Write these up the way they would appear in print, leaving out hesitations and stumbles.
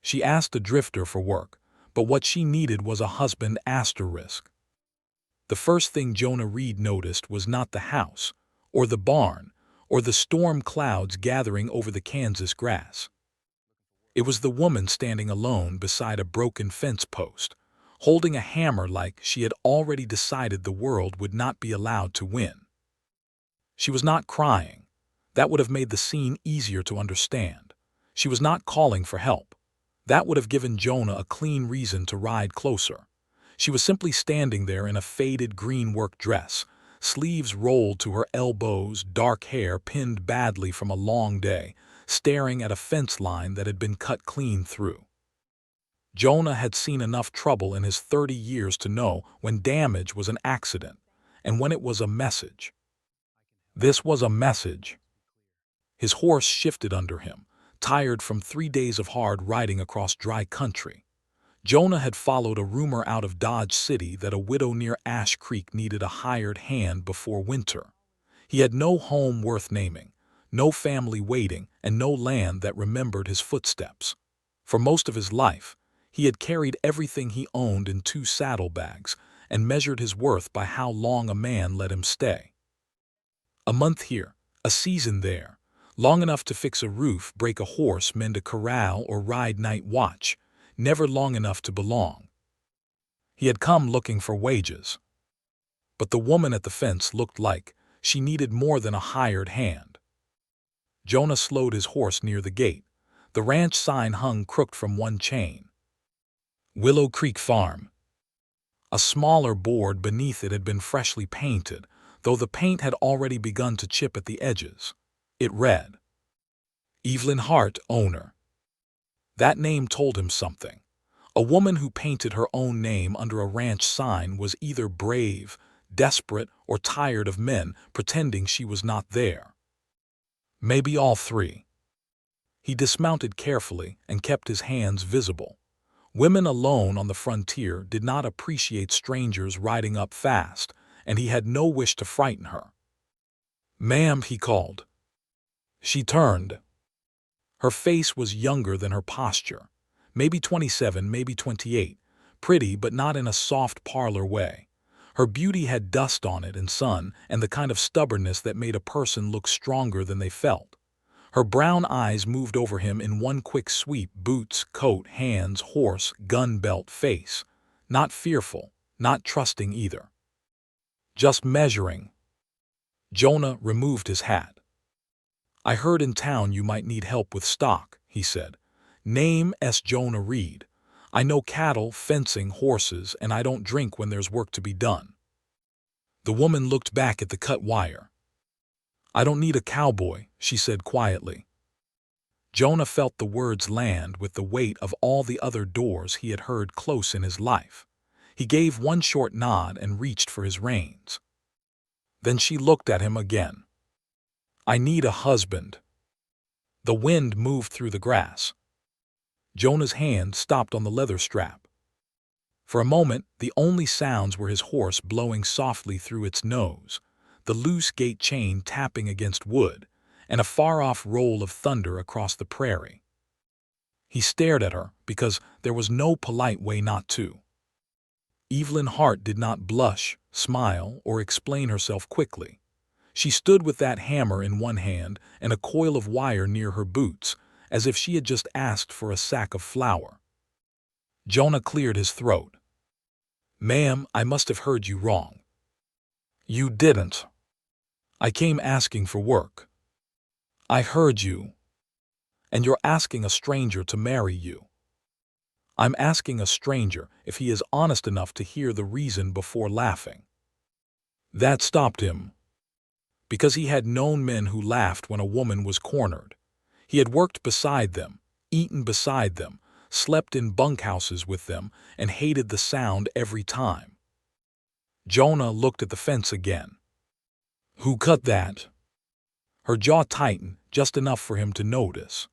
She asked a drifter for work, but what she needed was a husband asterisk. The first thing Jonah Reed noticed was not the house, or the barn, or the storm clouds gathering over the Kansas grass. It was the woman standing alone beside a broken fence post, holding a hammer like she had already decided the world would not be allowed to win. She was not crying. That would have made the scene easier to understand. She was not calling for help. That would have given Jonah a clean reason to ride closer. She was simply standing there in a faded green work dress, sleeves rolled to her elbows, dark hair pinned badly from a long day, staring at a fence line that had been cut clean through. Jonah had seen enough trouble in his 30 years to know when damage was an accident and when it was a message. This was a message. His horse shifted under him, tired from 3 days of hard riding across dry country. Jonah had followed a rumor out of Dodge City that a widow near Ash Creek needed a hired hand before winter. He had no home worth naming, no family waiting, and no land that remembered his footsteps. For most of his life, he had carried everything he owned in 2 saddlebags and measured his worth by how long a man let him stay. A month here, a season there, long enough to fix a roof, break a horse, mend a corral, or ride night watch, never long enough to belong. He had come looking for wages. But the woman at the fence looked like she needed more than a hired hand. Jonah slowed his horse near the gate. The ranch sign hung crooked from one chain. Willow Creek Farm. A smaller board beneath it had been freshly painted, though the paint had already begun to chip at the edges. It read, Evelyn Hart, owner. That name told him something. A woman who painted her own name under a ranch sign was either brave, desperate, or tired of men pretending she was not there. Maybe all 3. He dismounted carefully and kept his hands visible. Women alone on the frontier did not appreciate strangers riding up fast, and he had no wish to frighten her. "Ma'am," he called. She turned. Her face was younger than her posture. Maybe 27, maybe 28, pretty but not in a soft parlor way. Her beauty had dust on it and sun and the kind of stubbornness that made a person look stronger than they felt. Her brown eyes moved over him in one quick sweep: boots, coat, hands, horse, gun belt, face. Not fearful, not trusting either. Just measuring. Jonah removed his hat. "I heard in town you might need help with stock," he said. "Name S. Jonah Reed. I know cattle, fencing, horses, and I don't drink when there's work to be done." The woman looked back at the cut wire. "I don't need a cowboy," she said quietly. Jonah felt the words land with the weight of all the other doors he had heard close in his life. He gave one short nod and reached for his reins. Then she looked at him again. "I need a husband." The wind moved through the grass. Jonah's hand stopped on the leather strap. For a moment, the only sounds were his horse blowing softly through its nose, the loose gate chain tapping against wood, and a far-off roll of thunder across the prairie. He stared at her because there was no polite way not to. Evelyn Hart did not blush, smile, or explain herself quickly. She stood with that hammer in one hand and a coil of wire near her boots, as if she had just asked for a sack of flour. Jonah cleared his throat. "Ma'am, I must have heard you wrong." "You didn't. I came asking for work." "I heard you. And you're asking a stranger to marry you." "I'm asking a stranger if he is honest enough to hear the reason before laughing." That stopped him. Because he had known men who laughed when a woman was cornered. He had worked beside them, eaten beside them, slept in bunkhouses with them, and hated the sound every time. Jonah looked at the fence again. "Who cut that?" Her jaw tightened, just enough for him to notice.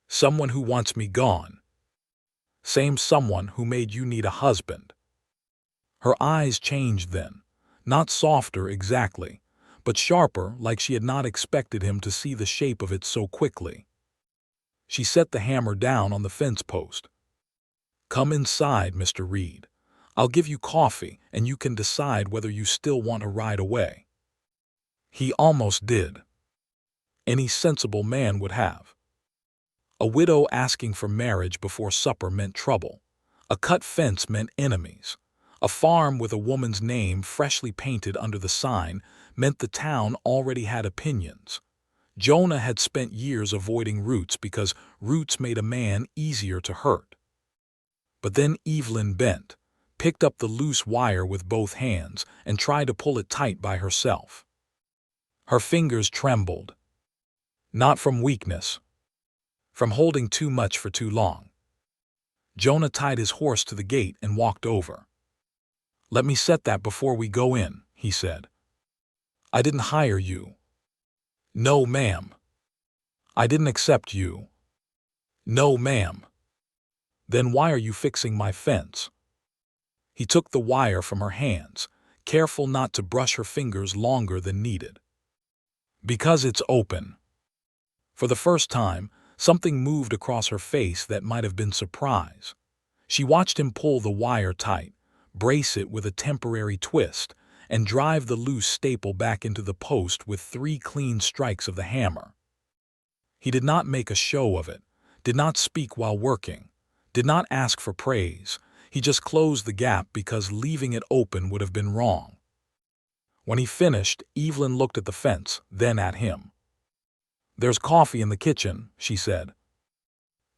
"Someone who wants me gone." "Same someone who made you need a husband." Her eyes changed then, not softer exactly, but sharper, like she had not expected him to see the shape of it so quickly. She set the hammer down on the fence post. "Come inside, Mr. Reed. I'll give you coffee, and you can decide whether you still want to ride away." He almost did. Any sensible man would have. A widow asking for marriage before supper meant trouble. A cut fence meant enemies. A farm with a woman's name freshly painted under the sign meant the town already had opinions. Jonah had spent years avoiding roots because roots made a man easier to hurt. But then Evelyn bent, picked up the loose wire with both hands, and tried to pull it tight by herself. Her fingers trembled. Not from weakness. From holding too much for too long. Jonah tied his horse to the gate and walked over. "Let me set that before we go in," he said. "I didn't hire you." "No, ma'am." "I didn't accept you." "No, ma'am." "Then why are you fixing my fence?" He took the wire from her hands, careful not to brush her fingers longer than needed. "Because it's open." For the first time, something moved across her face that might have been surprise. She watched him pull the wire tight, brace it with a temporary twist, and drive the loose staple back into the post with 3 clean strikes of the hammer. He did not make a show of it, did not speak while working, did not ask for praise. He just closed the gap because leaving it open would have been wrong. When he finished, Evelyn looked at the fence, then at him. "There's coffee in the kitchen," she said.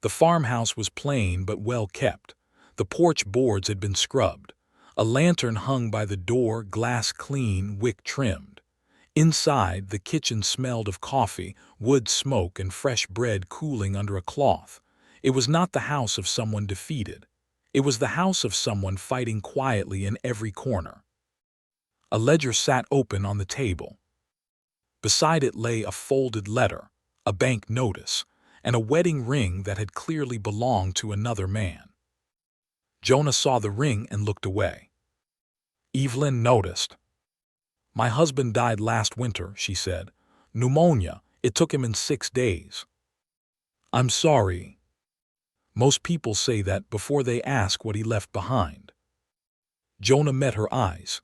The farmhouse was plain but well kept. The porch boards had been scrubbed. A lantern hung by the door, glass clean, wick trimmed. Inside, the kitchen smelled of coffee, wood smoke, and fresh bread cooling under a cloth. It was not the house of someone defeated. It was the house of someone fighting quietly in every corner. A ledger sat open on the table. Beside it lay a folded letter, a bank notice, and a wedding ring that had clearly belonged to another man. Jonah saw the ring and looked away. Evelyn noticed. "My husband died last winter," she said. "Pneumonia. It took him in 6 days." "I'm sorry." Most people say that before they ask what he left behind. Jonah met her eyes.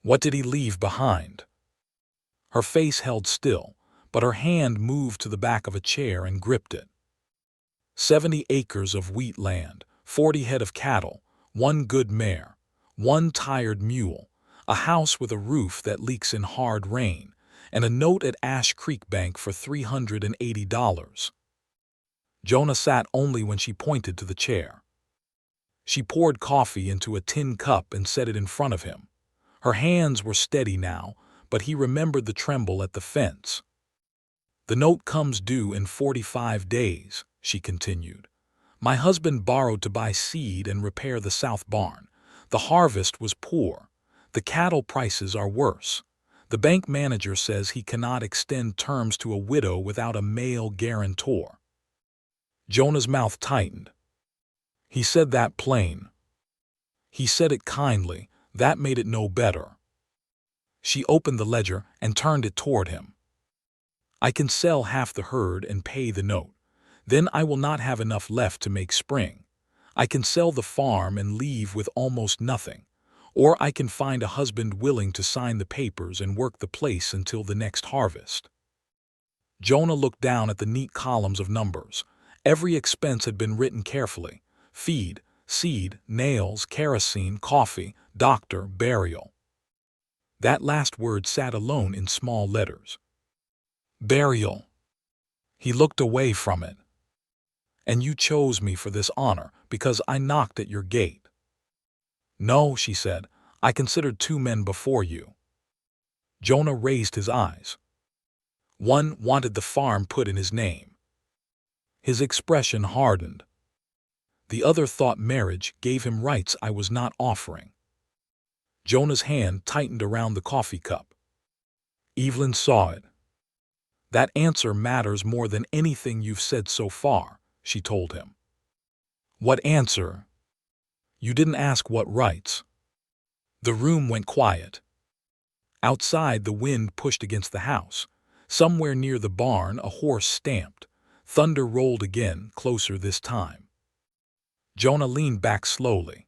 "What did he leave behind?" Her face held still, but her hand moved to the back of a chair and gripped it. 70 acres of wheat land, 40 head of cattle, 1 good mare, 1 tired mule, a house with a roof that leaks in hard rain, and a note at Ash Creek Bank for $380. Jonah sat only when she pointed to the chair. She poured coffee into a tin cup and set it in front of him. Her hands were steady now, but he remembered the tremble at the fence. "The note comes due in 45 days, she continued. "My husband borrowed to buy seed and repair the south barn. The harvest was poor. The cattle prices are worse. The bank manager says he cannot extend terms to a widow without a male guarantor." Jonah's mouth tightened. "He said that plain." "He said it kindly. That made it no better." She opened the ledger and turned it toward him. "I can sell half the herd and pay the note. Then I will not have enough left to make spring. I can sell the farm and leave with almost nothing. Or I can find a husband willing to sign the papers and work the place until the next harvest." Jonah looked down at the neat columns of numbers. Every expense had been written carefully: feed, seed, nails, kerosene, coffee, doctor, burial. That last word sat alone in small letters. Burial. He looked away from it. "And you chose me for this honor because I knocked at your gate." "No," she said, "I considered 2 men before you." Jonah raised his eyes. One wanted the farm put in his name. His expression hardened. The other thought marriage gave him rights I was not offering. Jonah's hand tightened around the coffee cup. Evelyn saw it. "That answer matters more than anything you've said so far," she told him. "What answer?" "You didn't ask what rights." The room went quiet. Outside, the wind pushed against the house. Somewhere near the barn, a horse stamped. Thunder rolled again, closer this time. Jonah leaned back slowly.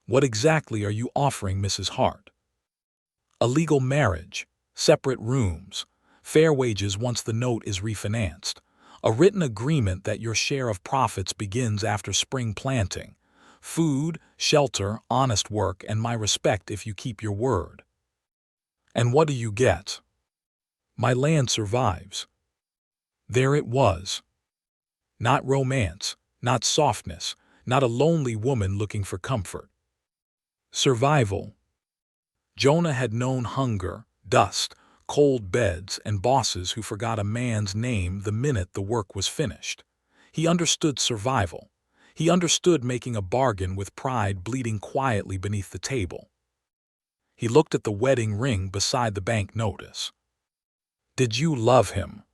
"What exactly are you offering, Mrs. Hart?" "A legal marriage, separate rooms, fair wages once the note is refinanced, a written agreement that your share of profits begins after spring planting, food, shelter, honest work, and my respect if you keep your word." "And what do you get?" "My land survives." There it was. Not romance, not softness, not a lonely woman looking for comfort. Survival. Jonah had known hunger, dust, cold beds, and bosses who forgot a man's name the minute the work was finished. He understood survival. He understood making a bargain with pride bleeding quietly beneath the table. He looked at the wedding ring beside the bank notice. Did you love him?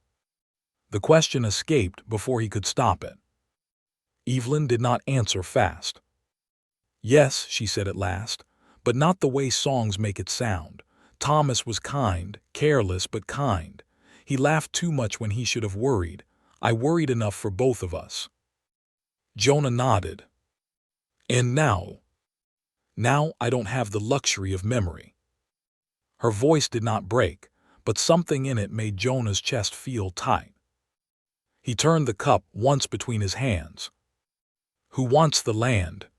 The question escaped before he could stop it. Evelyn did not answer fast. "Yes," she said at last, "but not the way songs make it sound. Thomas was kind, careless but kind. He laughed too much when he should have worried. I worried enough for both of us." Jonah nodded. "And now?" "Now I don't have the luxury of memory." Her voice did not break, but something in it made Jonah's chest feel tight. He turned the cup once between his hands. "Who wants the land?"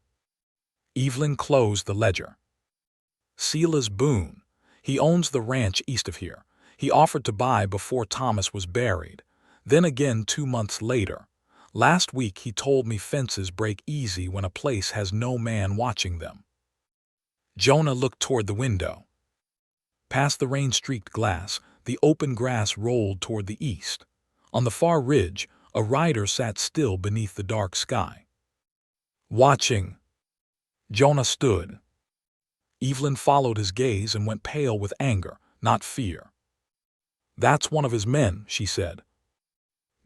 Evelyn closed the ledger. "Silas Boone. He owns the ranch east of here. He offered to buy before Thomas was buried. Then again 2 months later. Last week he told me fences break easy when a place has no man watching them." Jonah looked toward the window. Past the rain-streaked glass, the open grass rolled toward the east. On the far ridge, a rider sat still beneath the dark sky. Watching. Jonah stood. Evelyn followed his gaze and went pale with anger, not fear. "That's one of his men," she said.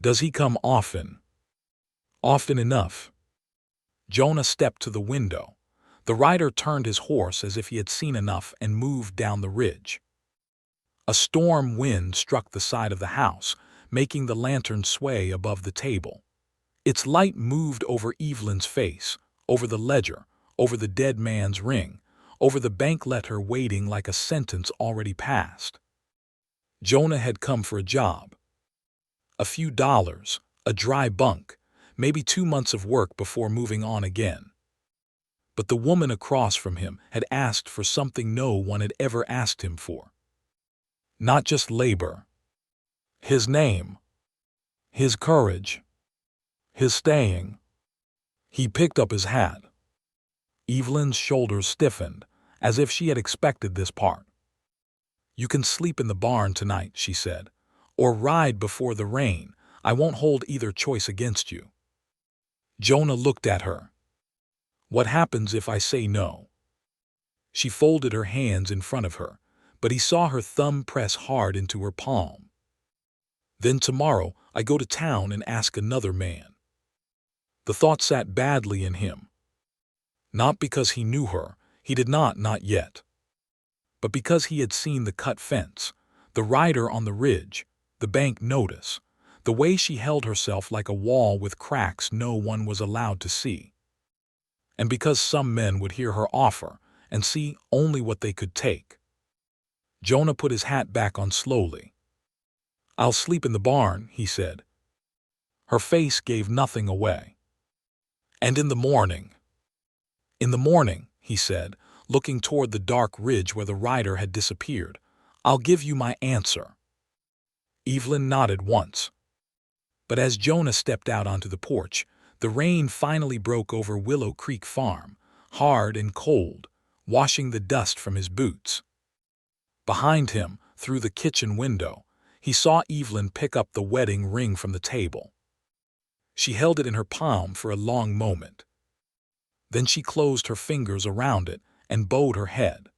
"Does he come often?" "Often enough." Jonah stepped to the window. The rider turned his horse as if he had seen enough and moved down the ridge. A storm wind struck the side of the house, making the lantern sway above the table. Its light moved over Evelyn's face, over the ledger, over the dead man's ring, over the bank letter waiting like a sentence already passed. Jonah had come for a job. A few dollars, a dry bunk, maybe 2 months of work before moving on again. But the woman across from him had asked for something no one had ever asked him for. Not just labor. His name. His courage. His staying. He picked up his hat. Evelyn's shoulders stiffened, as if she had expected this part. "You can sleep in the barn tonight," she said, "or ride before the rain. I won't hold either choice against you." Jonah looked at her. "What happens if I say no?" She folded her hands in front of her, but he saw her thumb press hard into her palm. "Then tomorrow I go to town and ask another man." The thought sat badly in him. Not because he knew her, he did not yet. But because he had seen the cut fence, the rider on the ridge, the bank notice, the way she held herself like a wall with cracks no one was allowed to see. And because some men would hear her offer and see only what they could take. Jonah put his hat back on slowly. "I'll sleep in the barn," he said. Her face gave nothing away. "And in the morning?" "In the morning," he said, looking toward the dark ridge where the rider had disappeared, "I'll give you my answer." Evelyn nodded once. But as Jonah stepped out onto the porch, the rain finally broke over Willow Creek Farm, hard and cold, washing the dust from his boots. Behind him, through the kitchen window, he saw Evelyn pick up the wedding ring from the table. She held it in her palm for a long moment. Then she closed her fingers around it and bowed her head.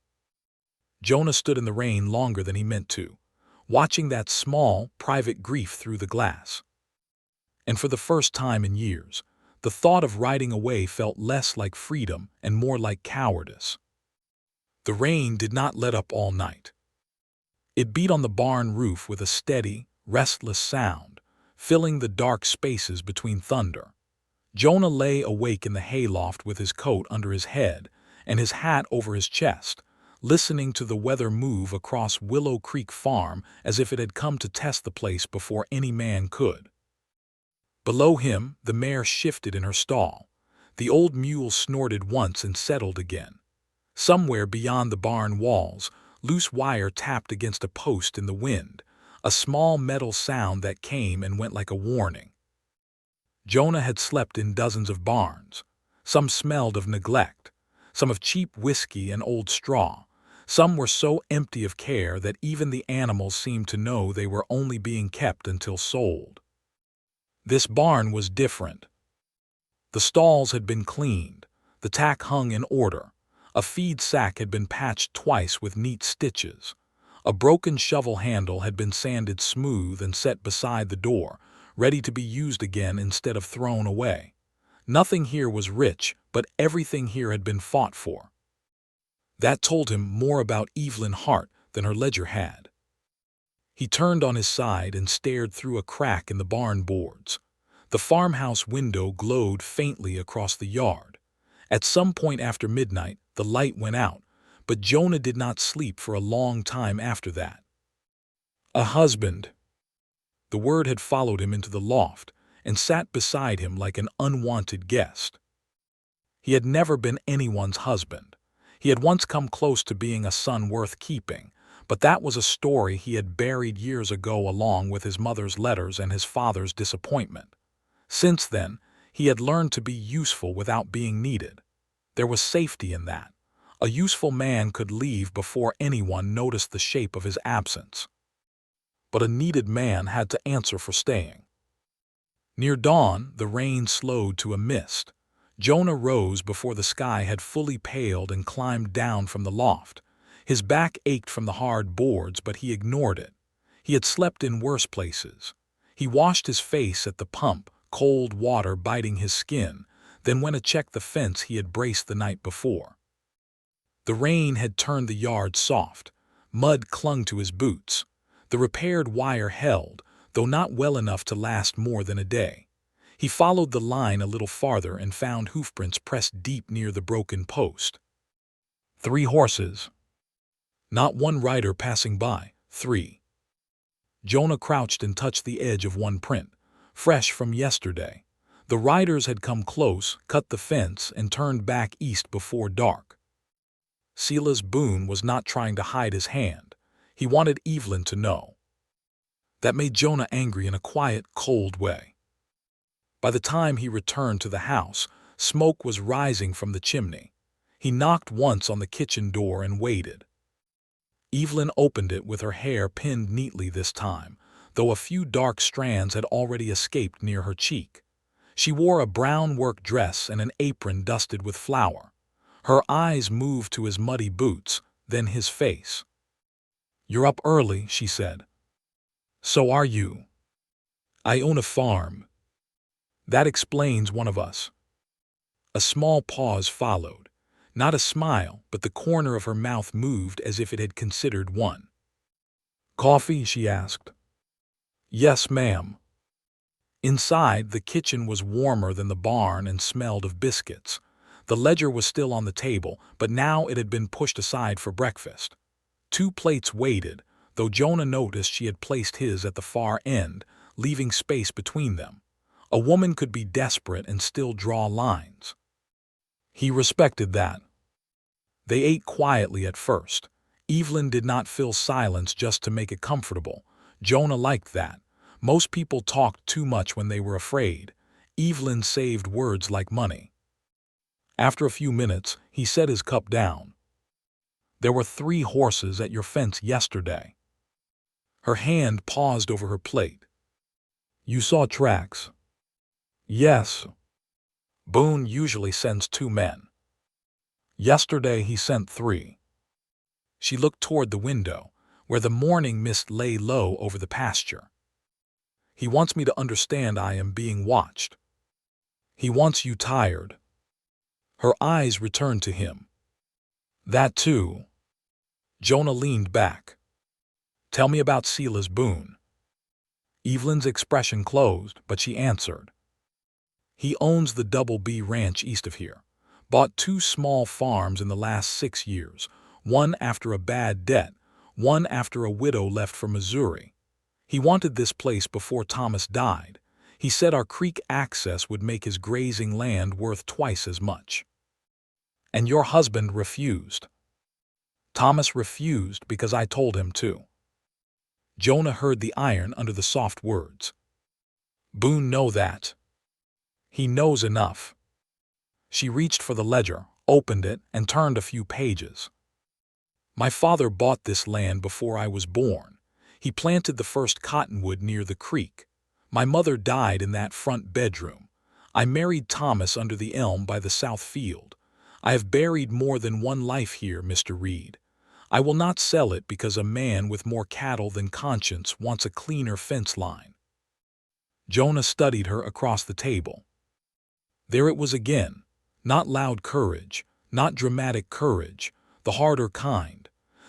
Jonah stood in the rain longer than he meant to, watching that small, private grief through the glass. And for the first time in years, the thought of riding away felt less like freedom and more like cowardice. The rain did not let up all night. It beat on the barn roof with a steady, restless sound, filling the dark spaces between thunder. Jonah lay awake in the hayloft with his coat under his head and his hat over his chest, listening to the weather move across Willow Creek Farm as if it had come to test the place before any man could. Below him, the mare shifted in her stall. The old mule snorted once and settled again. Somewhere beyond the barn walls, loose wire tapped against a post in the wind, a small metal sound that came and went like a warning. Jonah had slept in dozens of barns. Some smelled of neglect, some of cheap whiskey and old straw. Some were so empty of care that even the animals seemed to know they were only being kept until sold. This barn was different. The stalls had been cleaned, the tack hung in order. A feed sack had been patched twice with neat stitches. A broken shovel handle had been sanded smooth and set beside the door, ready to be used again instead of thrown away. Nothing here was rich, but everything here had been fought for. That told him more about Evelyn Hart than her ledger had. He turned on his side and stared through a crack in the barn boards. The farmhouse window glowed faintly across the yard. At some point after midnight, the light went out, but Jonah did not sleep for a long time after that. A husband. The word had followed him into the loft and sat beside him like an unwanted guest. He had never been anyone's husband. He had once come close to being a son worth keeping, but that was a story he had buried years ago along with his mother's letters and his father's disappointment. Since then, he had learned to be useful without being needed. There was safety in that. A useful man could leave before anyone noticed the shape of his absence. But a needed man had to answer for staying. Near dawn, the rain slowed to a mist. Jonah rose before the sky had fully paled and climbed down from the loft. His back ached from the hard boards, but he ignored it. He had slept in worse places. He washed his face at the pump, cold water biting his skin, then went to check the fence he had braced the night before. The rain had turned the yard soft. Mud clung to his boots. The repaired wire held, though not well enough to last more than a day. He followed the line a little farther and found hoofprints pressed deep near the broken post. 3 horses. Not one rider passing by, 3. Jonah crouched and touched the edge of one print, fresh from yesterday. The riders had come close, cut the fence, and turned back east before dark. Silas Boone was not trying to hide his hand. He wanted Evelyn to know. That made Jonah angry in a quiet, cold way. By the time he returned to the house, smoke was rising from the chimney. He knocked once on the kitchen door and waited. Evelyn opened it with her hair pinned neatly this time, though a few dark strands had already escaped near her cheek. She wore a brown work dress and an apron dusted with flour. Her eyes moved to his muddy boots, then his face. "You're up early," she said. "So are you. I own a farm. That explains one of us." A small pause followed. Not a smile, but the corner of her mouth moved as if it had considered one. "Coffee?" she asked. "Yes, ma'am." Inside, the kitchen was warmer than the barn and smelled of biscuits. The ledger was still on the table, but now it had been pushed aside for breakfast. 2 plates waited, though Jonah noticed she had placed his at the far end, leaving space between them. A woman could be desperate and still draw lines. He respected that. They ate quietly at first. Evelyn did not fill silence just to make it comfortable. Jonah liked that. Most people talked too much when they were afraid. Evelyn saved words like money. After a few minutes, he set his cup down. "There were 3 horses at your fence yesterday." Her hand paused over her plate. "You saw tracks?" "Yes." "Boone usually sends 2 men. Yesterday he sent 3. She looked toward the window, where the morning mist lay low over the pasture. "He wants me to understand I am being watched. He wants you tired." Her eyes returned to him. "That too." Jonah leaned back. "Tell me about Silas Boone." Evelyn's expression closed, but she answered. He owns the Double B Ranch east of here. Bought 2 small farms in the last 6 years, one after a bad debt, one after a widow left for Missouri. He wanted this place before Thomas died. He said our creek access would make his grazing land worth twice as much. And your husband refused. Thomas refused because I told him to. Jonah heard the iron under the soft words. Boone know that. He knows enough. She reached for the ledger, opened it, and turned a few pages. My father bought this land before I was born. He planted the first cottonwood near the creek. My mother died in that front bedroom. I married Thomas under the elm by the south field. I have buried more than one life here, Mr. Reed. I will not sell it because a man with more cattle than conscience wants a cleaner fence line. Jonah studied her across the table. There it was again. Not loud courage, not dramatic courage, the harder kind.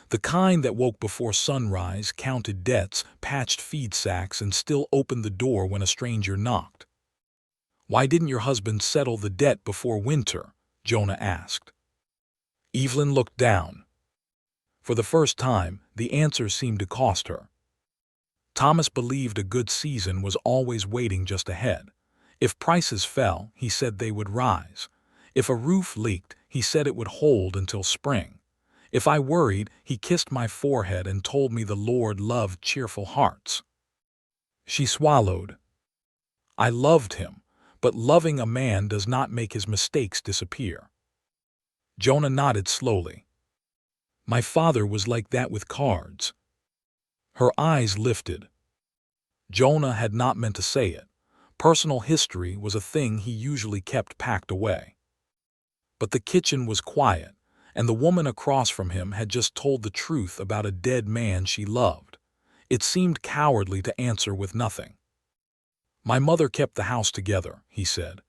The kind that woke before sunrise, counted debts, patched feed sacks, and still opened the door when a stranger knocked. Why didn't your husband settle the debt before winter? Jonah asked. Evelyn looked down. For the first time, the answer seemed to cost her. Thomas believed a good season was always waiting just ahead. If prices fell, he said they would rise. If a roof leaked, he said it would hold until spring. If I worried, he kissed my forehead and told me the Lord loved cheerful hearts. She swallowed. I loved him, but loving a man does not make his mistakes disappear. Jonah nodded slowly. My father was like that with cards. Her eyes lifted. Jonah had not meant to say it. Personal history was a thing he usually kept packed away. But the kitchen was quiet, and the woman across from him had just told the truth about a dead man she loved. It seemed cowardly to answer with nothing. My mother kept the house together, he said.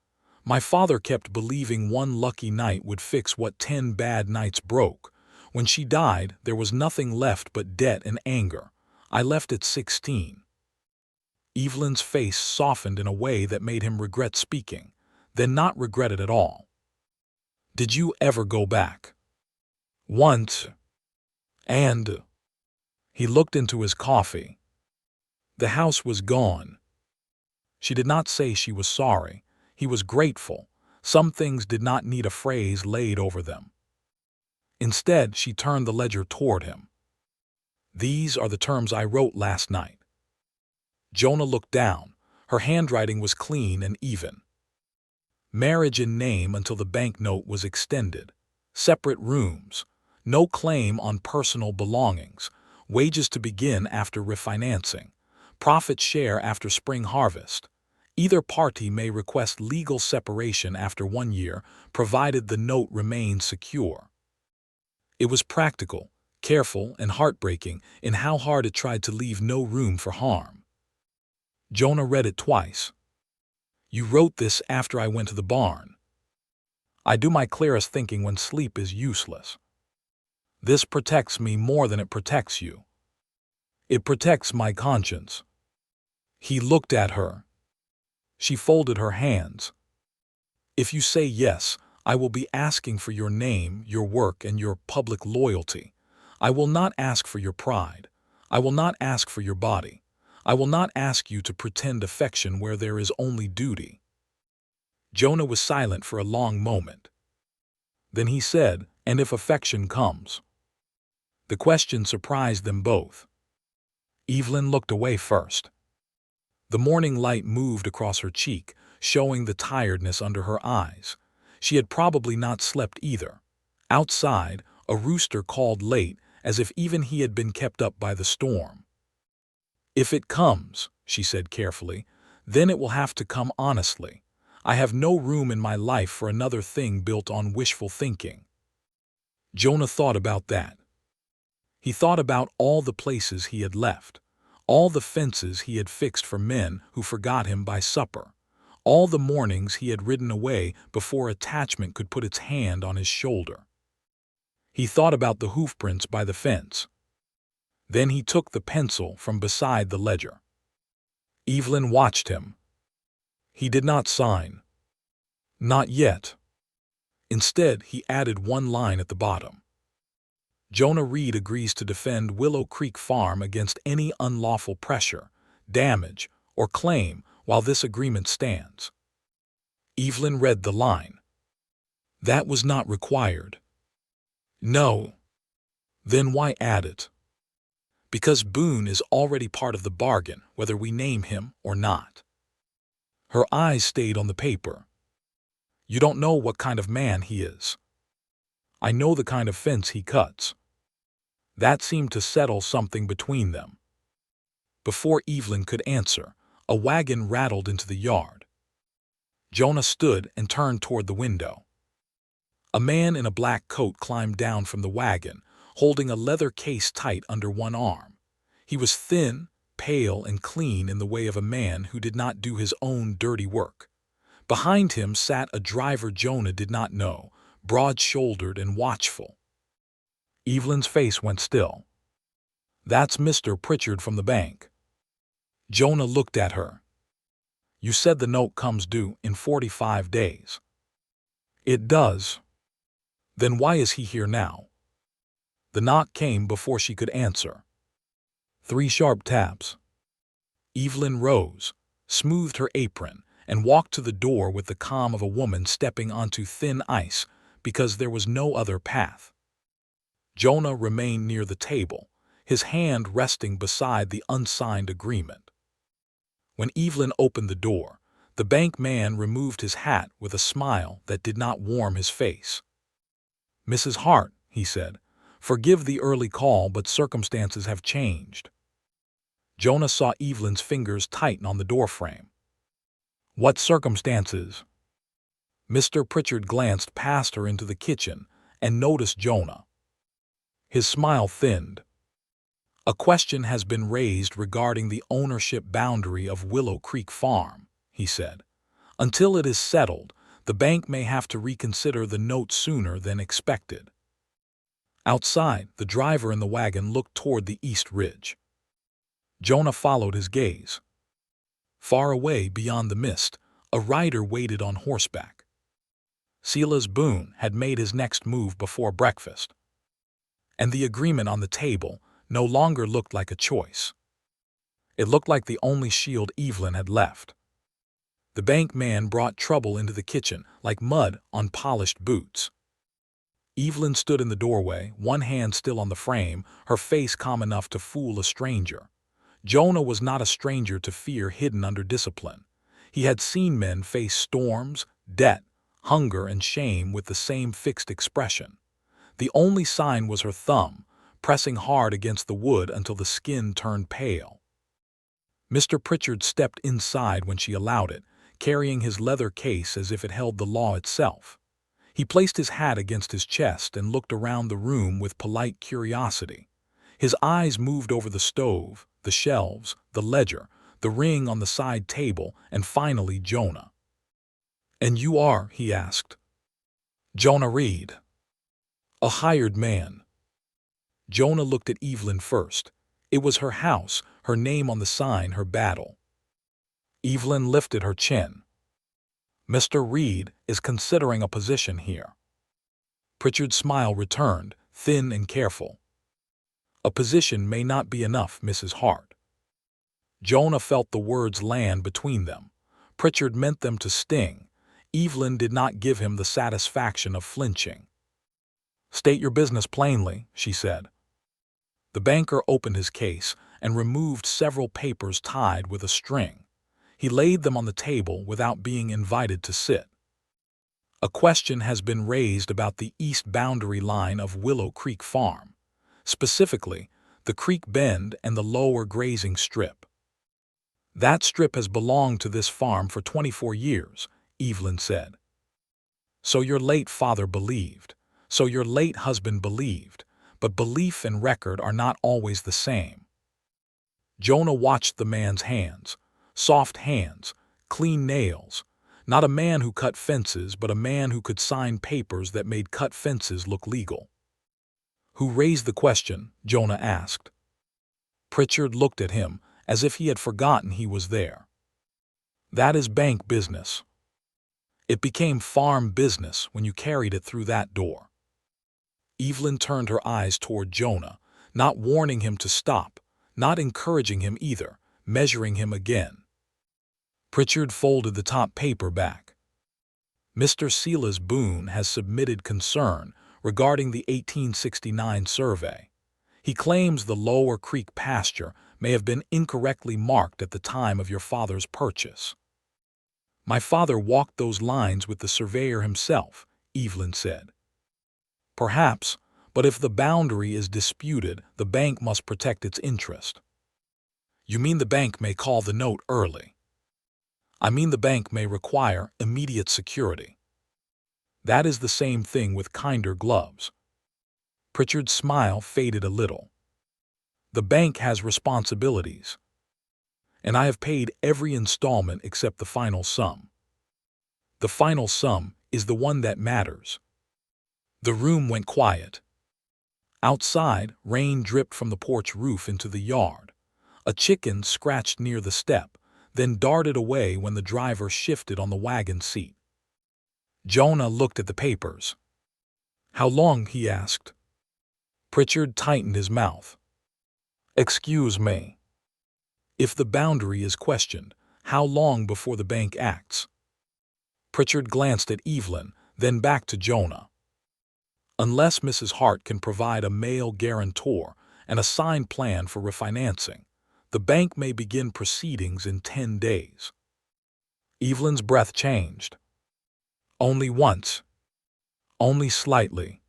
My father kept believing one lucky night would fix what 10 bad nights broke. When she died, there was nothing left but debt and anger. I left at 16. Evelyn's face softened in a way that made him regret speaking, then not regret it at all. Did you ever go back? Once. And he looked into his coffee. The house was gone. She did not say she was sorry. He was grateful. Some things did not need a phrase laid over them. Instead, she turned the ledger toward him. These are the terms I wrote last night. Jonah looked down. Her handwriting was clean and even. Marriage in name until the banknote was extended. Separate rooms. No claim on personal belongings. Wages to begin after refinancing. Profit share after spring harvest. Either party may request legal separation after 1 year, provided the note remains secure. It was practical, careful, and heartbreaking in how hard it tried to leave no room for harm. Jonah read it twice. You wrote this after I went to the barn. I do my clearest thinking when sleep is useless. This protects me more than it protects you. It protects my conscience. He looked at her. She folded her hands. If you say yes, I will be asking for your name, your work, and your public loyalty. I will not ask for your pride. I will not ask for your body. I will not ask you to pretend affection where there is only duty. Jonah was silent for a long moment. Then he said, and if affection comes? The question surprised them both. Evelyn looked away first. The morning light moved across her cheek, showing the tiredness under her eyes. She had probably not slept either. Outside, a rooster called late, as if even he had been kept up by the storm. If it comes, she said carefully, then it will have to come honestly. I have no room in my life for another thing built on wishful thinking. Jonah thought about that. He thought about all the places he had left, all the fences he had fixed for men who forgot him by supper, all the mornings he had ridden away before attachment could put its hand on his shoulder. He thought about the hoofprints by the fence. Then he took the pencil from beside the ledger. Evelyn watched him. He did not sign. Not yet. Instead, he added one line at the bottom. Jonah Reed agrees to defend Willow Creek Farm against any unlawful pressure, damage, or claim while this agreement stands. Evelyn read the line. That was not required. No. Then why add it? Because Boone is already part of the bargain, whether we name him or not. Her eyes stayed on the paper. You don't know what kind of man he is. I know the kind of fence he cuts. That seemed to settle something between them. Before Evelyn could answer, a wagon rattled into the yard. Jonah stood and turned toward the window. A man in a black coat climbed down from the wagon, holding a leather case tight under one arm. He was thin, pale, and clean in the way of a man who did not do his own dirty work. Behind him sat a driver Jonah did not know, broad-shouldered and watchful. Evelyn's face went still. That's Mr. Pritchard from the bank. Jonah looked at her. You said the note comes due in 45 days. It does. Then why is he here now? The knock came before she could answer. 3 sharp taps. Evelyn rose, smoothed her apron, and walked to the door with the calm of a woman stepping onto thin ice because there was no other path. Jonah remained near the table, his hand resting beside the unsigned agreement. When Evelyn opened the door, the bank man removed his hat with a smile that did not warm his face. Mrs. Hart, he said, forgive the early call, but circumstances have changed. Jonah saw Evelyn's fingers tighten on the doorframe. What circumstances? Mr. Pritchard glanced past her into the kitchen and noticed Jonah. His smile thinned. A question has been raised regarding the ownership boundary of Willow Creek Farm, he said. Until it is settled, the bank may have to reconsider the note sooner than expected. Outside, the driver in the wagon looked toward the east ridge. Jonah followed his gaze. Far away beyond the mist, a rider waited on horseback. Silas Boone had made his next move before breakfast. And the agreement on the table no longer looked like a choice. It looked like the only shield Evelyn had left. The bank man brought trouble into the kitchen like mud on polished boots. Evelyn stood in the doorway, one hand still on the frame, her face calm enough to fool a stranger. Jonah was not a stranger to fear hidden under discipline. He had seen men face storms, debt, hunger, and shame with the same fixed expression. The only sign was her thumb, pressing hard against the wood until the skin turned pale. Mr. Pritchard stepped inside when she allowed it, carrying his leather case as if it held the law itself. He placed his hat against his chest and looked around the room with polite curiosity. His eyes moved over the stove, the shelves, the ledger, the ring on the side table, and finally Jonah. "And you are," he asked. "Jonah Reed." "A hired man." Jonah looked at Evelyn first. It was her house, her name on the sign, her battle. Evelyn lifted her chin. "Mr. Reed is considering a position here." Pritchard's smile returned, thin and careful. "A position may not be enough, Mrs. Hart." Jonah felt the words land between them. Pritchard meant them to sting. Evelyn did not give him the satisfaction of flinching. "State your business plainly," she said. The banker opened his case and removed several papers tied with a string. He laid them on the table without being invited to sit. "A question has been raised about the east boundary line of Willow Creek Farm, specifically the creek bend and the lower grazing strip. That strip has belonged to this farm for 24 years, Evelyn said. So your late father believed, so your late husband believed, but belief and record are not always the same." Jonah watched the man's hands, soft hands, clean nails, not a man who cut fences, but a man who could sign papers that made cut fences look legal. "Who raised the question?" Jonah asked. Pritchard looked at him, as if he had forgotten he was there. That is bank business. It became farm business when you carried it through that door. Evelyn turned her eyes toward Jonah, not warning him to stop, not encouraging him either, measuring him again. Pritchard folded the top paper back. Mr. Silas Boone has submitted concern regarding the 1869 survey. He claims the Lower Creek pasture may have been incorrectly marked at the time of your father's purchase. My father walked those lines with the surveyor himself, Evelyn said. Perhaps, but if the boundary is disputed, the bank must protect its interest. You mean the bank may call the note early? I mean the bank may require immediate security. That is the same thing with kinder gloves. Pritchard's smile faded a little. The bank has responsibilities, and I have paid every installment except the final sum. The final sum is the one that matters. The room went quiet. Outside, rain dripped from the porch roof into the yard. A chicken scratched near the step, then darted away when the driver shifted on the wagon seat. Jonah looked at the papers. How long? He asked. Pritchard tightened his mouth. Excuse me. If the boundary is questioned, how long before the bank acts? Pritchard glanced at Evelyn, then back to Jonah. Unless Mrs. Hart can provide a male guarantor and a signed plan for refinancing, the bank may begin proceedings in 10 days. Evelyn's breath changed. Only once. Only slightly.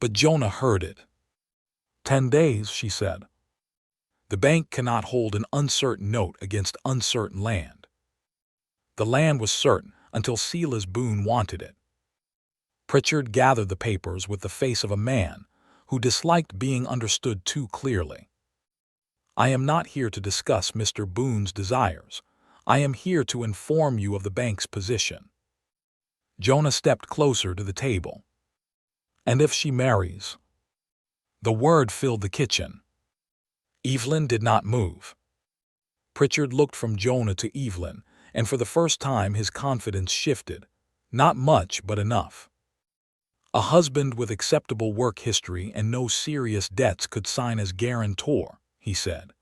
But Jonah heard it. 10 days, she said. The bank cannot hold an uncertain note against uncertain land. The land was certain until Silas Boone wanted it. Pritchard gathered the papers with the face of a man who disliked being understood too clearly. I am not here to discuss Mr. Boone's desires. I am here to inform you of the bank's position. Jonah stepped closer to the table. And if she marries? The word filled the kitchen. Evelyn did not move. Pritchard looked from Jonah to Evelyn, and for the first time his confidence shifted. Not much, but enough. A husband with acceptable work history and no serious debts could sign as guarantor, he said.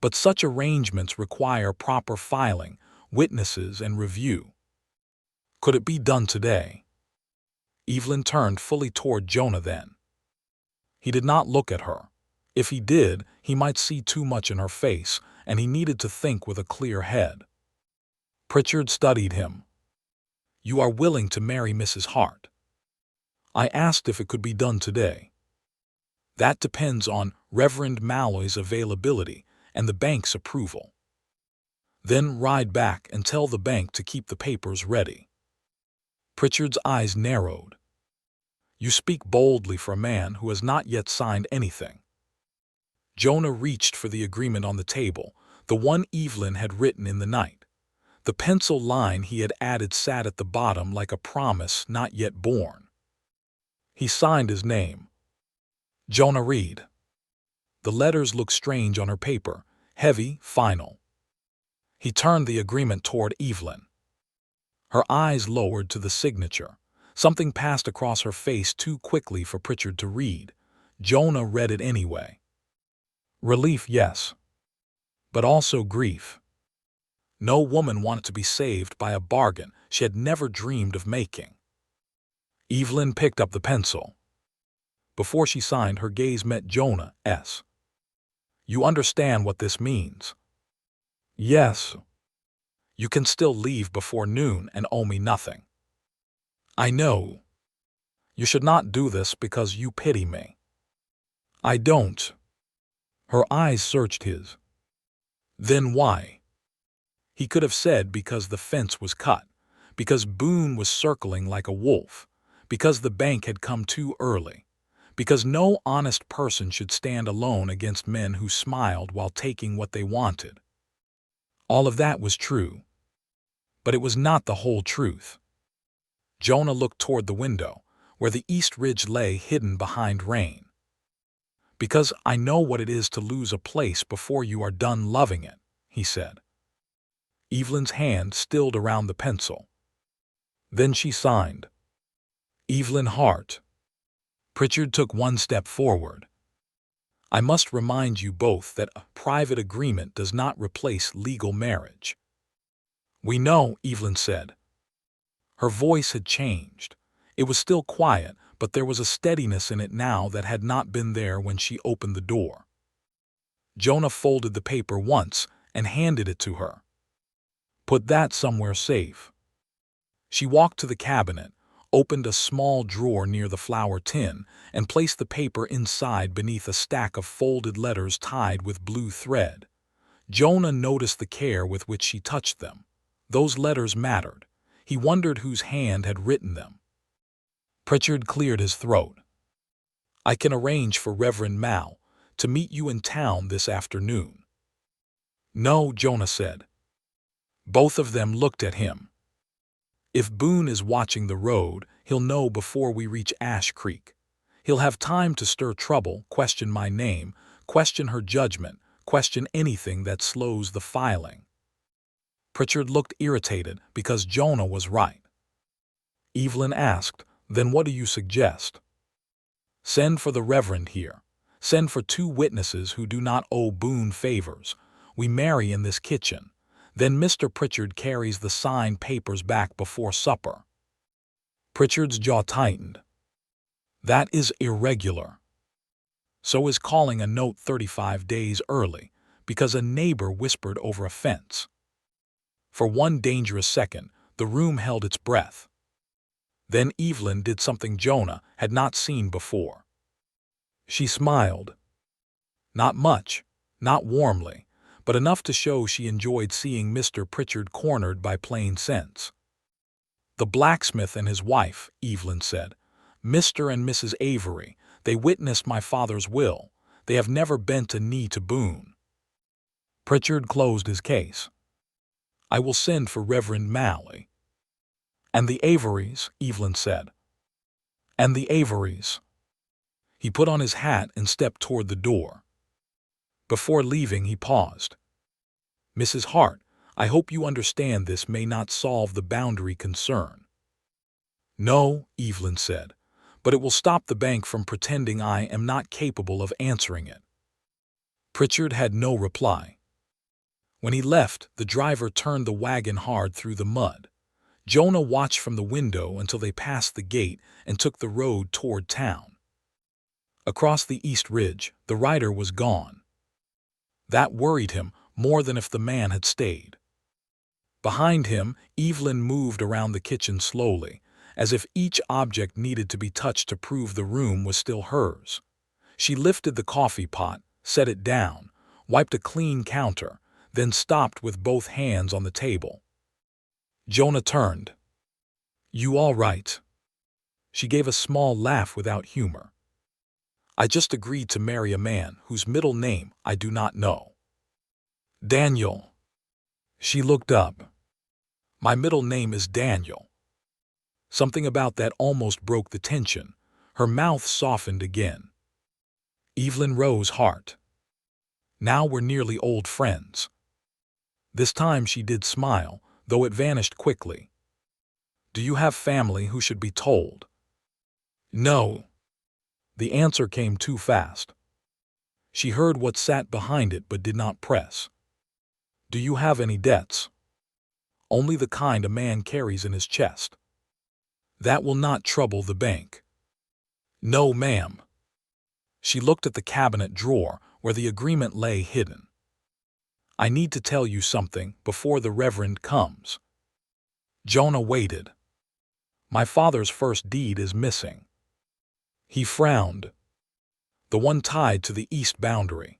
But such arrangements require proper filing, witnesses, and review. Could it be done today? Evelyn turned fully toward Jonah then. He did not look at her. If he did, he might see too much in her face, and he needed to think with a clear head. Pritchard studied him. You are willing to marry Mrs. Hart? I asked if it could be done today. That depends on Reverend Malloy's availability and the bank's approval. Then ride back and tell the bank to keep the papers ready. Pritchard's eyes narrowed. You speak boldly for a man who has not yet signed anything. Jonah reached for the agreement on the table, the one Evelyn had written in the night. The pencil line he had added sat at the bottom like a promise not yet born. He signed his name. Jonah Reed. The letters looked strange on her paper, heavy, final. He turned the agreement toward Evelyn. Her eyes lowered to the signature. Something passed across her face too quickly for Pritchard to read. Jonah read it anyway. Relief, yes. But also grief. No woman wanted to be saved by a bargain she had never dreamed of making. Evelyn picked up the pencil. Before she signed, her gaze met Jonah's. You understand what this means? Yes. You can still leave before noon and owe me nothing. I know. You should not do this because you pity me. I don't. Her eyes searched his. Then why? He could have said because the fence was cut, because Boone was circling like a wolf, because the bank had come too early, because no honest person should stand alone against men who smiled while taking what they wanted. All of that was true, but it was not the whole truth. Jonah looked toward the window, where the east ridge lay hidden behind rain. Because I know what it is to lose a place before you are done loving it, he said. Evelyn's hand stilled around the pencil. Then she signed. Evelyn Hart. Pritchard took one step forward. I must remind you both that a private agreement does not replace legal marriage. We know, Evelyn said. Her voice had changed. It was still quiet, but there was a steadiness in it now that had not been there when she opened the door. Jonah folded the paper once and handed it to her. Put that somewhere safe. She walked to the cabinet, opened a small drawer near the flour tin, and placed the paper inside beneath a stack of folded letters tied with blue thread. Jonah noticed the care with which she touched them. Those letters mattered. He wondered whose hand had written them. Pritchard cleared his throat. I can arrange for Reverend Mal to meet you in town this afternoon. No, Jonah said. Both of them looked at him. If Boone is watching the road, he'll know before we reach Ash Creek. He'll have time to stir trouble, question my name, question her judgment, question anything that slows the filing. Pritchard looked irritated because Jonah was right. Evelyn asked, Then what do you suggest? Send for the Reverend here. Send for 2 witnesses who do not owe Boone favors. We marry in this kitchen. Then Mr. Pritchard carries the signed papers back before supper. Pritchard's jaw tightened. That is irregular. So is calling a note 35 days early, because a neighbor whispered over a fence. For one dangerous second, the room held its breath. Then Evelyn did something Jonah had not seen before. She smiled. Not much, not warmly, but enough to show she enjoyed seeing Mr. Pritchard cornered by plain sense. The blacksmith and his wife, Evelyn said. Mr. and Mrs. Avery, they witnessed my father's will. They have never bent a knee to Boone. Pritchard closed his case. I will send for Reverend Malley. And the Averys, Evelyn said. And the Averys. He put on his hat and stepped toward the door. Before leaving, he paused. Mrs. Hart, I hope you understand this may not solve the boundary concern. No, Evelyn said, but it will stop the bank from pretending I am not capable of answering it. Pritchard had no reply. When he left, the driver turned the wagon hard through the mud. Jonah watched from the window until they passed the gate and took the road toward town. Across the East Ridge, the rider was gone. That worried him more than if the man had stayed. Behind him, Evelyn moved around the kitchen slowly, as if each object needed to be touched to prove the room was still hers. She lifted the coffee pot, set it down, wiped a clean counter, then stopped with both hands on the table. Jonah turned. You all right? She gave a small laugh without humor. I just agreed to marry a man whose middle name I do not know. Daniel. She looked up. My middle name is Daniel. Something about that almost broke the tension. Her mouth softened again. Evelyn Rose Hart. Now we're nearly old friends. This time she did smile, though it vanished quickly. Do you have family who should be told? No. The answer came too fast. She heard what sat behind it but did not press. Do you have any debts? Only the kind a man carries in his chest. That will not trouble the bank. No, ma'am. She looked at the cabinet drawer where the agreement lay hidden. I need to tell you something before the Reverend comes. Jonah waited. My father's first deed is missing. He frowned. The one tied to the east boundary.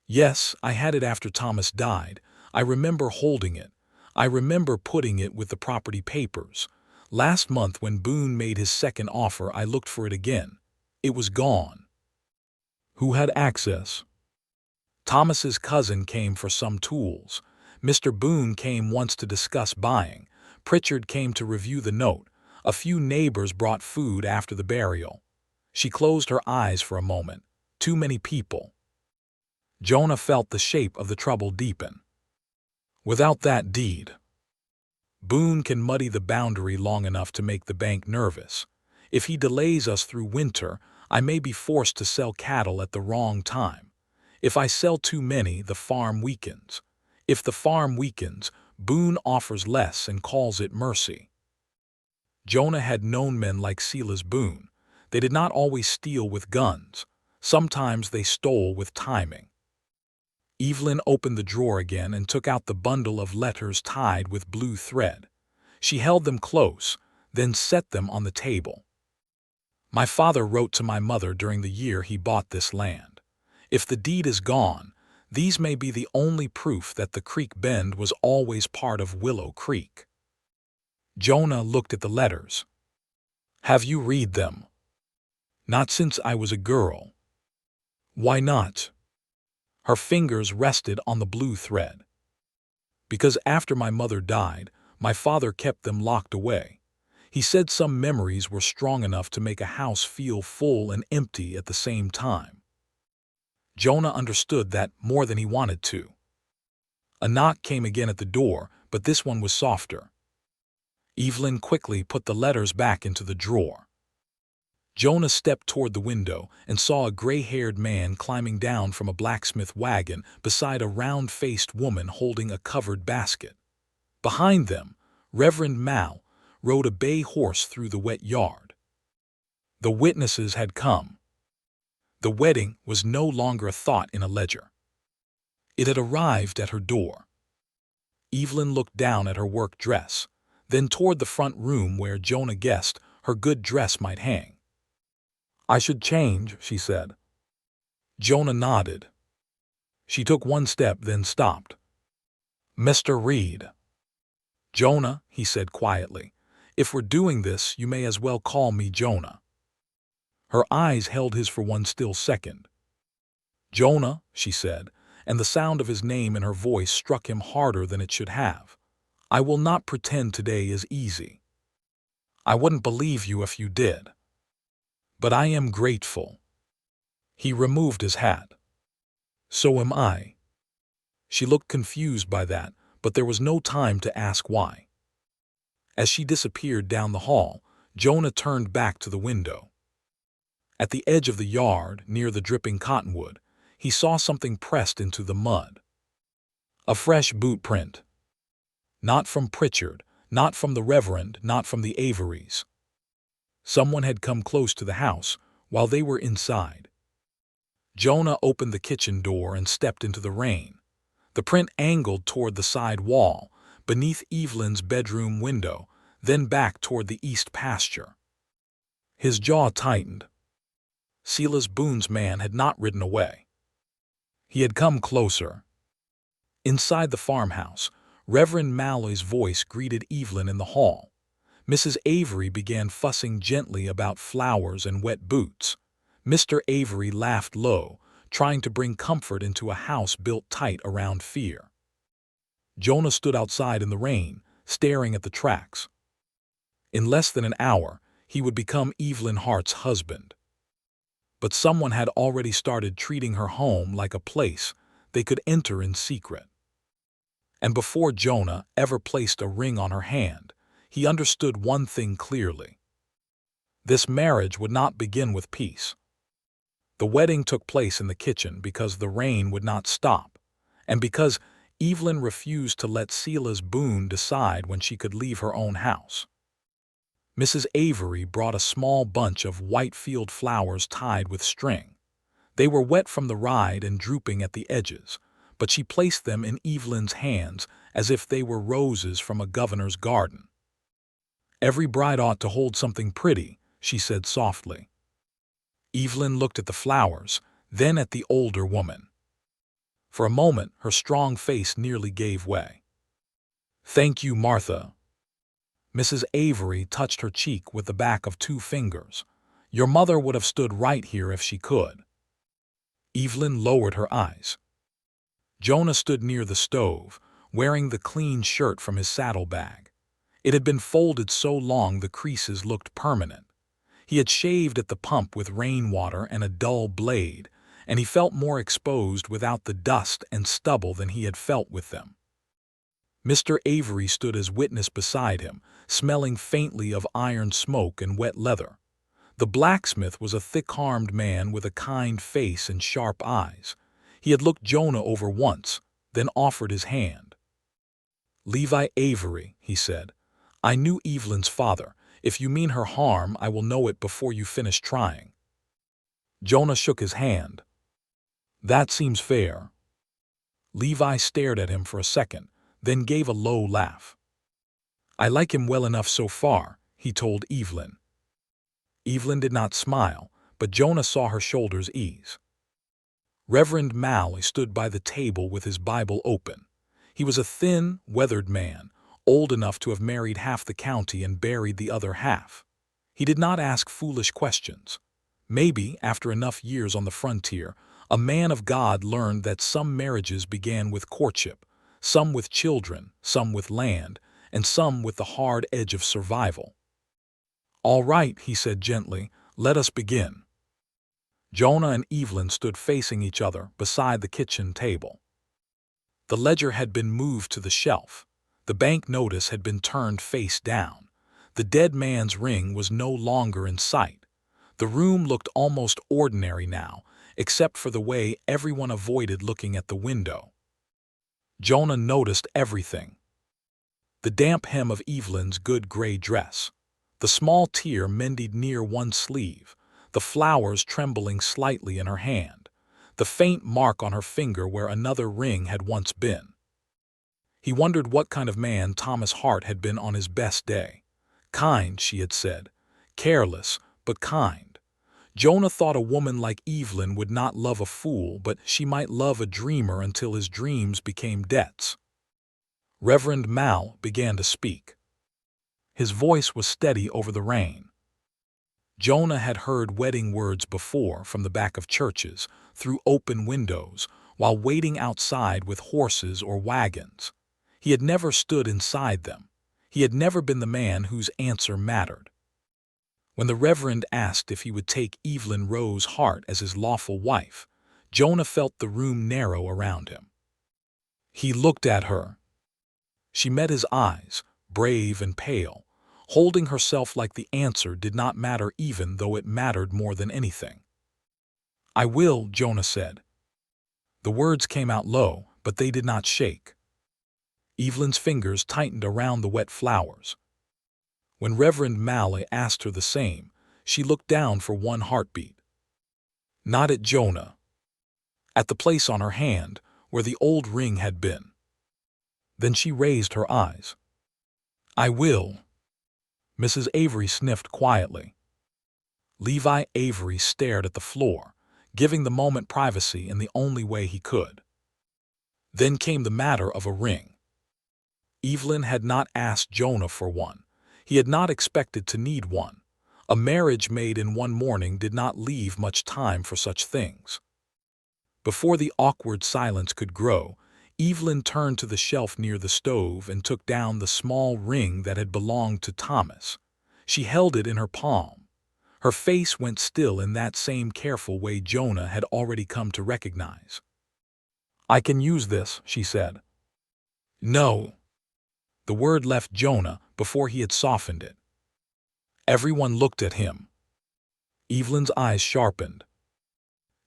Yes, I had it after Thomas died. I remember holding it. I remember putting it with the property papers. Last month when Boone made his second offer, I looked for it again. It was gone. Who had access? Thomas's cousin came for some tools. Mr. Boone came once to discuss buying. Pritchard came to review the note. A few neighbors brought food after the burial. She closed her eyes for a moment. Too many people. Jonah felt the shape of the trouble deepen. Without that deed, Boone can muddy the boundary long enough to make the bank nervous. If he delays us through winter, I may be forced to sell cattle at the wrong time. If I sell too many, the farm weakens. If the farm weakens, Boone offers less and calls it mercy. Jonah had known men like Silas Boone. They did not always steal with guns. Sometimes they stole with timing. Evelyn opened the drawer again and took out the bundle of letters tied with blue thread. She held them close, then set them on the table. My father wrote to my mother during the year he bought this land. If the deed is gone, these may be the only proof that the creek bend was always part of Willow Creek. Jonah looked at the letters. Have you read them? Not since I was a girl. Why not? Her fingers rested on the blue thread. Because after my mother died, my father kept them locked away. He said some memories were strong enough to make a house feel full and empty at the same time. Jonah understood that more than he wanted to. A knock came again at the door, but this one was softer. Evelyn quickly put the letters back into the drawer. Jonah stepped toward the window and saw a gray-haired man climbing down from a blacksmith wagon beside a round-faced woman holding a covered basket. Behind them, Reverend Mal rode a bay horse through the wet yard. The witnesses had come. The wedding was no longer a thought in a ledger. It had arrived at her door. Evelyn looked down at her work dress, then toward the front room where Jonah guessed her good dress might hang. I should change, she said. Jonah nodded. She took one step, then stopped. Mr. Reed. Jonah, he said quietly, if we're doing this, you may as well call me Jonah. Her eyes held his for one still second. Jonah, she said, and the sound of his name in her voice struck him harder than it should have. I will not pretend today is easy. I wouldn't believe you if you did. But I am grateful. He removed his hat. So am I. She looked confused by that, but there was no time to ask why. As she disappeared down the hall, Jonah turned back to the window. At the edge of the yard, near the dripping cottonwood, he saw something pressed into the mud. A fresh boot print. Not from Pritchard, not from the Reverend, not from the Averys. Someone had come close to the house while they were inside. Jonah opened the kitchen door and stepped into the rain. The print angled toward the side wall, beneath Evelyn's bedroom window, then back toward the east pasture. His jaw tightened. Silas Boone's man had not ridden away. He had come closer. Inside the farmhouse, Reverend Malloy's voice greeted Evelyn in the hall. Mrs. Avery began fussing gently about flowers and wet boots. Mr. Avery laughed low, trying to bring comfort into a house built tight around fear. Jonah stood outside in the rain, staring at the tracks. In less than an hour, he would become Evelyn Hart's husband. But someone had already started treating her home like a place they could enter in secret. And before Jonah ever placed a ring on her hand, he understood one thing clearly. This marriage would not begin with peace. The wedding took place in the kitchen because the rain would not stop, and because Evelyn refused to let Silas Boone decide when she could leave her own house. Mrs. Avery brought a small bunch of white field flowers tied with string. They were wet from the ride and drooping at the edges, but she placed them in Evelyn's hands as if they were roses from a governor's garden. Every bride ought to hold something pretty, she said softly. Evelyn looked at the flowers, then at the older woman. For a moment, her strong face nearly gave way. Thank you, Martha. Mrs. Avery touched her cheek with the back of 2 fingers. Your mother would have stood right here if she could. Evelyn lowered her eyes. Jonah stood near the stove, wearing the clean shirt from his saddlebag. It had been folded so long the creases looked permanent. He had shaved at the pump with rainwater and a dull blade, and he felt more exposed without the dust and stubble than he had felt with them. Mr. Avery stood as witness beside him, smelling faintly of iron smoke and wet leather. The blacksmith was a thick-armed man with a kind face and sharp eyes. He had looked Jonah over once, then offered his hand. "Levi Avery," he said, "I knew Evelyn's father. If you mean her harm, I will know it before you finish trying." Jonah shook his hand. "That seems fair." Levi stared at him for a second, then gave a low laugh. "I like him well enough so far," he told Evelyn. Evelyn did not smile, but Jonah saw her shoulders ease. Reverend Malley stood by the table with his Bible open. He was a thin, weathered man, old enough to have married half the county and buried the other half. He did not ask foolish questions. Maybe, after enough years on the frontier, a man of God learned that some marriages began with courtship, some with children, some with land, and some with the hard edge of survival. "All right," he said gently, "let us begin." Jonah and Evelyn stood facing each other beside the kitchen table. The ledger had been moved to the shelf. The bank notice had been turned face down. The dead man's ring was no longer in sight. The room looked almost ordinary now, except for the way everyone avoided looking at the window. Jonah noticed everything. The damp hem of Evelyn's good gray dress, the small tear mended near one sleeve, the flowers trembling slightly in her hand, the faint mark on her finger where another ring had once been. He wondered what kind of man Thomas Hart had been on his best day. Kind, she had said. Careless, but kind. Jonah thought a woman like Evelyn would not love a fool, but she might love a dreamer until his dreams became debts. Reverend Mal began to speak. His voice was steady over the rain. Jonah had heard wedding words before from the back of churches, through open windows, while waiting outside with horses or wagons. He had never stood inside them. He had never been the man whose answer mattered. When the Reverend asked if he would take Evelyn Rose Hart as his lawful wife, Jonah felt the room narrow around him. He looked at her. She met his eyes, brave and pale, holding herself like the answer did not matter even though it mattered more than anything. "I will," Jonah said. The words came out low, but they did not shake. Evelyn's fingers tightened around the wet flowers. When Reverend Malley asked her the same, she looked down for one heartbeat. Not at Jonah. At the place on her hand, where the old ring had been. Then she raised her eyes. "I will." Mrs. Avery sniffed quietly. Levi Avery stared at the floor, giving the moment privacy in the only way he could. Then came the matter of a ring. Evelyn had not asked Jonah for one. He had not expected to need one. A marriage made in one morning did not leave much time for such things. Before the awkward silence could grow, Evelyn turned to the shelf near the stove and took down the small ring that had belonged to Thomas. She held it in her palm. Her face went still in that same careful way Jonah had already come to recognize. "I can use this," she said. "No." The word left Jonah before he had softened it. Everyone looked at him. Evelyn's eyes sharpened.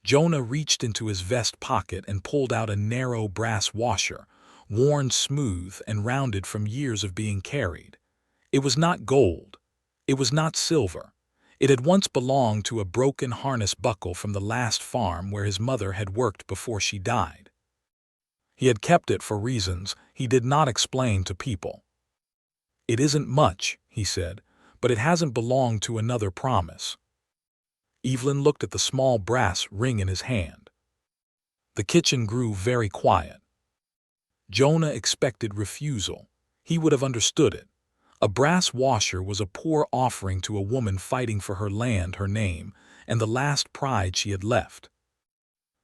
Jonah reached into his vest pocket and pulled out a narrow brass washer, worn smooth and rounded from years of being carried. It was not gold. It was not silver. It had once belonged to a broken harness buckle from the last farm where his mother had worked before she died. He had kept it for reasons he did not explain to people. "It isn't much," he said, "but it hasn't belonged to another promise." Evelyn looked at the small brass ring in his hand. The kitchen grew very quiet. Jonah expected refusal. He would have understood it. A brass washer was a poor offering to a woman fighting for her land, her name, and the last pride she had left.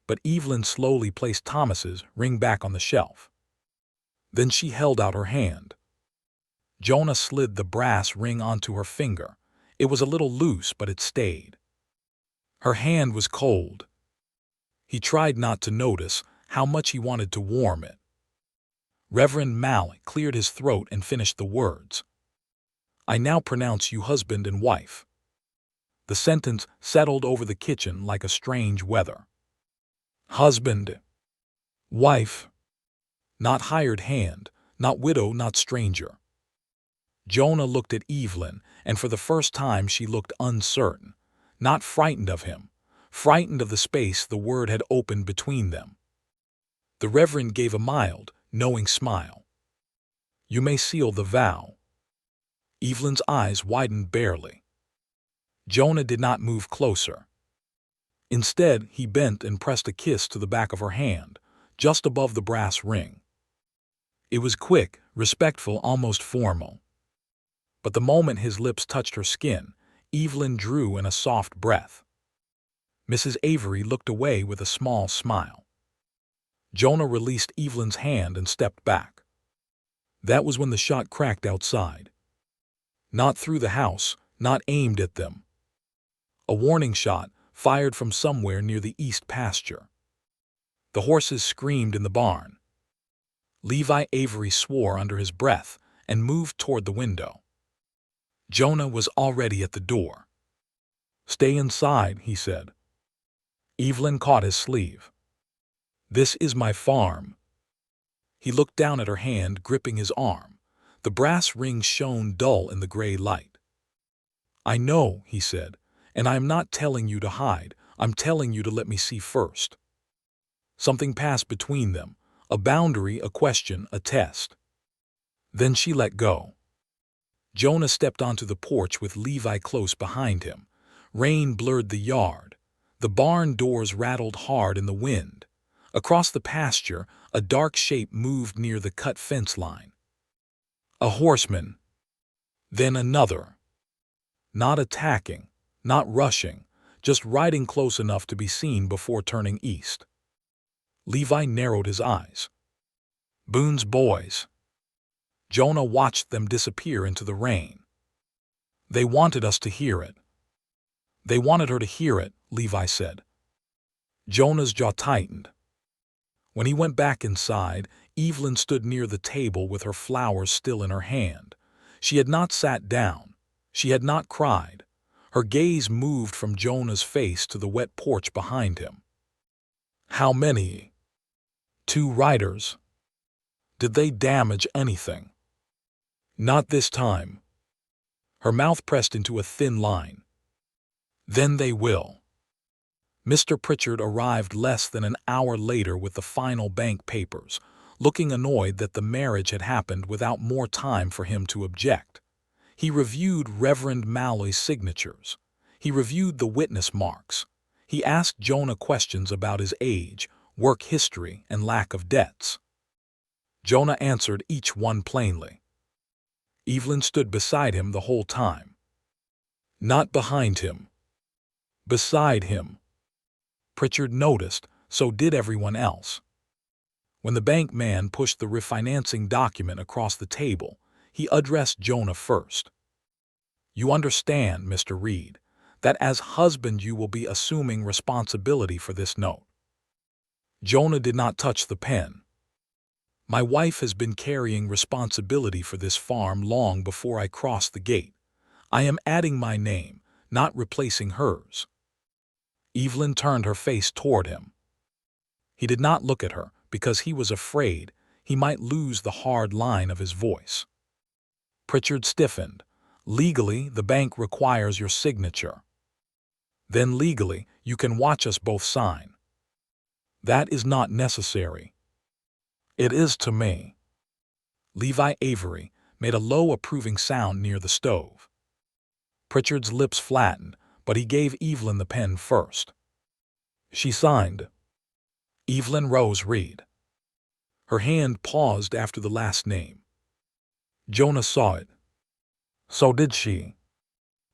But Evelyn slowly placed Thomas's ring back on the shelf. Then she held out her hand. Jonah slid the brass ring onto her finger. It was a little loose, but it stayed. Her hand was cold. He tried not to notice how much he wanted to warm it. Reverend Malley cleared his throat and finished the words. I now pronounce you husband and wife. The sentence settled over the kitchen like a strange weather. Husband. Wife. Not hired hand, not widow, not stranger. Jonah looked at Evelyn, and for the first time she looked uncertain, not frightened of him, frightened of the space the word had opened between them. The Reverend gave a mild, knowing smile. You may seal the vow. Evelyn's eyes widened barely. Jonah did not move closer. Instead, he bent and pressed a kiss to the back of her hand, just above the brass ring. It was quick, respectful, almost formal. But the moment his lips touched her skin, Evelyn drew in a soft breath. Mrs. Avery looked away with a small smile. Jonah released Evelyn's hand and stepped back. That was when the shot cracked outside. Not through the house, not aimed at them. A warning shot, fired from somewhere near the east pasture. The horses screamed in the barn. Levi Avery swore under his breath and moved toward the window. Jonah was already at the door. Stay inside, he said. Evelyn caught his sleeve. This is my farm. He looked down at her hand, gripping his arm. The brass ring shone dull in the gray light. I know, he said, and I am not telling you to hide. I'm telling you to let me see first. Something passed between them, a boundary, a question, a test. Then she let go. Jonah stepped onto the porch with Levi close behind him. Rain blurred the yard. The barn doors rattled hard in the wind. Across the pasture, a dark shape moved near the cut fence line. A horseman. Then another. Not attacking, not rushing, just riding close enough to be seen before turning east. Levi narrowed his eyes. Boone's boys. Jonah watched them disappear into the rain. They wanted us to hear it. They wanted her to hear it, Levi said. Jonah's jaw tightened. When he went back inside, Evelyn stood near the table with her flowers still in her hand. She had not sat down. She had not cried. Her gaze moved from Jonah's face to the wet porch behind him. How many? 2 riders. Did they damage anything? Not this time. Her mouth pressed into a thin line. Then they will. Mr. Pritchard arrived less than an hour later with the final bank papers, looking annoyed that the marriage had happened without more time for him to object. He reviewed Reverend Malley's signatures. He reviewed the witness marks. He asked Jonah questions about his age, work history, and lack of debts. Jonah answered each one plainly. Evelyn stood beside him the whole time. Not behind him. Beside him. Pritchard noticed, so did everyone else. When the bank man pushed the refinancing document across the table, he addressed Jonah first. You understand, Mr. Reed, that as husband you will be assuming responsibility for this note. Jonah did not touch the pen. My wife has been carrying responsibility for this farm long before I crossed the gate. I am adding my name, not replacing hers. Evelyn turned her face toward him. He did not look at her because he was afraid he might lose the hard line of his voice. Pritchard stiffened. Legally, the bank requires your signature. Then legally, you can watch us both sign. That is not necessary. It is to me. Levi Avery made a low approving sound near the stove. Pritchard's lips flattened, but he gave Evelyn the pen first. She signed. Evelyn Rose Reed. Her hand paused after the last name. Jonah saw it. So did she.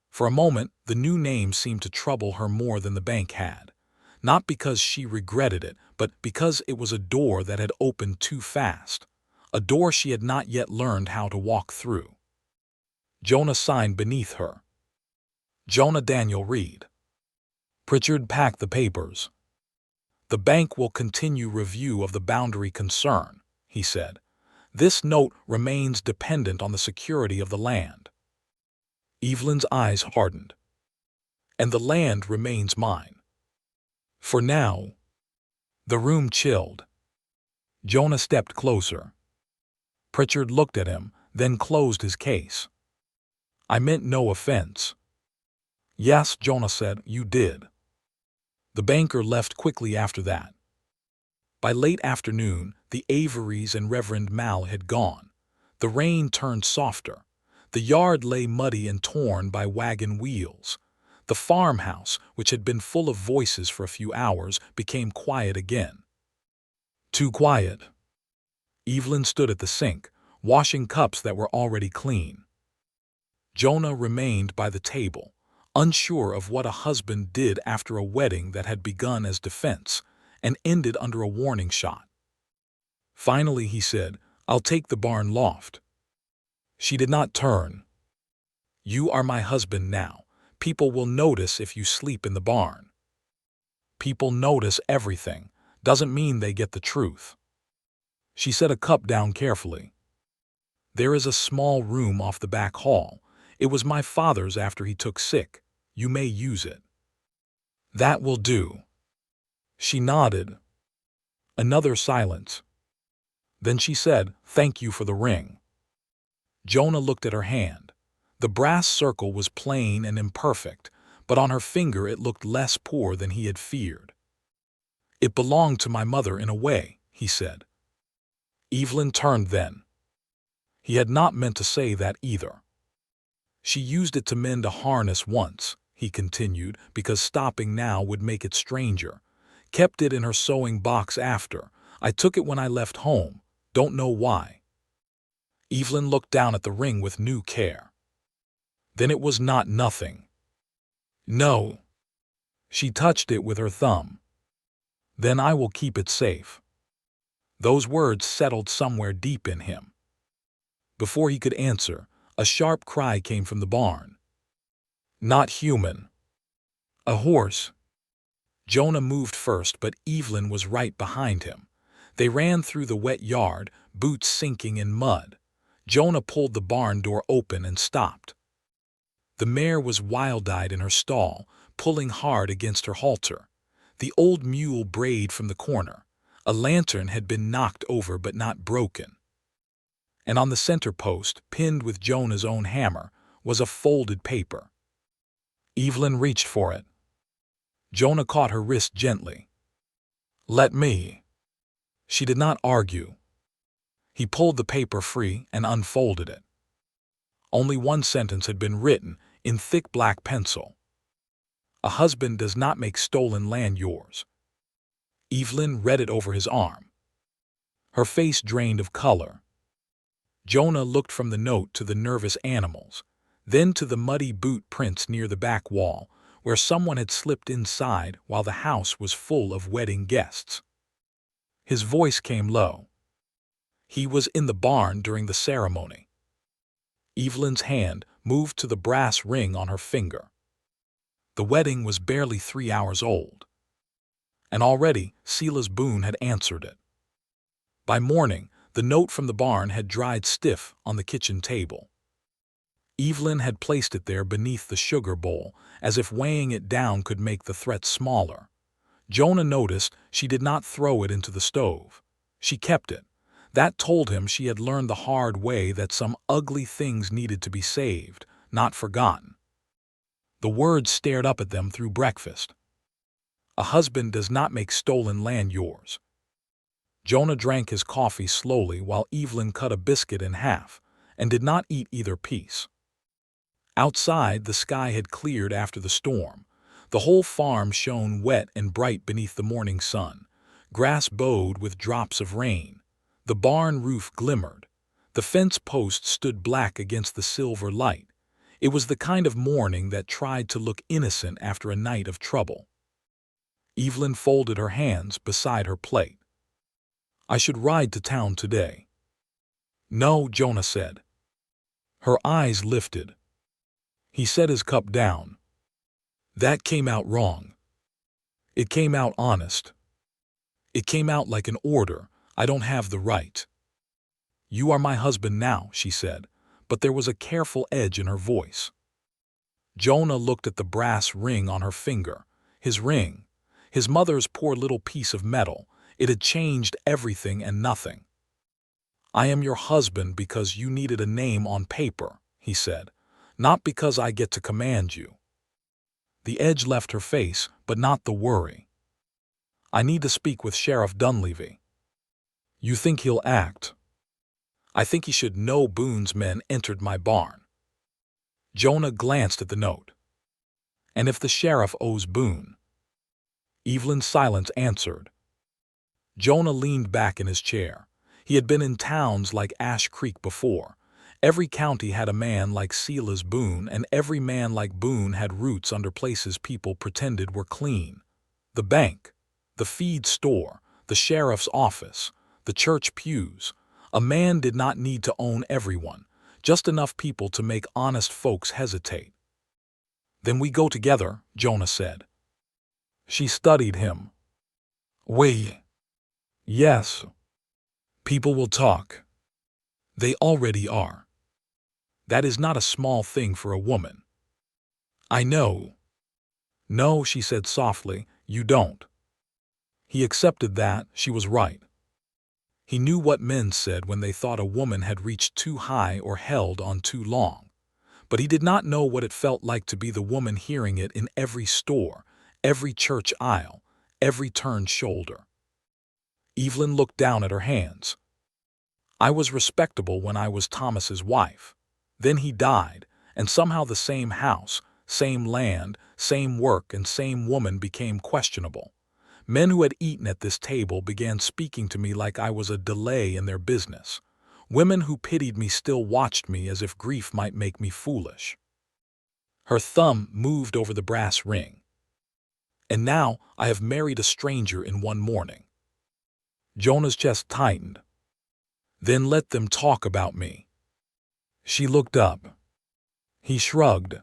For a moment, the new name seemed to trouble her more than the bank had. Not because she regretted it, but because it was a door that had opened too fast. A door she had not yet learned how to walk through. Jonah signed beneath her. Jonah Daniel Reed. Pritchard packed the papers. The bank will continue review of the boundary concern, he said. This note remains dependent on the security of the land. Evelyn's eyes hardened. And the land remains mine. For now. The room chilled. Jonah stepped closer. Pritchard looked at him, then closed his case. I meant no offense. Yes, Jonah said, you did. The banker left quickly after that. By late afternoon, the Averys and Reverend Mal had gone. The rain turned softer. The yard lay muddy and torn by wagon wheels. The farmhouse, which had been full of voices for a few hours, became quiet again. Too quiet. Evelyn stood at the sink, washing cups that were already clean. Jonah remained by the table, unsure of what a husband did after a wedding that had begun as defense and ended under a warning shot. Finally, he said, I'll take the barn loft. She did not turn. You are my husband now. People will notice if you sleep in the barn. People notice everything. Doesn't mean they get the truth. She set a cup down carefully. There is a small room off the back hall. It was my father's after he took sick. You may use it. That will do. She nodded. Another silence. Then she said, thank you for the ring. Jonah looked at her hand. The brass circle was plain and imperfect, but on her finger it looked less poor than he had feared. It belonged to my mother in a way, he said. Evelyn turned then. He had not meant to say that either. She used it to mend a harness once, he continued, because stopping now would make it stranger. Kept it in her sewing box after. I took it when I left home. Don't know why. Evelyn looked down at the ring with new care. Then it was not nothing. No. She touched it with her thumb. Then I will keep it safe. Those words settled somewhere deep in him. Before he could answer, a sharp cry came from the barn. Not human. A horse. Jonah moved first, but Evelyn was right behind him. They ran through the wet yard, boots sinking in mud. Jonah pulled the barn door open and stopped. The mare was wild-eyed in her stall, pulling hard against her halter. The old mule brayed from the corner. A lantern had been knocked over but not broken. And on the center post, pinned with Jonah's own hammer, was a folded paper. Evelyn reached for it. Jonah caught her wrist gently. Let me. She did not argue. He pulled the paper free and unfolded it. Only one sentence had been written in thick black pencil. A husband does not make stolen land yours. Evelyn read it over his arm. Her face drained of color. Jonah looked from the note to the nervous animals, then to the muddy boot prints near the back wall, where someone had slipped inside while the house was full of wedding guests. His voice came low. He was in the barn during the ceremony. Evelyn's hand moved to the brass ring on her finger. The wedding was barely 3 hours old. And already Silas Boone had answered it. By morning, the note from the barn had dried stiff on the kitchen table. Evelyn had placed it there beneath the sugar bowl, as if weighing it down could make the threat smaller. Jonah noticed she did not throw it into the stove. She kept it. That told him she had learned the hard way that some ugly things needed to be saved, not forgotten. The words stared up at them through breakfast. A husband does not make stolen land yours. Jonah drank his coffee slowly while Evelyn cut a biscuit in half and did not eat either piece. Outside, the sky had cleared after the storm. The whole farm shone wet and bright beneath the morning sun. Grass bowed with drops of rain. The barn roof glimmered. The fence post stood black against the silver light. It was the kind of morning that tried to look innocent after a night of trouble. Evelyn folded her hands beside her plate. I should ride to town today. No, Jonah said. Her eyes lifted. He set his cup down. That came out wrong. It came out honest. It came out like an order. I don't have the right. You are my husband now, she said, but there was a careful edge in her voice. Jonah looked at the brass ring on her finger. His ring. His mother's poor little piece of metal. It had changed everything and nothing. I am your husband because you needed a name on paper, he said, not because I get to command you. The edge left her face, but not the worry. I need to speak with Sheriff Dunleavy. You think he'll act? I think he should know Boone's men entered my barn. Jonah glanced at the note. And if the sheriff owes Boone? Evelyn's silence answered. Jonah leaned back in his chair. He had been in towns like Ash Creek before. Every county had a man like Silas Boone, and every man like Boone had roots under places people pretended were clean. The bank, the feed store, the sheriff's office, the church pews. A man did not need to own everyone, just enough people to make honest folks hesitate. Then we go together, Jonah said. She studied him. We. Yes. People will talk. They already are. That is not a small thing for a woman. I know. No, she said softly, you don't. He accepted that she was right. He knew what men said when they thought a woman had reached too high or held on too long. But he did not know what it felt like to be the woman hearing it in every store, every church aisle, every turned shoulder. Evelyn looked down at her hands. I was respectable when I was Thomas's wife. Then he died, and somehow the same house, same land, same work, and same woman became questionable. Men who had eaten at this table began speaking to me like I was a delay in their business. Women who pitied me still watched me as if grief might make me foolish. Her thumb moved over the brass ring. And now I have married a stranger in one morning. Jonah's chest tightened. Then let them talk about me. She looked up. He shrugged.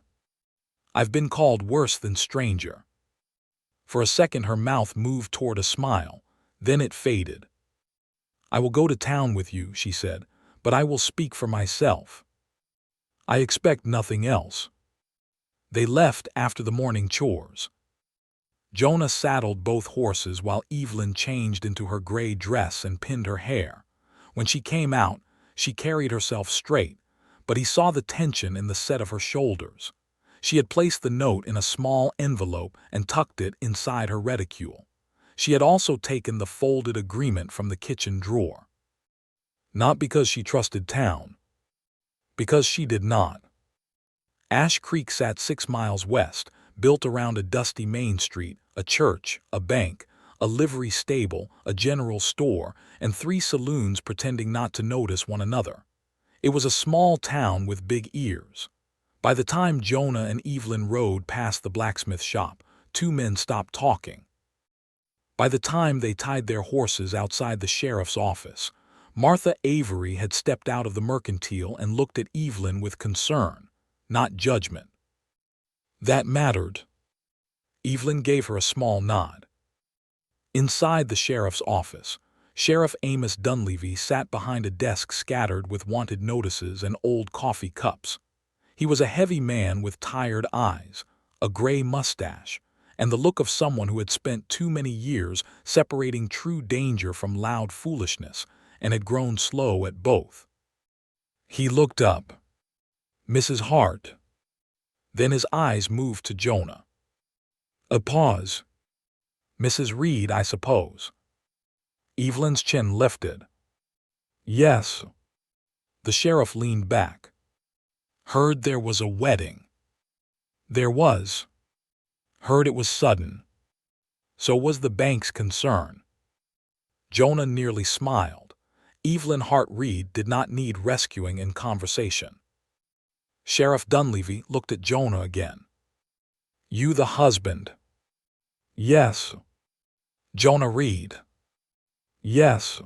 I've been called worse than stranger. For a second her mouth moved toward a smile, then it faded. I will go to town with you, she said, but I will speak for myself. I expect nothing else. They left after the morning chores. Jonah saddled both horses while Evelyn changed into her gray dress and pinned her hair. When she came out, she carried herself straight, but he saw the tension in the set of her shoulders. She had placed the note in a small envelope and tucked it inside her reticule. She had also taken the folded agreement from the kitchen drawer. Not because she trusted town. Because she did not. Ash Creek sat 6 miles west, built around a dusty main street, a church, a bank, a livery stable, a general store, and 3 saloons pretending not to notice one another. It was a small town with big ears. By the time Jonah and Evelyn rode past the blacksmith shop, 2 men stopped talking. By the time they tied their horses outside the sheriff's office, Martha Avery had stepped out of the mercantile and looked at Evelyn with concern, not judgment. That mattered. Evelyn gave her a small nod. Inside the sheriff's office, Sheriff Amos Dunleavy sat behind a desk scattered with wanted notices and old coffee cups. He was a heavy man with tired eyes, a gray mustache, and the look of someone who had spent too many years separating true danger from loud foolishness and had grown slow at both. He looked up. Mrs. Hart. Then his eyes moved to Jonah. A pause. Mrs. Reed, I suppose. Evelyn's chin lifted. Yes. The sheriff leaned back. Heard there was a wedding. There was. Heard it was sudden. So was the bank's concern. Jonah nearly smiled. Evelyn Hart Reed did not need rescuing in conversation. Sheriff Dunleavy looked at Jonah again. You the husband? Yes. Jonah Reed? Yes.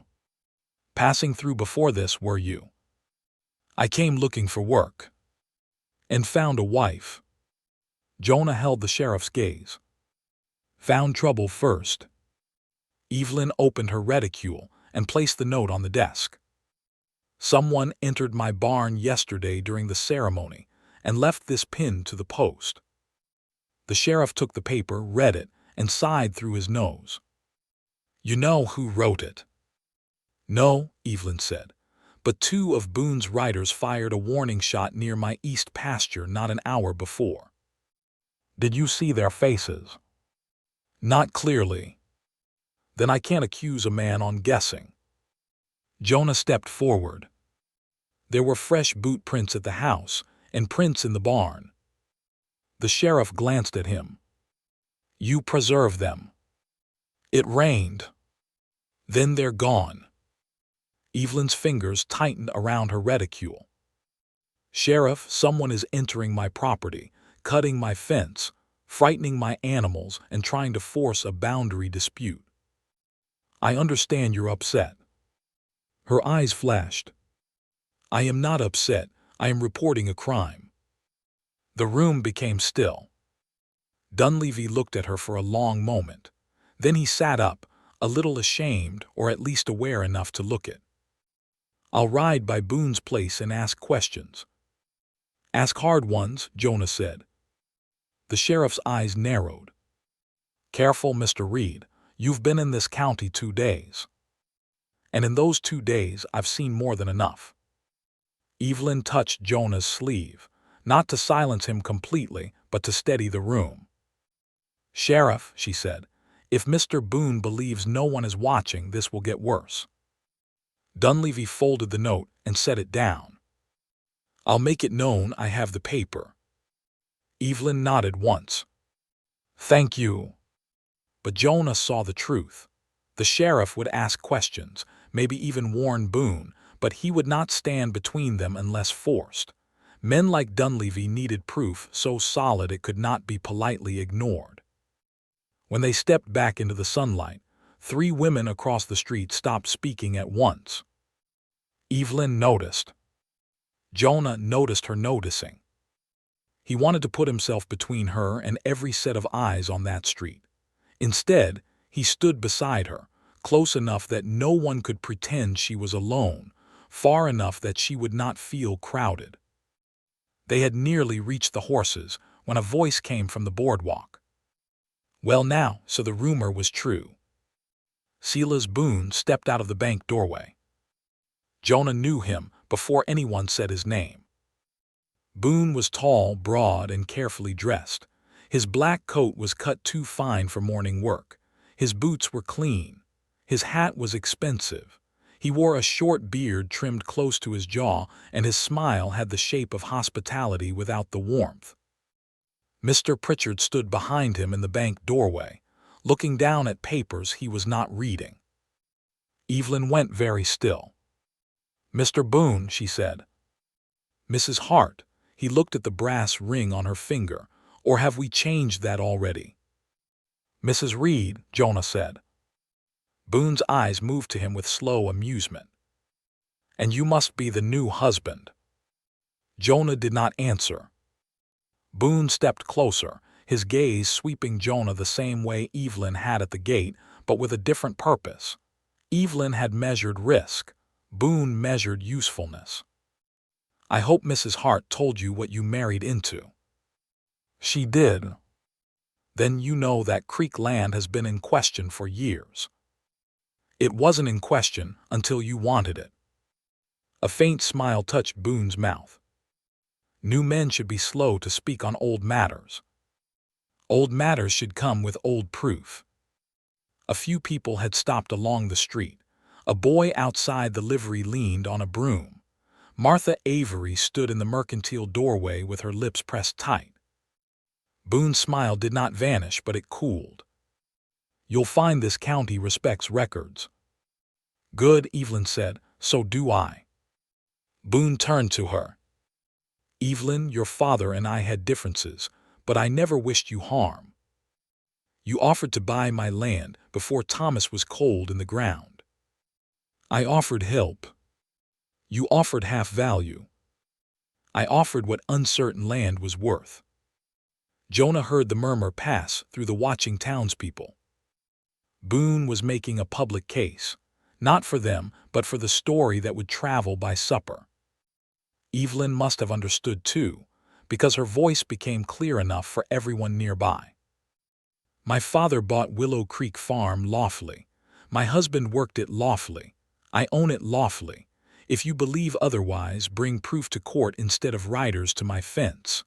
Passing through before this, were you? I came looking for work. And found a wife. Jonah held the sheriff's gaze. Found trouble first. Evelyn opened her reticule and placed the note on the desk. Someone entered my barn yesterday during the ceremony and left this pinned to the post. The sheriff took the paper, read it, and sighed through his nose. You know who wrote it? No, Evelyn said, but 2 of Boone's riders fired a warning shot near my east pasture not an hour before. Did you see their faces? Not clearly. Then I can't accuse a man on guessing. Jonah stepped forward. There were fresh boot prints at the house and prints in the barn. The sheriff glanced at him. You preserved them. It rained. Then they're gone. Evelyn's fingers tightened around her reticule. Sheriff, someone is entering my property, cutting my fence, frightening my animals, and trying to force a boundary dispute. I understand you're upset. Her eyes flashed. I am not upset. I am reporting a crime. The room became still. Dunleavy looked at her for a long moment. Then he sat up, a little ashamed, or at least aware enough to look it. I'll ride by Boone's place and ask questions. Ask hard ones, Jonah said. The sheriff's eyes narrowed. Careful, Mr. Reed. You've been in this county 2 days. And in those 2 days, I've seen more than enough. Evelyn touched Jonah's sleeve, not to silence him completely, but to steady the room. Sheriff, she said, if Mr. Boone believes no one is watching, this will get worse. Dunleavy folded the note and set it down. I'll make it known I have the paper. Evelyn nodded once. Thank you. But Jonah saw the truth. The sheriff would ask questions, maybe even warn Boone, but he would not stand between them unless forced. Men like Dunleavy needed proof so solid it could not be politely ignored. When they stepped back into the sunlight, 3 women across the street stopped speaking at once. Evelyn noticed. Jonah noticed her noticing. He wanted to put himself between her and every set of eyes on that street. Instead, he stood beside her, close enough that no one could pretend she was alone, far enough that she would not feel crowded. They had nearly reached the horses when a voice came from the boardwalk. Well now, so the rumor was true. Silas Boone stepped out of the bank doorway. Jonah knew him before anyone said his name. Boone was tall, broad, and carefully dressed. His black coat was cut too fine for morning work. His boots were clean. His hat was expensive. He wore a short beard trimmed close to his jaw, and his smile had the shape of hospitality without the warmth. Mr. Pritchard stood behind him in the bank doorway, looking down at papers he was not reading. Evelyn went very still. Mr. Boone, she said. Mrs. Hart, he looked at the brass ring on her finger. Or have we changed that already? Mrs. Reed, Jonah said. Boone's eyes moved to him with slow amusement. And you must be the new husband. Jonah did not answer. Boone stepped closer, his gaze sweeping Jonah the same way Evelyn had at the gate, but with a different purpose. Evelyn had measured risk. Boone measured usefulness. I hope Mrs. Hart told you what you married into. She did. Then you know that Creek land has been in question for years. It wasn't in question until you wanted it. A faint smile touched Boone's mouth. New men should be slow to speak on old matters. Old matters should come with old proof. A few people had stopped along the street. A boy outside the livery leaned on a broom. Martha Avery stood in the mercantile doorway with her lips pressed tight. Boone's smile did not vanish, but it cooled. You'll find this county respects records. Good, Evelyn said, so do I. Boone turned to her. Evelyn, your father and I had differences, but I never wished you harm. You offered to buy my land before Thomas was cold in the ground. I offered help. You offered half value. I offered what uncertain land was worth. Jonah heard the murmur pass through the watching townspeople. Boone was making a public case, not for them, but for the story that would travel by supper. Evelyn must have understood too, because her voice became clear enough for everyone nearby. My father bought Willow Creek Farm lawfully. My husband worked it lawfully. I own it lawfully. If you believe otherwise, bring proof to court instead of riders to my fence.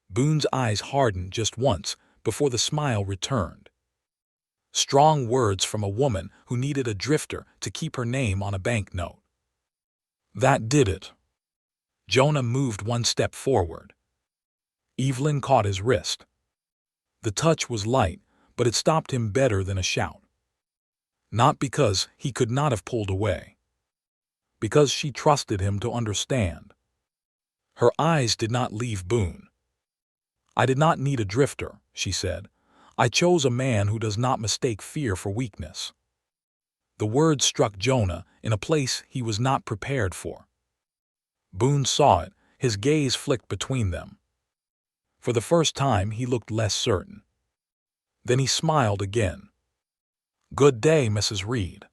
Boone's eyes hardened just once before the smile returned. Strong words from a woman who needed a drifter to keep her name on a banknote. That did it. Jonah moved one step forward. Evelyn caught his wrist. The touch was light, but it stopped him better than a shout. Not because he could not have pulled away. Because she trusted him to understand. Her eyes did not leave Boone. I did not need a drifter, she said. I chose a man who does not mistake fear for weakness. The words struck Jonah in a place he was not prepared for. Boone saw it, his gaze flicked between them. For the first time he looked less certain. Then he smiled again. Good day, Mrs. Reed.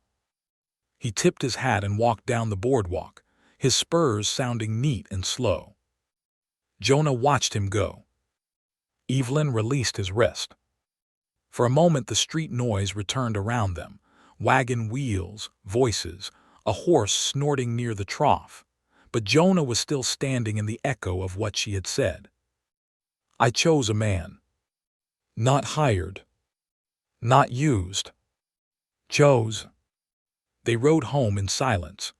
He tipped his hat and walked down the boardwalk, his spurs sounding neat and slow. Jonah watched him go. Evelyn released his wrist. For a moment the street noise returned around them, wagon wheels, voices, a horse snorting near the trough. But Jonah was still standing in the echo of what she had said. I chose a man. Not hired. Not used. Chose. They rode home in silence.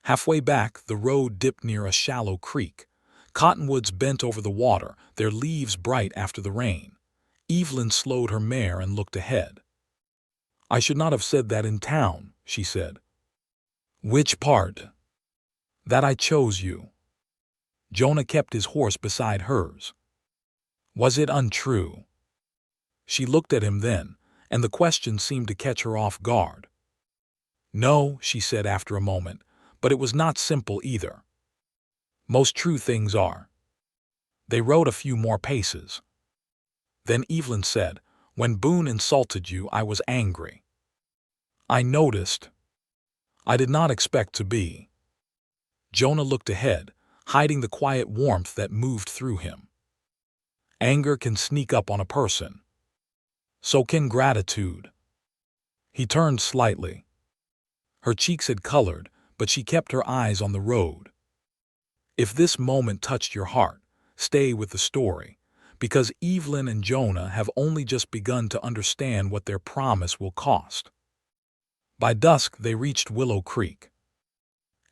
Halfway back, the road dipped near a shallow creek. Cottonwoods bent over the water, their leaves bright after the rain. Evelyn slowed her mare and looked ahead. I should not have said that in town, she said. Which part? That I chose you. Jonah kept his horse beside hers. Was it untrue? She looked at him then, and the question seemed to catch her off guard. No, she said after a moment, but it was not simple either. Most true things are. They rode a few more paces. Then Evelyn said, when Boone insulted you, I was angry. I noticed. I did not expect to be. Jonah looked ahead, hiding the quiet warmth that moved through him. Anger can sneak up on a person. So can gratitude. He turned slightly. Her cheeks had colored, but she kept her eyes on the road. If this moment touched your heart, stay with the story, because Evelyn and Jonah have only just begun to understand what their promise will cost. By dusk, they reached Willow Creek.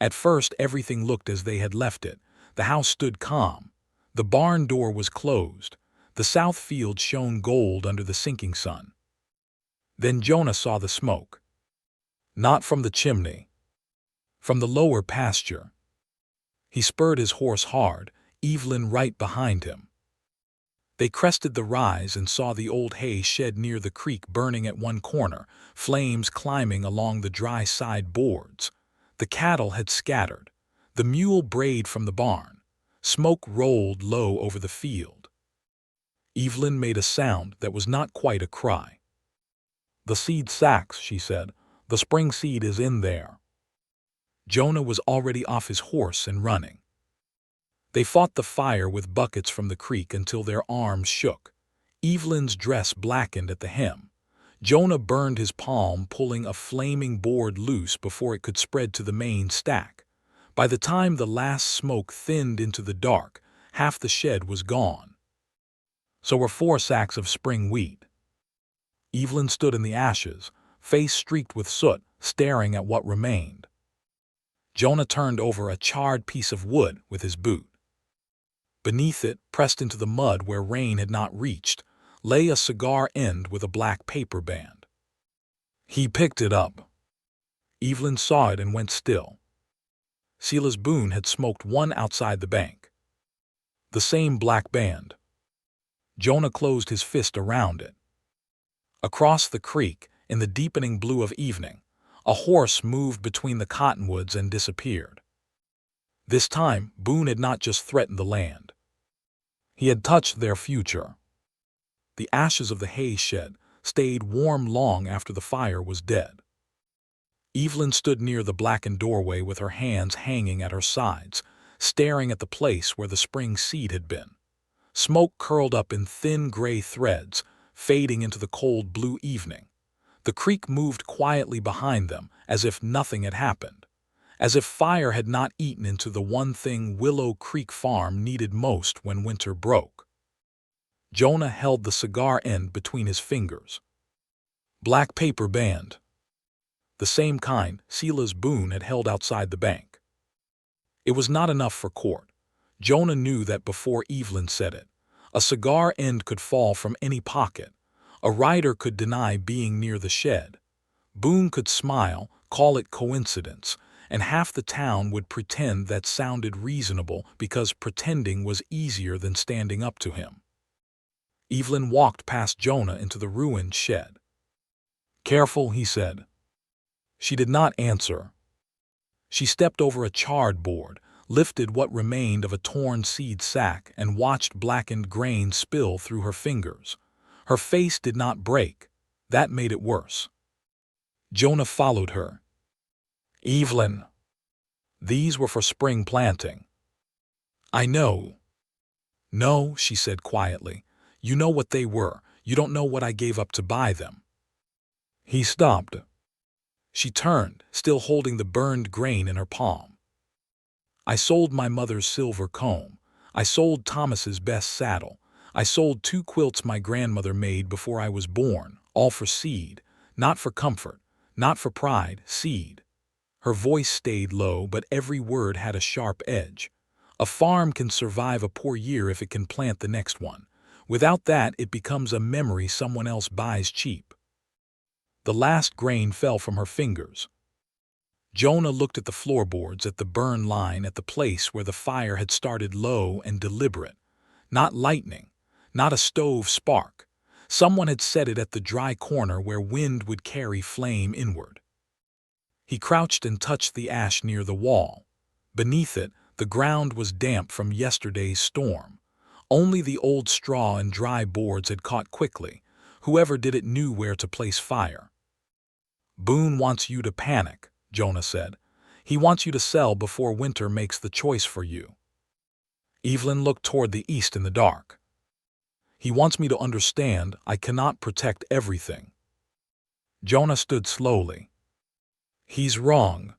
At first, everything looked as they had left it. The house stood calm. The barn door was closed. The south field shone gold under the sinking sun. Then Jonah saw the smoke. Not from the chimney. From the lower pasture. He spurred his horse hard, Evelyn right behind him. They crested the rise and saw the old hay shed near the creek burning at one corner, flames climbing along the dry side boards. The cattle had scattered. The mule brayed from the barn. Smoke rolled low over the field. Evelyn made a sound that was not quite a cry. The seed sacks, she said. The spring seed is in there. Jonah was already off his horse and running. They fought the fire with buckets from the creek until their arms shook. Evelyn's dress blackened at the hem. Jonah burned his palm, pulling a flaming board loose before it could spread to the main stack. By the time the last smoke thinned into the dark, half the shed was gone. So were 4 sacks of spring wheat. Evelyn stood in the ashes, face streaked with soot, staring at what remained. Jonah turned over a charred piece of wood with his boot. Beneath it, pressed into the mud where rain had not reached, lay a cigar end with a black paper band. He picked it up. Evelyn saw it and went still. Silas Boone had smoked one outside the bank. The same black band. Jonah closed his fist around it. Across the creek, in the deepening blue of evening, a horse moved between the cottonwoods and disappeared. This time, Boone had not just threatened the land. He had touched their future. The ashes of the hay shed, stayed warm long after the fire was dead. Evelyn stood near the blackened doorway with her hands hanging at her sides, staring at the place where the spring seed had been. Smoke curled up in thin gray threads, fading into the cold blue evening. The creek moved quietly behind them, as if nothing had happened, as if fire had not eaten into the one thing Willow Creek Farm needed most when winter broke. Jonah held the cigar end between his fingers. Black paper band. The same kind Silas Boone had held outside the bank. It was not enough for court. Jonah knew that before Evelyn said it. A cigar end could fall from any pocket. A rider could deny being near the shed. Boone could smile, call it coincidence, and half the town would pretend that sounded reasonable because pretending was easier than standing up to him. Evelyn walked past Jonah into the ruined shed. "Careful," he said. She did not answer. She stepped over a charred board, lifted what remained of a torn seed sack, and watched blackened grain spill through her fingers. Her face did not break. That made it worse. Jonah followed her. "Evelyn, these were for spring planting." "I know." "No," she said quietly. "You know what they were. You don't know what I gave up to buy them." He stopped. She turned, still holding the burned grain in her palm. "I sold my mother's silver comb. I sold Thomas's best saddle. I sold 2 quilts my grandmother made before I was born, all for seed, not for comfort, not for pride, seed." Her voice stayed low, but every word had a sharp edge. A farm can survive a poor year if it can plant the next one. Without that, it becomes a memory someone else buys cheap. The last grain fell from her fingers. Jonah looked at the floorboards, at the burn line, at the place where the fire had started low and deliberate. Not lightning, not a stove spark. Someone had set it at the dry corner where wind would carry flame inward. He crouched and touched the ash near the wall. Beneath it, the ground was damp from yesterday's storm. Only the old straw and dry boards had caught quickly. Whoever did it knew where to place fire. "Boone wants you to panic," Jonah said. "He wants you to sell before winter makes the choice for you." Evelyn looked toward the east in the dark. "He wants me to understand I cannot protect everything." Jonah stood slowly. "He's wrong."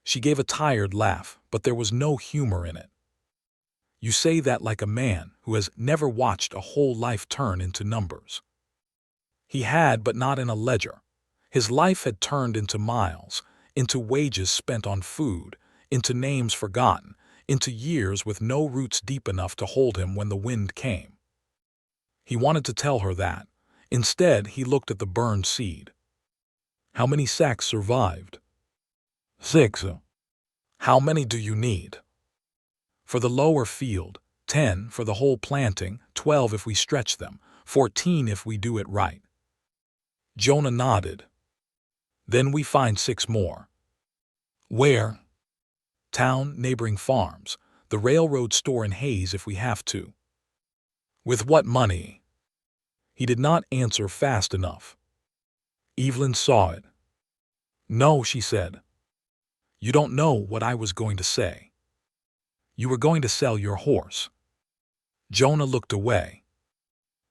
She gave a tired laugh, but there was no humor in it. "You say that like a man who has never watched a whole life turn into numbers." He had, but not in a ledger. His life had turned into miles, into wages spent on food, into names forgotten, into years with no roots deep enough to hold him when the wind came. He wanted to tell her that. Instead, he looked at the burned seed. "How many sacks survived?" "6. "How many do you need?" "For the lower field, 10 for the whole planting, 12 if we stretch them, 14 if we do it right." Jonah nodded. "Then we find 6 more." "Where?" "Town, neighboring farms, the railroad store in Hayes if we have to." "With what money?" He did not answer fast enough. Evelyn saw it. "No," she said. "You don't know what I was going to say. You were going to sell your horse." Jonah looked away.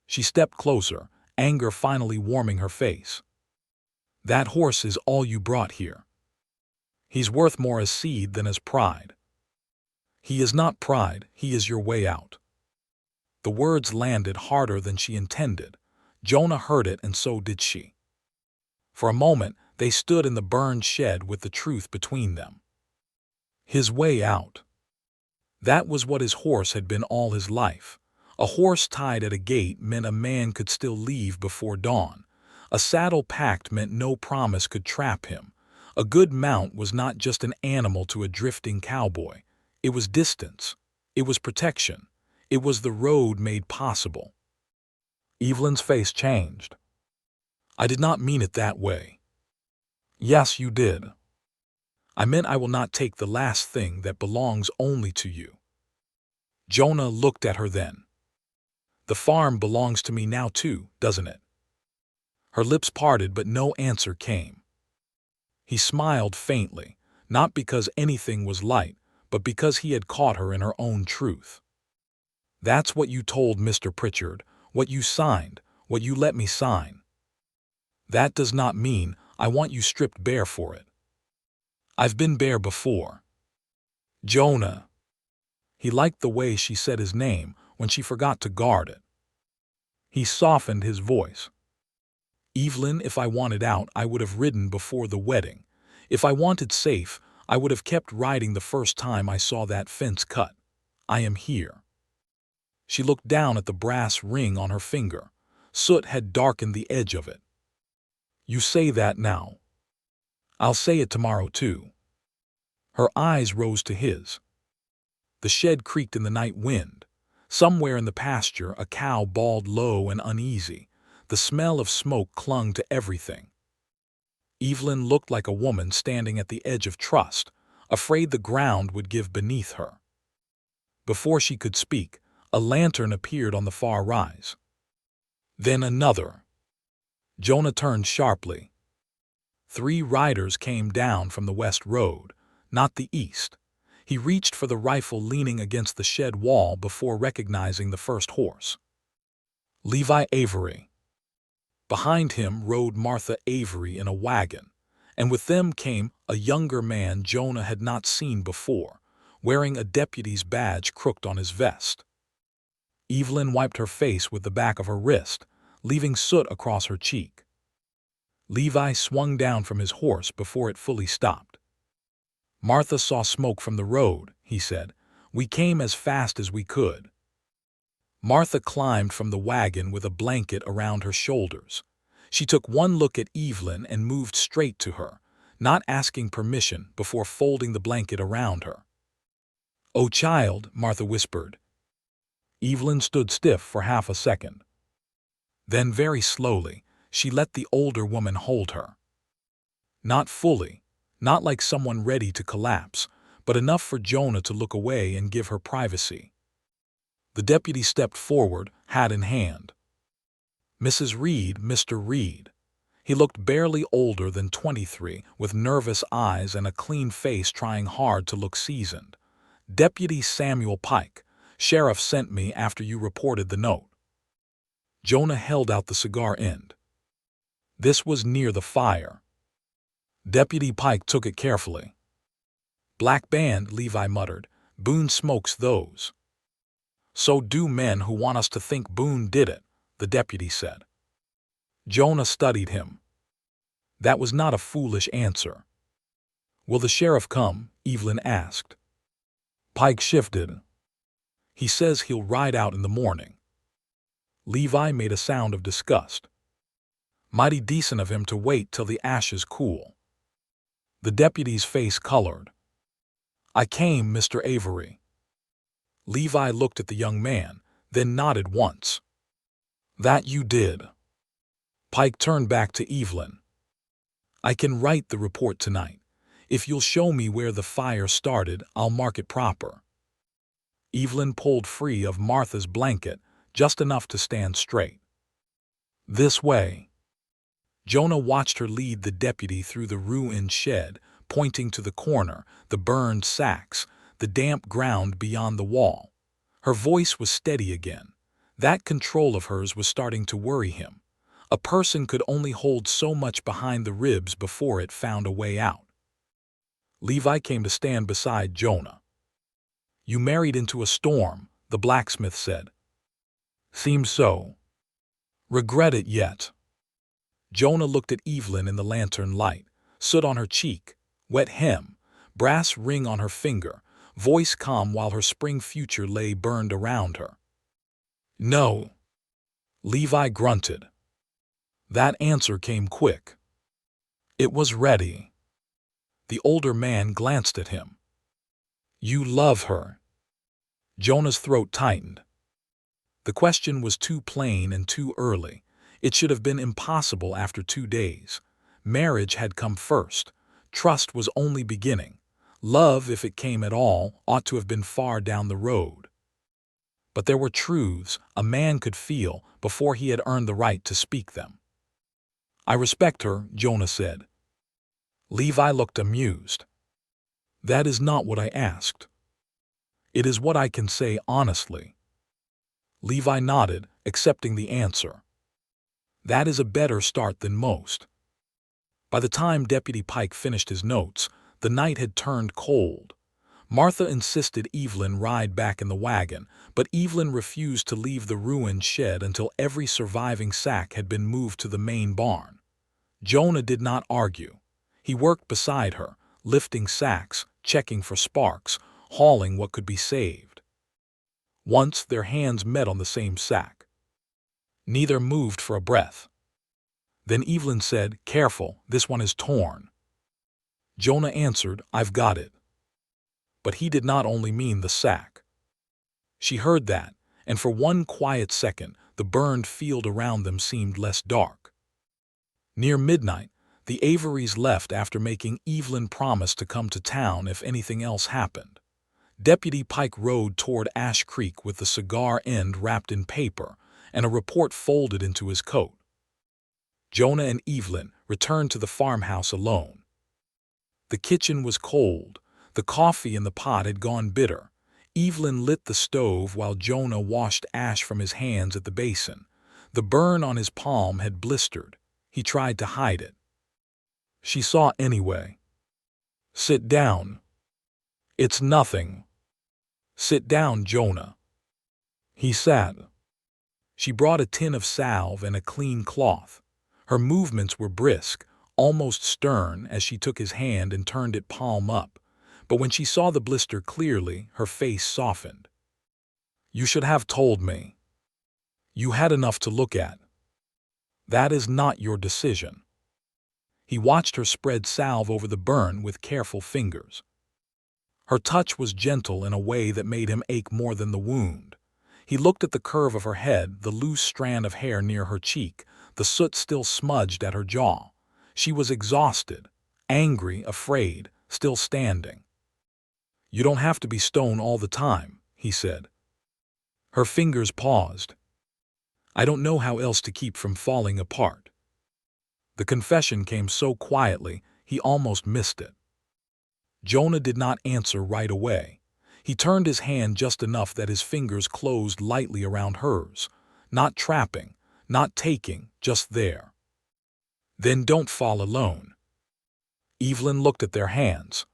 She stepped closer, anger finally warming her face. "That horse is all you brought here. He's worth more as seed than as pride." "He is not pride, he is your way out." The words landed harder than she intended. Jonah heard it, and so did she. For a moment, they stood in the burned shed with the truth between them. His way out. That was what his horse had been all his life. A horse tied at a gate meant a man could still leave before dawn. A saddle packed meant no promise could trap him. A good mount was not just an animal to a drifting cowboy. It was distance. It was protection. It was the road made possible. Evelyn's face changed. "I did not mean it that way." "Yes, you did. I meant I will not take the last thing that belongs only to you." Jonah looked at her then. "The farm belongs to me now too, doesn't it?" Her lips parted, but no answer came. He smiled faintly, not because anything was light, but because he had caught her in her own truth. "That's what you told Mr. Pritchard, what you signed, what you let me sign. That does not mean I want you stripped bare for it. I've been bare before. Jonah." He liked the way she said his name when she forgot to guard it. He softened his voice. "Evelyn, if I wanted out, I would have ridden before the wedding. If I wanted safe, I would have kept riding the first time I saw that fence cut. I am here." She looked down at the brass ring on her finger. Soot had darkened the edge of it. "You say that now. I'll say it tomorrow too." Her eyes rose to his. The shed creaked in the night wind. Somewhere in the pasture a cow bawled low and uneasy. The smell of smoke clung to everything. Evelyn looked like a woman standing at the edge of trust, afraid the ground would give beneath her. Before she could speak, a lantern appeared on the far rise. Then another. Jonah turned sharply. 3 riders came down from the west road, not the east. He reached for the rifle leaning against the shed wall before recognizing the first horse. Levi Avery. Behind him rode Martha Avery in a wagon, and with them came a younger man Jonah had not seen before, wearing a deputy's badge crooked on his vest. Evelyn wiped her face with the back of her wrist, leaving soot across her cheek. Levi swung down from his horse before it fully stopped. "Martha saw smoke from the road," he said. "We came as fast as we could." Martha climbed from the wagon with a blanket around her shoulders. She took one look at Evelyn and moved straight to her, not asking permission before folding the blanket around her. "Oh, child," Martha whispered. Evelyn stood stiff for half a second. Then very slowly, she let the older woman hold her. Not fully, not like someone ready to collapse, but enough for Jonah to look away and give her privacy. The deputy stepped forward, hat in hand. "Mrs. Reed, Mr. Reed." He looked barely older than 23, with nervous eyes and a clean face trying hard to look seasoned. "Deputy Samuel Pike. Sheriff sent me after you reported the note." Jonah held out the cigar end. This was near the fire. Deputy Pike took it carefully. "Black band," Levi muttered. "Boone smokes those." "So do men who want us to think Boone did it," the deputy said. Jonah studied him. That was not a foolish answer. "Will the sheriff come?" Evelyn asked. Pike shifted. "He says he'll ride out in the morning." Levi made a sound of disgust. "Mighty decent of him to wait till the ashes cool." The deputy's face colored. "I came, Mr. Avery." Levi looked at the young man, then nodded once. "That you did." Pike turned back to Evelyn. "I can write the report tonight. If you'll show me where the fire started, I'll mark it proper." Evelyn pulled free of Martha's blanket, just enough to stand straight. "This way." Jonah watched her lead the deputy through the ruined shed, pointing to the corner, the burned sacks, the damp ground beyond the wall. Her voice was steady again. That control of hers was starting to worry him. A person could only hold so much behind the ribs before it found a way out. Levi came to stand beside Jonah. "You married into a storm," the blacksmith said. "Seems so. Regret it yet?" Jonah looked at Evelyn in the lantern light, soot on her cheek, wet hem, brass ring on her finger, voice calm while her spring future lay burned around her. "No." Levi grunted. That answer came quick. It was ready. The older man glanced at him. "You love her." Jonah's throat tightened. The question was too plain and too early. It should have been impossible after 2 days. Marriage had come first. Trust was only beginning. Love, if it came at all, ought to have been far down the road. But there were truths a man could feel before he had earned the right to speak them. I respect her, Jonah said. Levi looked amused. That is not what I asked. It is what I can say honestly. Levi nodded, accepting the answer. That is a better start than most. By the time Deputy Pike finished his notes, the night had turned cold. Martha insisted Evelyn ride back in the wagon, but Evelyn refused to leave the ruined shed until every surviving sack had been moved to the main barn. Jonah did not argue. He worked beside her, lifting sacks, checking for sparks, hauling what could be saved. Once their hands met on the same sack. Neither moved for a breath. Then Evelyn said, "Careful, this one is torn." Jonah answered, "I've got it." But he did not only mean the sack. She heard that, and for one quiet second, the burned field around them seemed less dark. Near midnight, the Averys left after making Evelyn promise to come to town if anything else happened. Deputy Pike rode toward Ash Creek with the cigar end wrapped in paper and a report folded into his coat. Jonah and Evelyn returned to the farmhouse alone. The kitchen was cold. The coffee in the pot had gone bitter. Evelyn lit the stove while Jonah washed ash from his hands at the basin. The burn on his palm had blistered. He tried to hide it. She saw anyway. "Sit down." "It's nothing." "Sit down, Jonah." He sat. She brought a tin of salve and a clean cloth. Her movements were brisk, almost stern as she took his hand and turned it palm up. But when she saw the blister clearly, her face softened. "You should have told me. You had enough to look at. That is not your decision." He watched her spread salve over the burn with careful fingers. Her touch was gentle in a way that made him ache more than the wound. He looked at the curve of her head, the loose strand of hair near her cheek, the soot still smudged at her jaw. She was exhausted, angry, afraid, still standing. "You don't have to be stone all the time," he said. Her fingers paused. "I don't know how else to keep from falling apart." The confession came so quietly, he almost missed it. Jonah did not answer right away. He turned his hand just enough that his fingers closed lightly around hers. Not trapping, not taking, just there. "Then don't fall alone." Evelyn looked at their hands.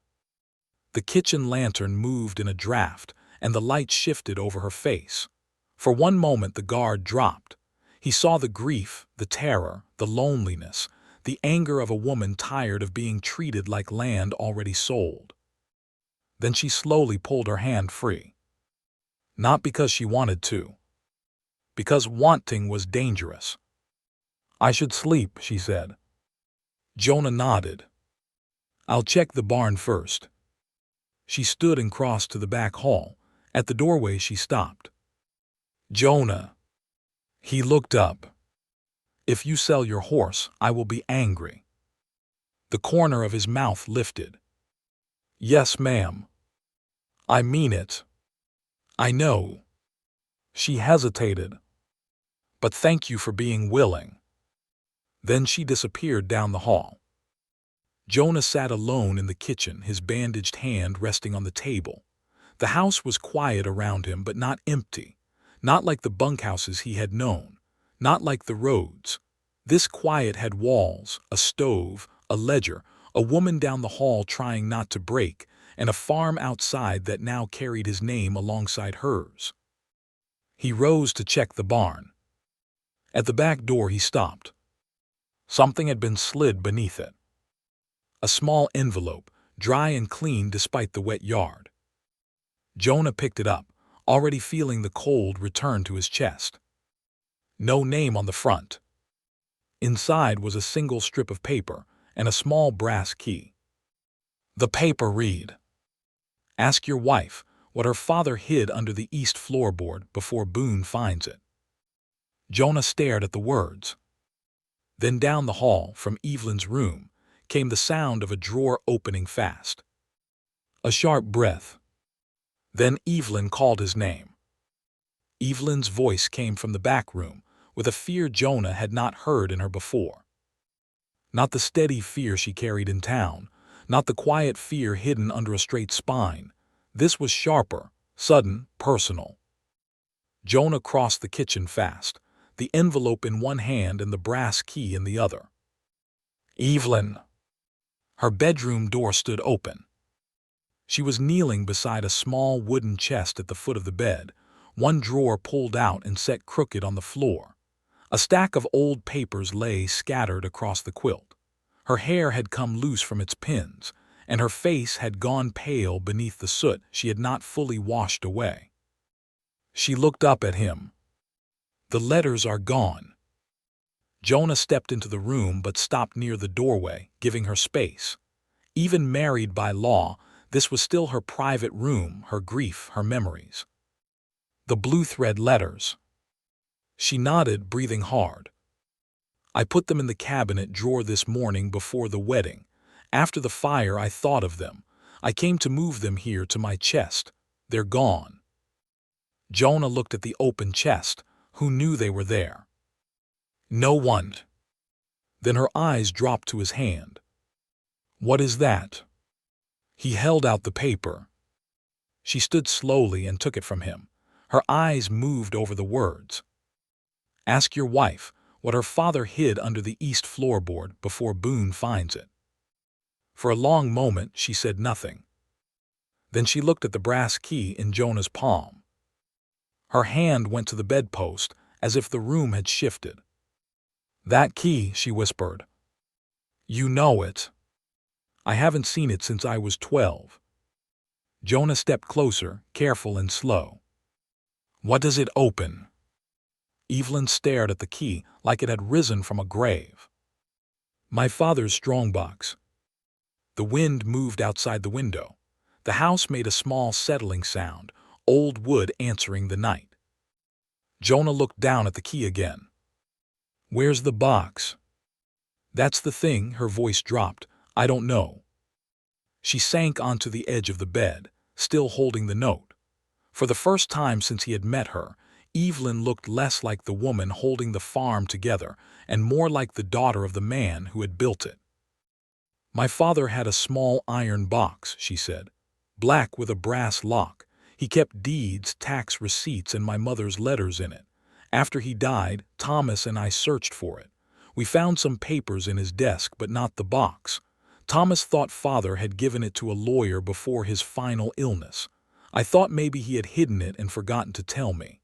The kitchen lantern moved in a draft, and the light shifted over her face. For one moment the guard dropped. He saw the grief, the terror, the loneliness, the anger of a woman tired of being treated like land already sold. Then she slowly pulled her hand free. Not because she wanted to. Because wanting was dangerous. "I should sleep," she said. Jonah nodded. "I'll check the barn first." She stood and crossed to the back hall. At the doorway she stopped. "Jonah." He looked up. "If you sell your horse, I will be angry." The corner of his mouth lifted. "Yes, ma'am. I mean it. I know." She hesitated. "But thank you for being willing." Then she disappeared down the hall. Jonah sat alone in the kitchen, his bandaged hand resting on the table. The house was quiet around him, but not empty. Not like the bunkhouses he had known. Not like the roads. This quiet had walls, a stove, a ledger, a woman down the hall trying not to break, and a farm outside that now carried his name alongside hers. He rose to check the barn. At the back door he stopped. Something had been slid beneath it. A small envelope, dry and clean despite the wet yard. Jonah picked it up, already feeling the cold return to his chest. No name on the front. Inside was a single strip of paper and a small brass key. The paper read, "Ask your wife what her father hid under the east floorboard before Boone finds it." Jonah stared at the words. Then down the hall, from Evelyn's room, came the sound of a drawer opening fast. A sharp breath. Then Evelyn called his name. Evelyn's voice came from the back room, with a fear Jonah had not heard in her before. Not the steady fear she carried in town, not the quiet fear hidden under a straight spine. This was sharper, sudden, personal. Jonah crossed the kitchen fast, the envelope in one hand and the brass key in the other. Evelyn. Her bedroom door stood open. She was kneeling beside a small wooden chest at the foot of the bed, one drawer pulled out and set crooked on the floor. A stack of old papers lay scattered across the quilt. Her hair had come loose from its pins, and her face had gone pale beneath the soot she had not fully washed away. She looked up at him. The letters are gone. Jonah stepped into the room but stopped near the doorway, giving her space. Even married by law, this was still her private room, her grief, her memories. The blue thread letters. She nodded, breathing hard. I put them in the cabinet drawer this morning before the wedding. After the fire, I thought of them. I came to move them here to my chest. They're gone. Jonah looked at the open chest. Who knew they were there? No one. Then her eyes dropped to his hand. What is that? He held out the paper. She stood slowly and took it from him. Her eyes moved over the words. Ask your wife what her father hid under the east floorboard before Boone finds it. For a long moment she said nothing. Then she looked at the brass key in Jonah's palm. Her hand went to the bedpost as if the room had shifted. That key, she whispered. You know it. I haven't seen it since I was 12. Jonah stepped closer, careful and slow. What does it open? Evelyn stared at the key like it had risen from a grave. My father's strongbox. The wind moved outside the window. The house made a small settling sound, old wood answering the night. Jonah looked down at the key again. Where's the box? That's the thing, her voice dropped. I don't know. She sank onto the edge of the bed, still holding the note. For the first time since he had met her, Evelyn looked less like the woman holding the farm together and more like the daughter of the man who had built it. My father had a small iron box, she said, black with a brass lock. He kept deeds, tax receipts, and my mother's letters in it. After he died, Thomas and I searched for it. We found some papers in his desk, but not the box. Thomas thought father had given it to a lawyer before his final illness. I thought maybe he had hidden it and forgotten to tell me.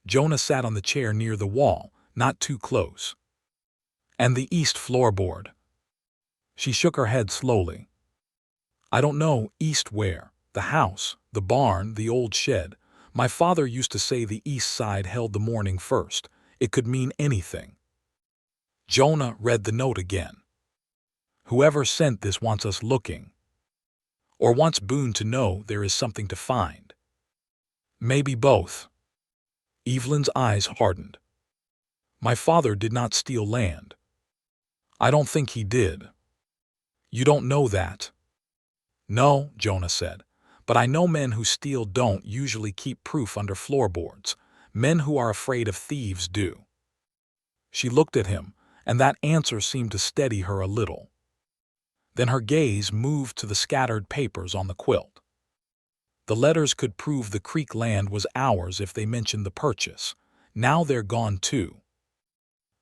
Jonah sat on the chair near the wall, not too close. And the east floorboard. She shook her head slowly. I don't know, east where? The house, the barn, the old shed. My father used to say the east side held the morning first. It could mean anything. Jonah read the note again. Whoever sent this wants us looking. Or wants Boone to know there is something to find. Maybe both. Evelyn's eyes hardened. My father did not steal land. I don't think he did. You don't know that. No, Jonah said, but I know men who steal don't usually keep proof under floorboards. Men who are afraid of thieves do. She looked at him, and that answer seemed to steady her a little. Then her gaze moved to the scattered papers on the quilt. The letters could prove the creek land was ours if they mentioned the purchase. Now they're gone too.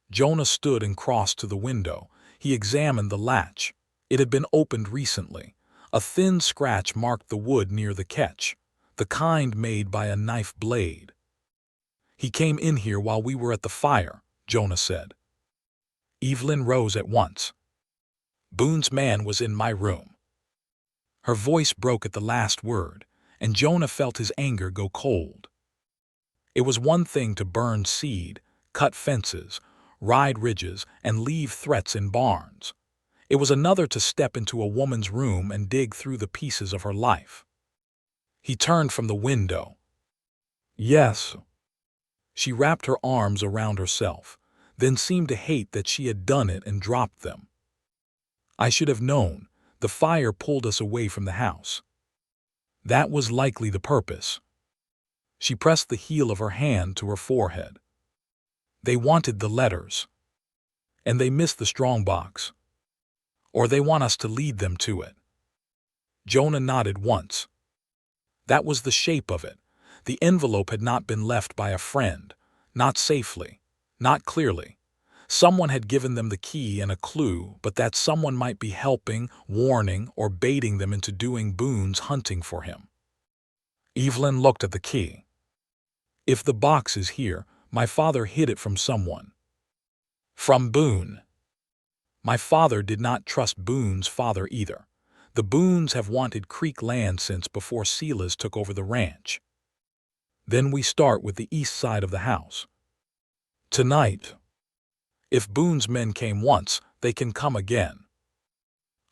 Jonah stood and crossed to the window. He examined the latch. It had been opened recently. A thin scratch marked the wood near the catch, the kind made by a knife blade. He came in here while we were at the fire, Jonah said. Evelyn rose at once. Boone's man was in my room. Her voice broke at the last word, and Jonah felt his anger go cold. It was one thing to burn seed, cut fences, ride ridges, and leave threats in barns. It was another to step into a woman's room and dig through the pieces of her life. He turned from the window. Yes. She wrapped her arms around herself, then seemed to hate that she had done it and dropped them. I should have known. The fire pulled us away from the house. That was likely the purpose. She pressed the heel of her hand to her forehead. They wanted the letters. And they miss the strong box. Or they want us to lead them to it. Jonah nodded once. That was the shape of it. The envelope had not been left by a friend, not safely, not clearly. Someone had given them the key and a clue, but that someone might be helping, warning, or baiting them into doing Boone's hunting for him. Evelyn looked at the key. If the box is here, my father hid it from someone. From Boone. My father did not trust Boone's father either. The Boones have wanted Creek land since before Silas took over the ranch. Then we start with the east side of the house. Tonight. If Boone's men came once, they can come again.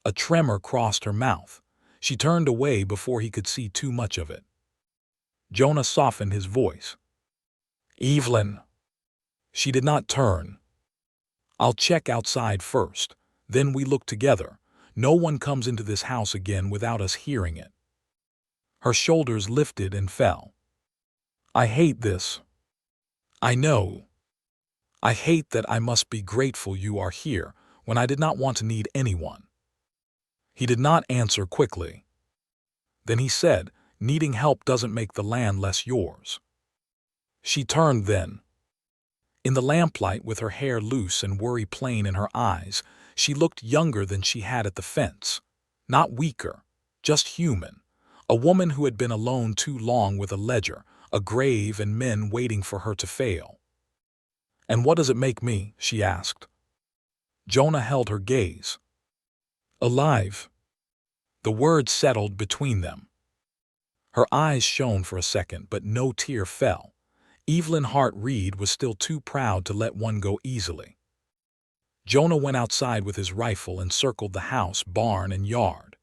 A tremor crossed her mouth. She turned away before he could see too much of it. Jonah softened his voice. Evelyn. She did not turn. I'll check outside first. Then we look together. No one comes into this house again without us hearing it. Her shoulders lifted and fell. I hate this. I know. I hate that I must be grateful you are here when I did not want to need anyone. He did not answer quickly. Then he said, needing help doesn't make the land less yours. She turned then. In the lamplight, with her hair loose and worry plain in her eyes, she looked younger than she had at the fence. Not weaker, just human. A woman who had been alone too long with a ledger, a grave, and men waiting for her to fail. And what does it make me? She asked. Jonah held her gaze. Alive. The words settled between them. Her eyes shone for a second, but no tear fell. Evelyn Reed was still too proud to let one go easily. Jonah went outside with his rifle and circled the house, barn, and yard.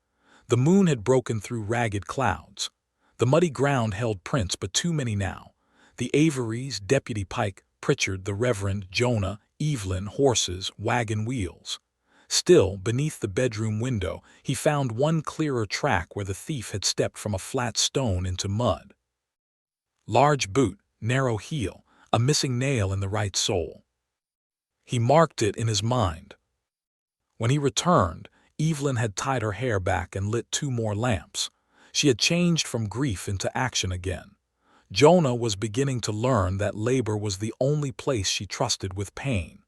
The moon had broken through ragged clouds. The muddy ground held prints, but too many now. The Averys, Deputy Pike, Pritchard, the Reverend, Jonah, Evelyn, horses, wagon wheels. Still, beneath the bedroom window, he found one clearer track where the thief had stepped from a flat stone into mud. Large boot, narrow heel, a missing nail in the right sole. He marked it in his mind. When he returned, Evelyn had tied her hair back and lit 2 more lamps. She had changed from grief into action again. Jonah was beginning to learn that labor was the only place she trusted with pain.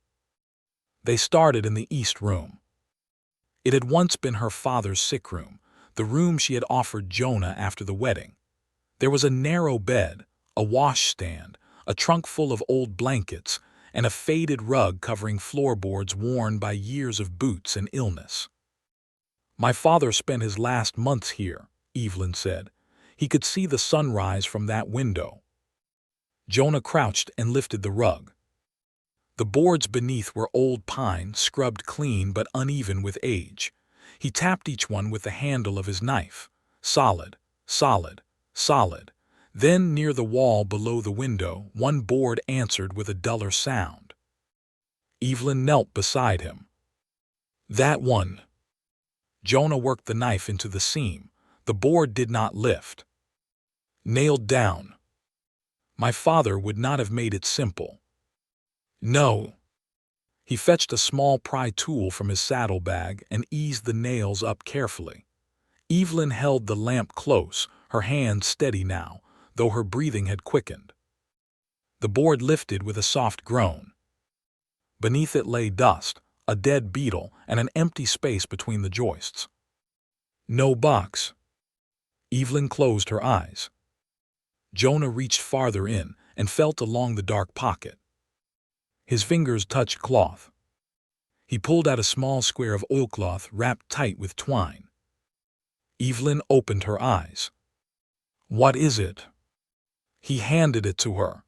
They started in the east room. It had once been her father's sick room, the room she had offered Jonah after the wedding. There was a narrow bed, a washstand, a trunk full of old blankets, and a faded rug covering floorboards worn by years of boots and illness. My father spent his last months here, Evelyn said. He could see the sunrise from that window. Jonah crouched and lifted the rug. The boards beneath were old pine, scrubbed clean but uneven with age. He tapped each one with the handle of his knife. Solid, solid, solid. Then, near the wall below the window, one board answered with a duller sound. Evelyn knelt beside him. That one. Jonah worked the knife into the seam. The board did not lift. Nailed down. My father would not have made it simple. No. He fetched a small pry tool from his saddlebag and eased the nails up carefully. Evelyn held the lamp close, her hand steady now, though her breathing had quickened. The board lifted with a soft groan. Beneath it lay dust, a dead beetle, and an empty space between the joists. No box. Evelyn closed her eyes. Jonah reached farther in and felt along the dark pocket. His fingers touched cloth. He pulled out a small square of oilcloth wrapped tight with twine. Evelyn opened her eyes. What is it? He handed it to her.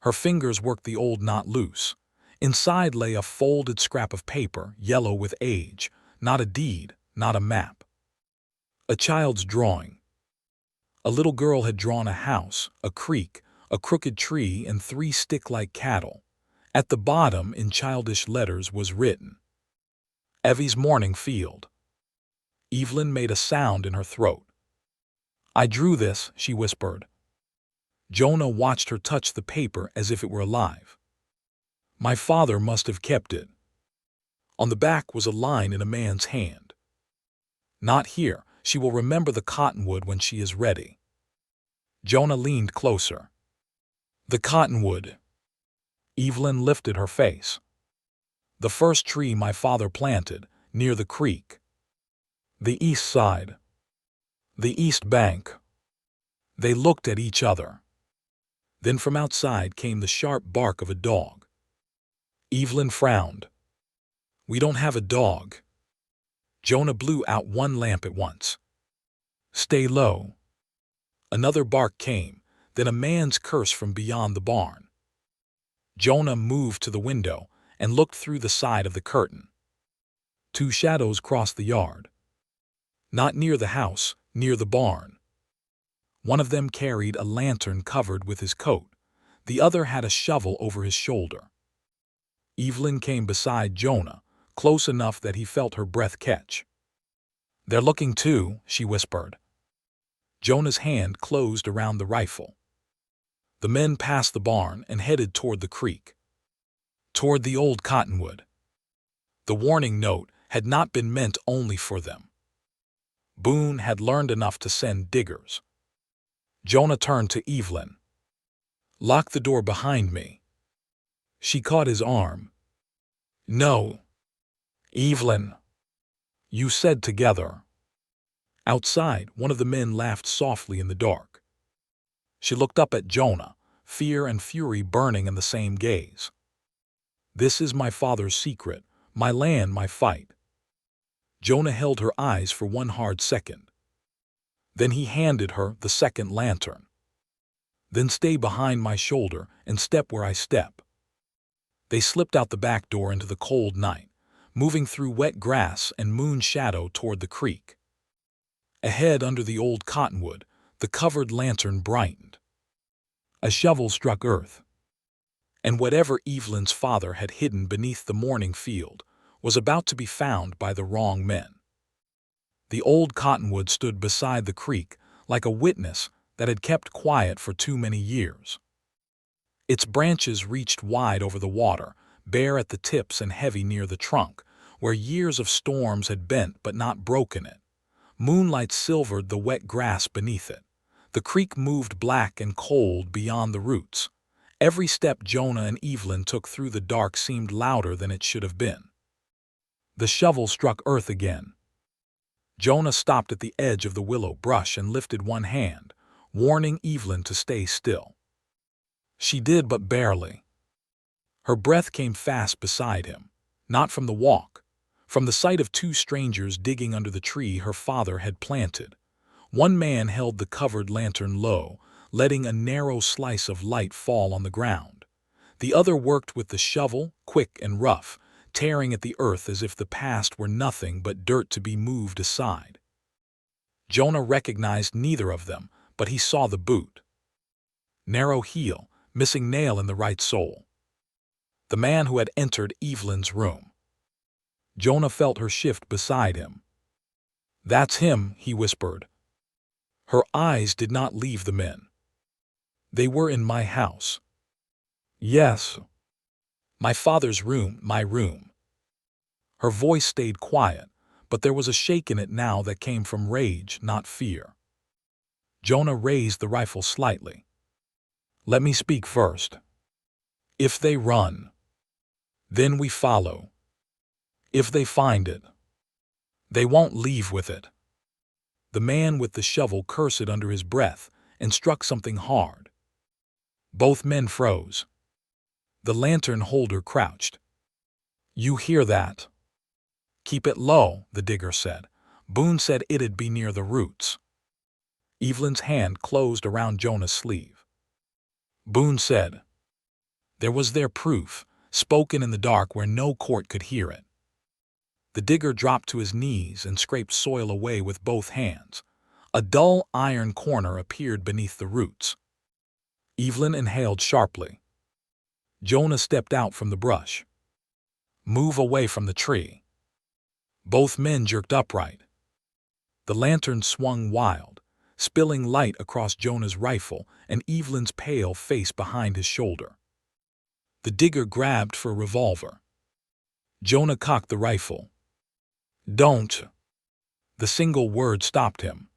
Her fingers worked the old knot loose. Inside lay a folded scrap of paper, yellow with age, not a deed, not a map. A child's drawing. A little girl had drawn a house, a creek, a crooked tree, and 3 stick-like cattle. At the bottom, in childish letters, was written, Evie's morning field. Evelyn made a sound in her throat. I drew this, she whispered. Jonah watched her touch the paper as if it were alive. My father must have kept it. On the back was a line in a man's hand. "Not here. She will remember the cottonwood when she is ready." Jonah leaned closer. "The cottonwood." Evelyn lifted her face. "The first tree my father planted, near the creek." "The east side." "The east bank." They looked at each other. Then from outside came the sharp bark of a dog. Evelyn frowned. "We don't have a dog." Jonah blew out one lamp at once. "Stay low." Another bark came, then a man's curse from beyond the barn. Jonah moved to the window and looked through the side of the curtain. Two shadows crossed the yard. Not near the house, near the barn. One of them carried a lantern covered with his coat. The other had a shovel over his shoulder. Evelyn came beside Jonah, close enough that he felt her breath catch. "They're looking too," she whispered. Jonah's hand closed around the rifle. The men passed the barn and headed toward the creek. Toward the old cottonwood. The warning note had not been meant only for them. Boone had learned enough to send diggers. Jonah turned to Evelyn. "Lock the door behind me." She caught his arm. "No. Evelyn." "You said together." Outside, one of the men laughed softly in the dark. She looked up at Jonah, fear and fury burning in the same gaze. "This is my father's secret, my land, my fight." Jonah held her eyes for one hard second. Then he handed her the second lantern. "Then stay behind my shoulder and step where I step." They slipped out the back door into the cold night, moving through wet grass and moon shadow toward the creek. Ahead under the old cottonwood, the covered lantern brightened. A shovel struck earth. And whatever Evelyn's father had hidden beneath the morning field was about to be found by the wrong men. The old cottonwood stood beside the creek like a witness that had kept quiet for too many years. Its branches reached wide over the water, bare at the tips and heavy near the trunk, where years of storms had bent but not broken it. Moonlight silvered the wet grass beneath it. The creek moved black and cold beyond the roots. Every step Jonah and Evelyn took through the dark seemed louder than it should have been. The shovel struck earth again. Jonah stopped at the edge of the willow brush and lifted one hand, warning Evelyn to stay still. She did, but barely. Her breath came fast beside him, not from the walk, from the sight of two strangers digging under the tree her father had planted. One man held the covered lantern low, letting a narrow slice of light fall on the ground. The other worked with the shovel, quick and rough, tearing at the earth as if the past were nothing but dirt to be moved aside. Jonah recognized neither of them, but he saw the boot. Narrow heel, missing nail in the right sole. The man who had entered Evelyn's room. Jonah felt her shift beside him. "That's him," he whispered. Her eyes did not leave the men. "They were in my house." "Yes." "My father's room, my room." Her voice stayed quiet, but there was a shake in it now that came from rage, not fear. Jonah raised the rifle slightly. "Let me speak first. If they run, then we follow. If they find it, they won't leave with it." The man with the shovel cursed under his breath and struck something hard. Both men froze. The lantern holder crouched. "You hear that?" "Keep it low," the digger said. "Boone said it'd be near the roots." Evelyn's hand closed around Jonah's sleeve. "Boone said." There was their proof, spoken in the dark where no court could hear it. The digger dropped to his knees and scraped soil away with both hands. A dull iron corner appeared beneath the roots. Evelyn inhaled sharply. Jonah stepped out from the brush. "Move away from the tree." Both men jerked upright. The lantern swung wild, spilling light across Jonah's rifle and Evelyn's pale face behind his shoulder. The digger grabbed for a revolver. Jonah cocked the rifle. "Don't." The single word stopped him.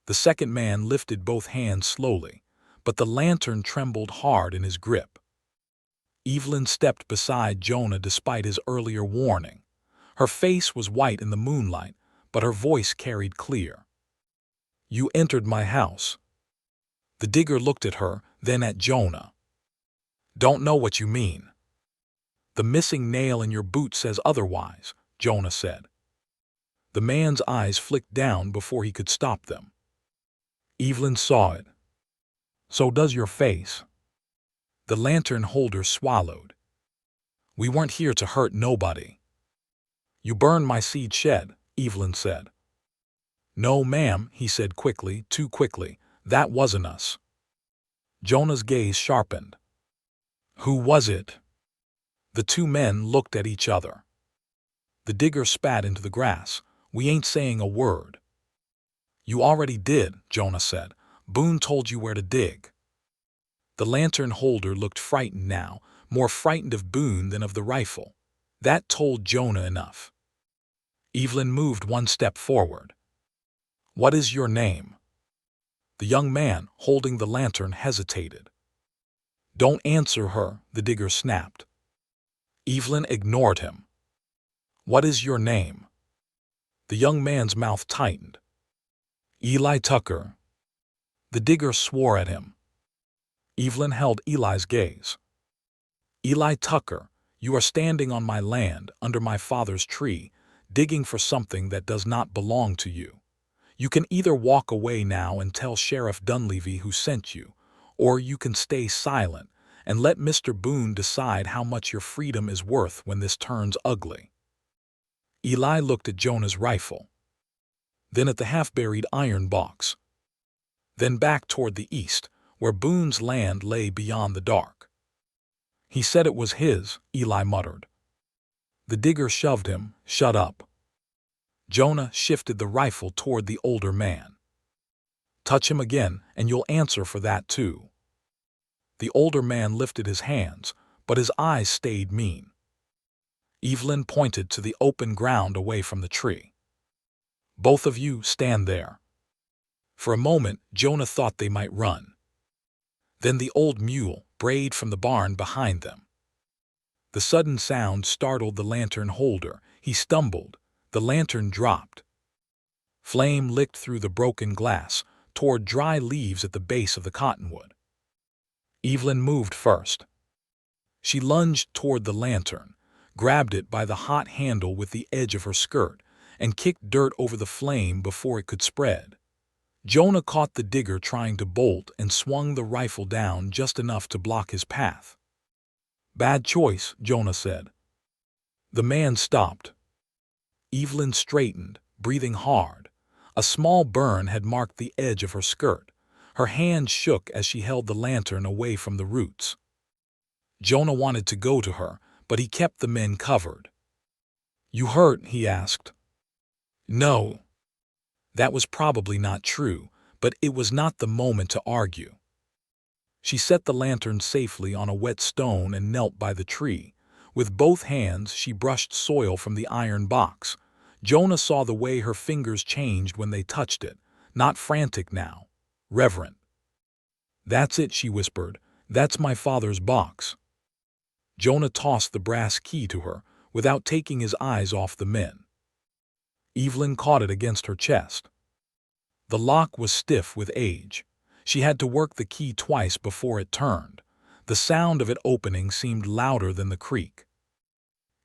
The second man lifted both hands slowly, but the lantern trembled hard in his grip. Evelyn stepped beside Jonah despite his earlier warning. Her face was white in the moonlight, but her voice carried clear. "You entered my house." The digger looked at her, then at Jonah. "Don't know what you mean." "The missing nail in your boot says otherwise," Jonah said. The man's eyes flicked down before he could stop them. Evelyn saw it. "So does your face." The lantern holder swallowed. "We weren't here to hurt nobody." "You burned my seed shed," Evelyn said. "No, ma'am," he said quickly, too quickly. "That wasn't us." Jonah's gaze sharpened. "Who was it?" The two men looked at each other. The digger spat into the grass. "We ain't saying a word." "You already did," Jonah said. "Boone told you where to dig." The lantern holder looked frightened now, more frightened of Boone than of the rifle. That told Jonah enough. Evelyn moved one step forward. "What is your name?" The young man, holding the lantern, hesitated. "Don't answer her," the digger snapped. Evelyn ignored him. "What is your name?" The young man's mouth tightened. "Eli Tucker." The digger swore at him. Evelyn held Eli's gaze. "Eli Tucker, you are standing on my land, under my father's tree, digging for something that does not belong to you. You can either walk away now and tell Sheriff Dunleavy who sent you, or you can stay silent and let Mr. Boone decide how much your freedom is worth when this turns ugly." Eli looked at Jonah's rifle, then at the half-buried iron box, then back toward the east, where Boone's land lay beyond the dark. "He said it was his," Eli muttered. The digger shoved him. "Shut up." Jonah shifted the rifle toward the older man. "Touch him again, and you'll answer for that too." The older man lifted his hands, but his eyes stayed mean. Evelyn pointed to the open ground away from the tree. "Both of you stand there." For a moment, Jonah thought they might run. Then the old mule brayed from the barn behind them. The sudden sound startled the lantern holder. He stumbled. The lantern dropped. Flame licked through the broken glass, toward dry leaves at the base of the cottonwood. Evelyn moved first. She lunged toward the lantern, grabbed it by the hot handle with the edge of her skirt, and kicked dirt over the flame before it could spread. Jonah caught the digger trying to bolt and swung the rifle down just enough to block his path. "Bad choice," Jonah said. The man stopped. Evelyn straightened, breathing hard. A small burn had marked the edge of her skirt. Her hand shook as she held the lantern away from the roots. Jonah wanted to go to her, but he kept the men covered. "You hurt?" he asked. "No." That was probably not true, but it was not the moment to argue. She set the lantern safely on a wet stone and knelt by the tree. With both hands she brushed soil from the iron box. Jonah saw the way her fingers changed when they touched it, not frantic now, reverent. "That's it," she whispered. "That's my father's box." Jonah tossed the brass key to her, without taking his eyes off the men. Evelyn caught it against her chest. The lock was stiff with age. She had to work the key twice before it turned. The sound of it opening seemed louder than the creak.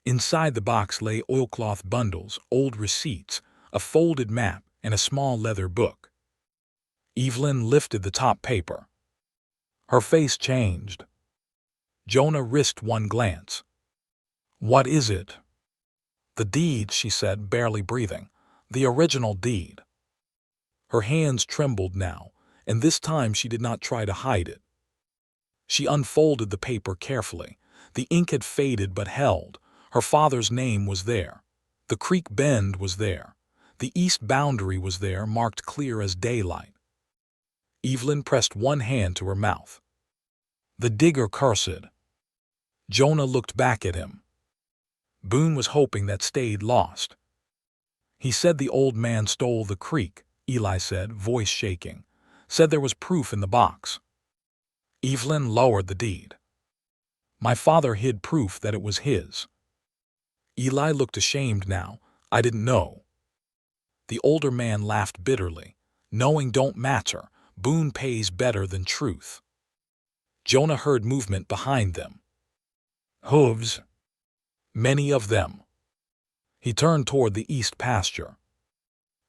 Inside the box lay oilcloth bundles, old receipts, a folded map, and a small leather book. Evelyn lifted the top paper. Her face changed. Jonah risked one glance. "What is it?" "The deed," she said, barely breathing. "The original deed." Her hands trembled now, and this time she did not try to hide it. She unfolded the paper carefully. The ink had faded but held. Her father's name was there. The creek bend was there. The east boundary was there, marked clear as daylight. Evelyn pressed one hand to her mouth. "The digger cursed." Jonah looked back at him. Boone was hoping that stayed lost. He said the old man stole the creek, Eli said, voice shaking. Said there was proof in the box. Evelyn lowered the deed. My father hid proof that it was his. Eli looked ashamed now. I didn't know. The older man laughed bitterly. Knowing don't matter. Boone pays better than truth. Jonah heard movement behind them. Hooves. Many of them. He turned toward the east pasture.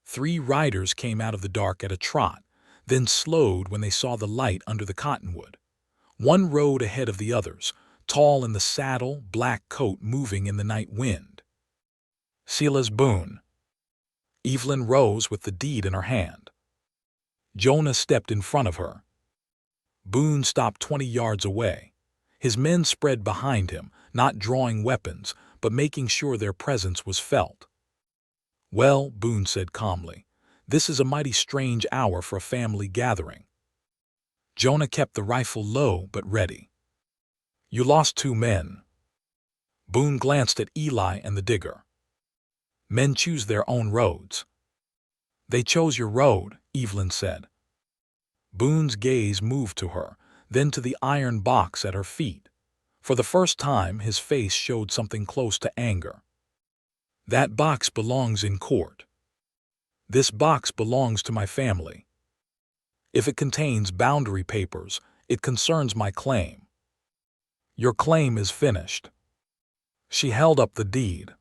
3 riders came out of the dark at a trot, then slowed when they saw the light under the cottonwood. One rode ahead of the others, tall in the saddle, black coat moving in the night wind. Silas Boone. Evelyn rose with the deed in her hand. Jonah stepped in front of her. Boone stopped 20 yards away. His men spread behind him, not drawing weapons, but making sure their presence was felt. Well, Boone said calmly, this is a mighty strange hour for a family gathering. Jonah kept the rifle low but ready. You lost 2 men. Boone glanced at Eli and the digger. Men choose their own roads. They chose your road, Evelyn said. Boone's gaze moved to her, then to the iron box at her feet. For the first time, his face showed something close to anger. That box belongs in court. This box belongs to my family. If it contains boundary papers, it concerns my claim. Your claim is finished. She held up the deed.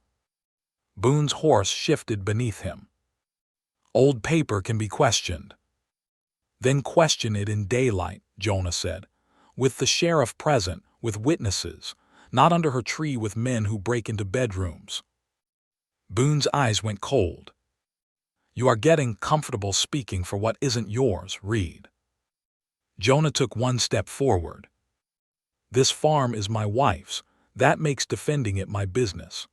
Boone's horse shifted beneath him. Old paper can be questioned. Then question it in daylight, Jonah said, with the sheriff present, with witnesses, not under her tree with men who break into bedrooms. Boone's eyes went cold. You are getting comfortable speaking for what isn't yours, Reed. Jonah took 1 step forward. This farm is my wife's. That makes defending it my business.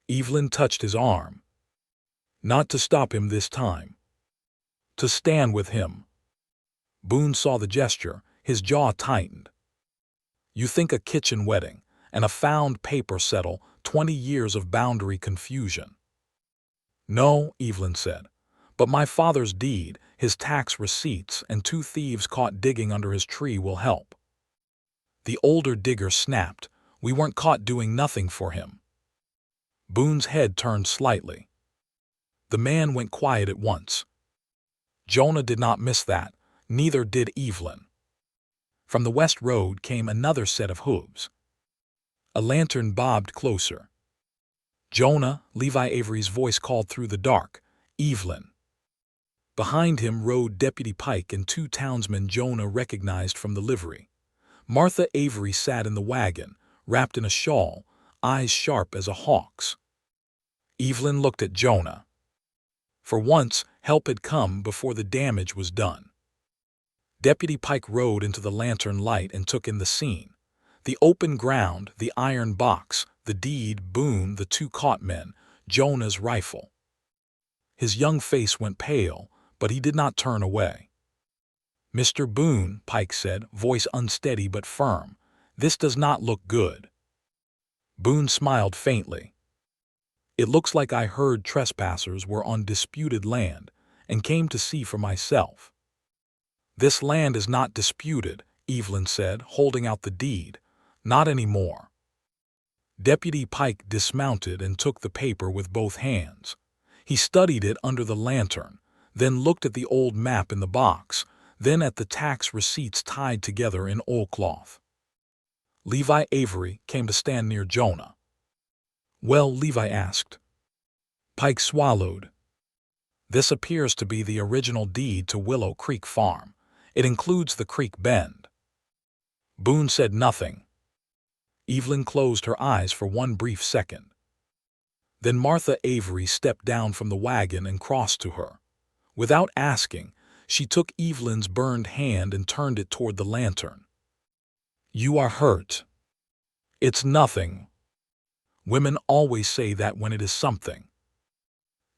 Evelyn touched his arm. Not to stop him this time. To stand with him. Boone saw the gesture, his jaw tightened. You think a kitchen wedding and a found paper settle 20 years of boundary confusion. No, Evelyn said, but my father's deed, his tax receipts, and 2 thieves caught digging under his tree will help. The older digger snapped. We weren't caught doing nothing for him. Boone's head turned slightly. The man went quiet at once. Jonah did not miss that, neither did Evelyn. From the west road came another set of hooves. A lantern bobbed closer. Jonah, Levi Avery's voice called through the dark. Evelyn. Behind him rode Deputy Pike and 2 townsmen Jonah recognized from the livery. Martha Avery sat in the wagon, wrapped in a shawl, eyes sharp as a hawk's. Evelyn looked at Jonah. For once, help had come before the damage was done. Deputy Pike rode into the lantern light and took in the scene. The open ground, the iron box, the deed, Boone, the 2 caught men, Jonah's rifle. His young face went pale, but he did not turn away. Mr. Boone, Pike said, voice unsteady but firm, this does not look good. Boone smiled faintly. It looks like I heard trespassers were on disputed land and came to see for myself. This land is not disputed, Evelyn said, holding out the deed. Not anymore. Deputy Pike dismounted and took the paper with both hands. He studied it under the lantern, then looked at the old map in the box, then at the tax receipts tied together in oilcloth. Levi Avery came to stand near Jonah. Well, Levi asked. Pike swallowed. This appears to be the original deed to Willow Creek Farm. It includes the creek bend. Boone said nothing. Evelyn closed her eyes for 1 brief second. Then Martha Avery stepped down from the wagon and crossed to her. Without asking, she took Evelyn's burned hand and turned it toward the lantern. You are hurt. It's nothing. Women always say that when it is something.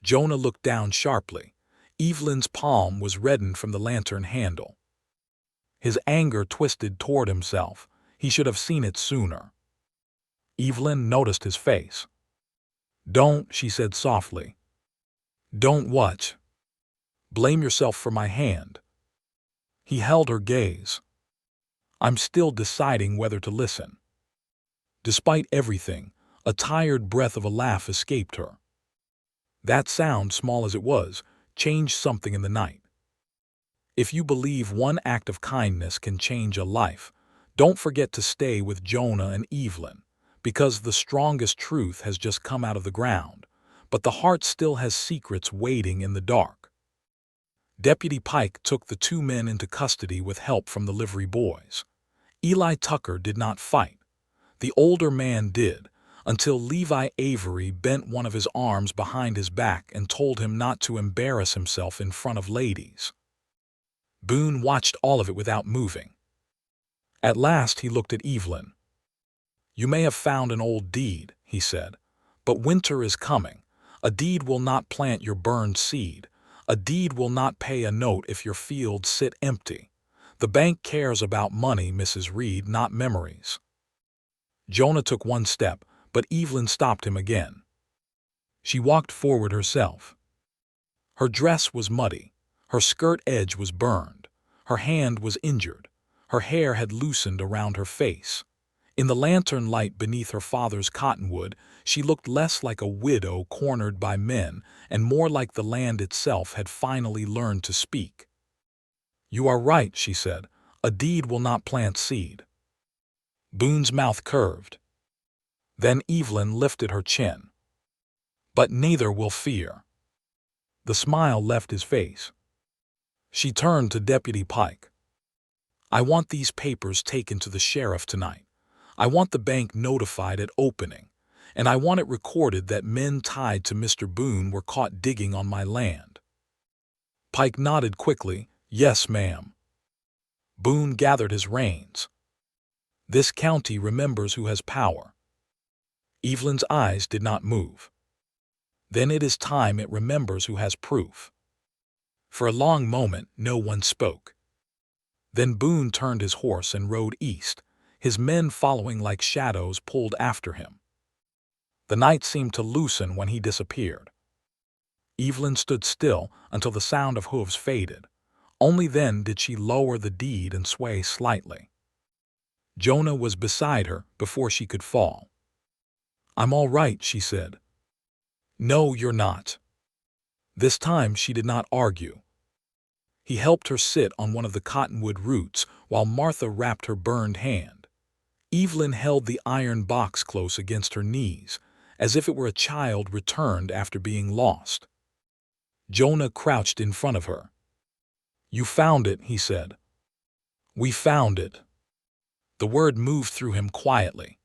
Jonah looked down sharply. Evelyn's palm was reddened from the lantern handle. His anger twisted toward himself. He should have seen it sooner. Evelyn noticed his face. "Don't," she said softly. "Don't what?" "Blame yourself for my hand." He held her gaze. "I'm still deciding whether to listen." Despite everything, a tired breath of a laugh escaped her. That sound, small as it was, changed something in the night. If you believe one act of kindness can change a life, don't forget to stay with Jonah and Evelyn, because the strongest truth has just come out of the ground, but the heart still has secrets waiting in the dark. Deputy Pike took the two men into custody with help from the livery boys. Eli Tucker did not fight. The older man did, until Levi Avery bent one of his arms behind his back and told him not to embarrass himself in front of ladies. Boone watched all of it without moving. At last he looked at Evelyn. "You may have found an old deed," he said, "but winter is coming. A deed will not plant your burned seed. A deed will not pay a note if your fields sit empty. The bank cares about money, Mrs. Reed, not memories." Jonah took one step, but Evelyn stopped him again. She walked forward herself. Her dress was muddy. Her skirt edge was burned. Her hand was injured. Her hair had loosened around her face. In the lantern light beneath her father's cottonwood, she looked less like a widow cornered by men and more like the land itself had finally learned to speak. "You are right," she said. "A deed will not plant seed." Boone's mouth curved. Then Evelyn lifted her chin. "But neither will fear." The smile left his face. She turned to Deputy Pike. "I want these papers taken to the sheriff tonight. I want the bank notified at opening, and I want it recorded that men tied to Mr. Boone were caught digging on my land." Pike nodded quickly. "Yes, ma'am." Boone gathered his reins. "This county remembers who has power." Evelyn's eyes did not move. "Then it is time it remembers who has proof." For a long moment, no one spoke. Then Boone turned his horse and rode east, his men following like shadows pulled after him. The night seemed to loosen when he disappeared. Evelyn stood still until the sound of hooves faded. Only then did she lower the deed and sway slightly. Jonah was beside her before she could fall. "I'm all right," she said. "No, you're not." This time she did not argue. He helped her sit on one of the cottonwood roots while Martha wrapped her burned hand. Evelyn held the iron box close against her knees, as if it were a child returned after being lost. Jonah crouched in front of her. "You found it," he said. "We found it." The word moved through him quietly.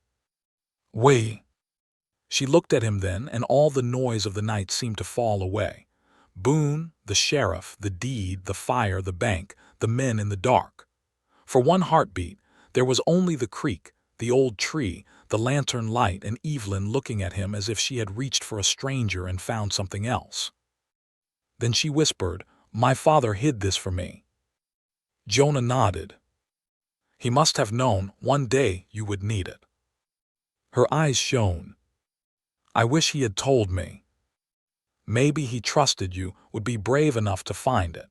"We." She looked at him then, and all the noise of the night seemed to fall away. Boone, the sheriff, the deed, the fire, the bank, the men in the dark. For one heartbeat, there was only the creek, the old tree, the lantern light, and Evelyn looking at him as if she had reached for a stranger and found something else. Then she whispered, "My father hid this for me." Jonah nodded. "He must have known one day you would need it." Her eyes shone. "I wish he had told me. Maybe he trusted you, would be brave enough to find it."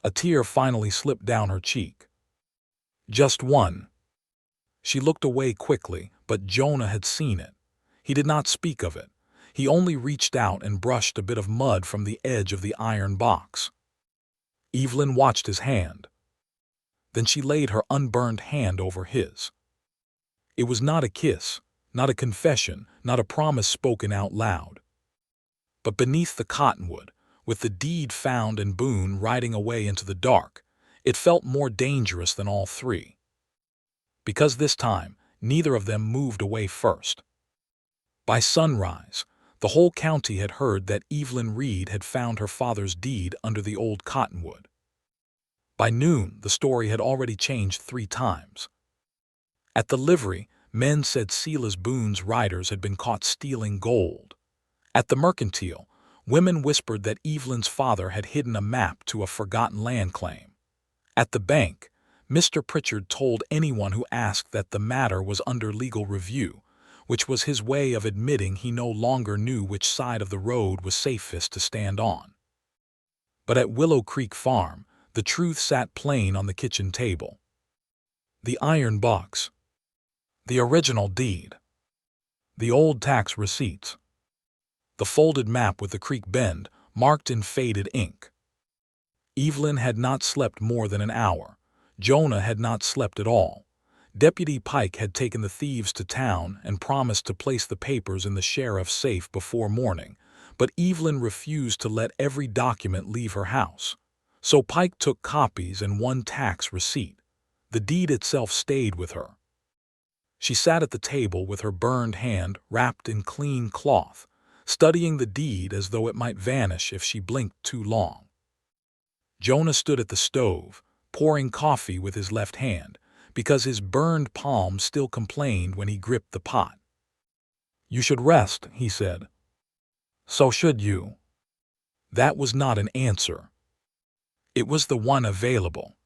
A tear finally slipped down her cheek. "Just one." She looked away quickly, but Jonah had seen it. He did not speak of it. He only reached out and brushed a bit of mud from the edge of the iron box. Evelyn watched his hand. Then she laid her unburned hand over his. It was not a kiss, not a confession, not a promise spoken out loud. But beneath the cottonwood, with the deed found and Boone riding away into the dark, it felt more dangerous than all three. Because this time, neither of them moved away first. By sunrise, the whole county had heard that Evelyn Reed had found her father's deed under the old cottonwood. By noon, the story had already changed 3 times. At the livery, men said Silas Boone's riders had been caught stealing gold. At the mercantile, women whispered that Evelyn's father had hidden a map to a forgotten land claim. At the bank, Mr. Pritchard told anyone who asked that the matter was under legal review, which was his way of admitting he no longer knew which side of the road was safest to stand on. But at Willow Creek Farm, the truth sat plain on the kitchen table. The iron box. The original deed. The old tax receipts. The folded map with the creek bend marked in faded ink. Evelyn had not slept more than an hour. Jonah had not slept at all. Deputy Pike had taken the thieves to town and promised to place the papers in the sheriff's safe before morning, but Evelyn refused to let every document leave her house. So Pike took copies and one tax receipt. The deed itself stayed with her. She sat at the table with her burned hand wrapped in clean cloth, studying the deed as though it might vanish if she blinked too long. Jonah stood at the stove, pouring coffee with his left hand, because his burned palm still complained when he gripped the pot. "You should rest," he said. "So should you." That was not an answer. It was the one available.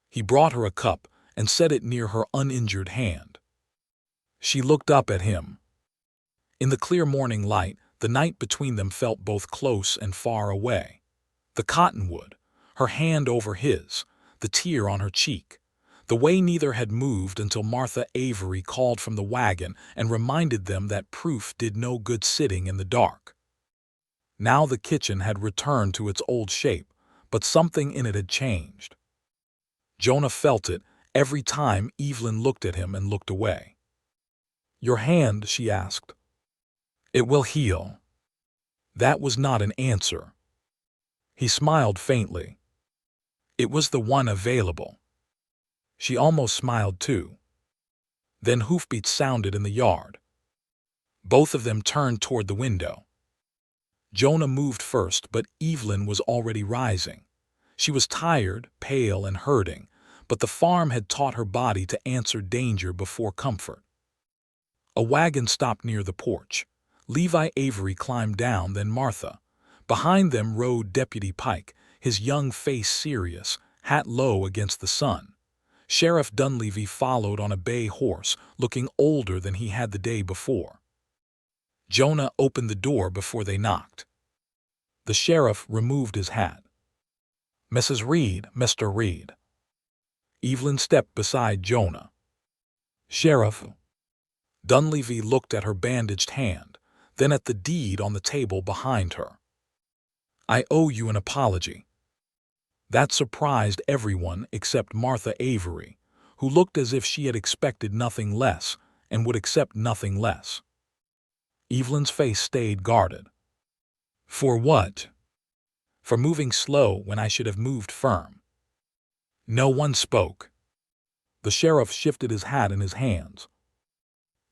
He brought her a cup and set it near her uninjured hand. She looked up at him. In the clear morning light, the night between them felt both close and far away. The cottonwood, her hand over his, the tear on her cheek, the way neither had moved until Martha Avery called from the wagon and reminded them that proof did no good sitting in the dark. Now the kitchen had returned to its old shape, but something in it had changed. Jonah felt it every time Evelyn looked at him and looked away. "Your hand," she asked. "It will heal." That was not an answer. He smiled faintly. It was the one available. She almost smiled too. Then hoofbeats sounded in the yard. Both of them turned toward the window. Jonah moved first, but Evelyn was already rising. She was tired, pale, and hurting, but the farm had taught her body to answer danger before comfort. A wagon stopped near the porch. Levi Avery climbed down, then Martha. Behind them rode Deputy Pike, his young face serious, hat low against the sun. Sheriff Dunleavy followed on a bay horse, looking older than he had the day before. Jonah opened the door before they knocked. The sheriff removed his hat. "Mrs. Reed, Mr. Reed." Evelyn stepped beside Jonah. "Sheriff." Dunleavy looked at her bandaged hand, then at the deed on the table behind her. "I owe you an apology." That surprised everyone except Martha Avery, who looked as if she had expected nothing less and would accept nothing less. Evelyn's face stayed guarded. "For what?" "For moving slow when I should have moved firm." No one spoke. The sheriff shifted his hat in his hands.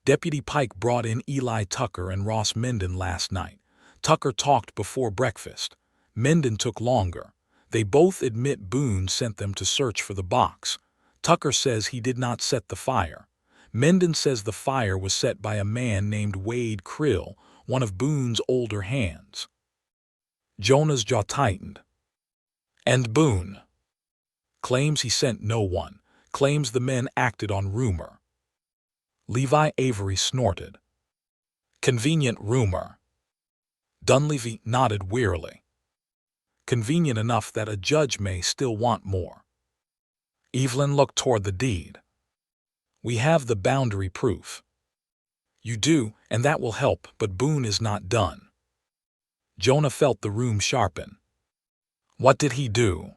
"Deputy Pike brought in Eli Tucker and Ross Menden last night. Tucker talked before breakfast. Menden took longer. They both admit Boone sent them to search for the box. Tucker says he did not set the fire. Menden says the fire was set by a man named Wade Krill, one of Boone's older hands." Jonah's jaw tightened. "And Boone?" "Claims he sent no one. Claims the men acted on rumor." Levi Avery snorted. "Convenient rumor." Dunleavy nodded wearily. "Convenient enough that a judge may still want more." Evelyn looked toward the deed. "We have the boundary proof." "You do, and that will help, but Boone is not done." Jonah felt the room sharpen. "What did he do?"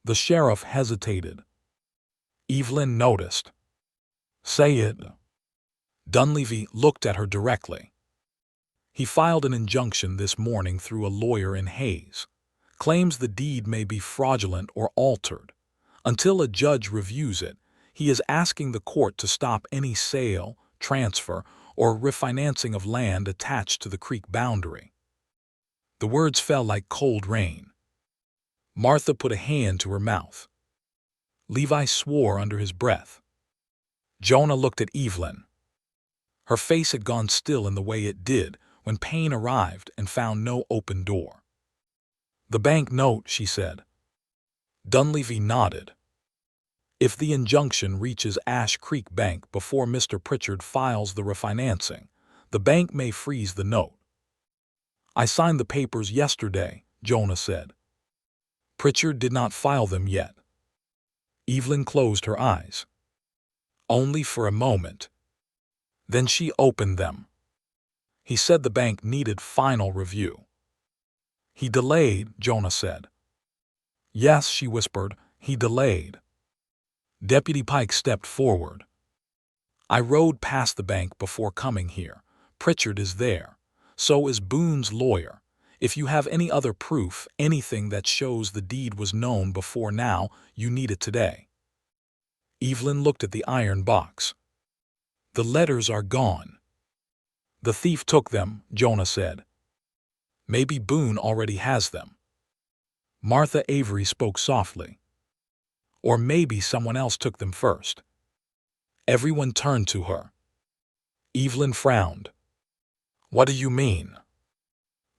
The sheriff hesitated. Evelyn noticed. "Say it." Dunleavy looked at her directly. "He filed an injunction this morning through a lawyer in Hayes. Claims the deed may be fraudulent or altered. Until a judge reviews it, he is asking the court to stop any sale, transfer, or refinancing of land attached to the creek boundary." The words fell like cold rain. Martha put a hand to her mouth. Levi swore under his breath. Jonah looked at Evelyn. Her face had gone still in the way it did when Payne arrived and found no open door. "The bank note," she said. Dunleavy nodded. If the injunction reaches Ash Creek Bank before Mr. Pritchard files the refinancing, the bank may freeze the note. I signed the papers yesterday, Jonah said. Pritchard did not file them yet. Evelyn closed her eyes. Only for a moment. Then she opened them. He said the bank needed final review. He delayed, Jonah said. Yes, she whispered, he delayed. Deputy Pike stepped forward. I rode past the bank before coming here. Pritchard is there. So is Boone's lawyer. If you have any other proof, anything that shows the deed was known before now, you need it today. Evelyn looked at the iron box. The letters are gone. The thief took them, Jonah said. Maybe Boone already has them. Martha Avery spoke softly. Or maybe someone else took them first. Everyone turned to her. Evelyn frowned. What do you mean?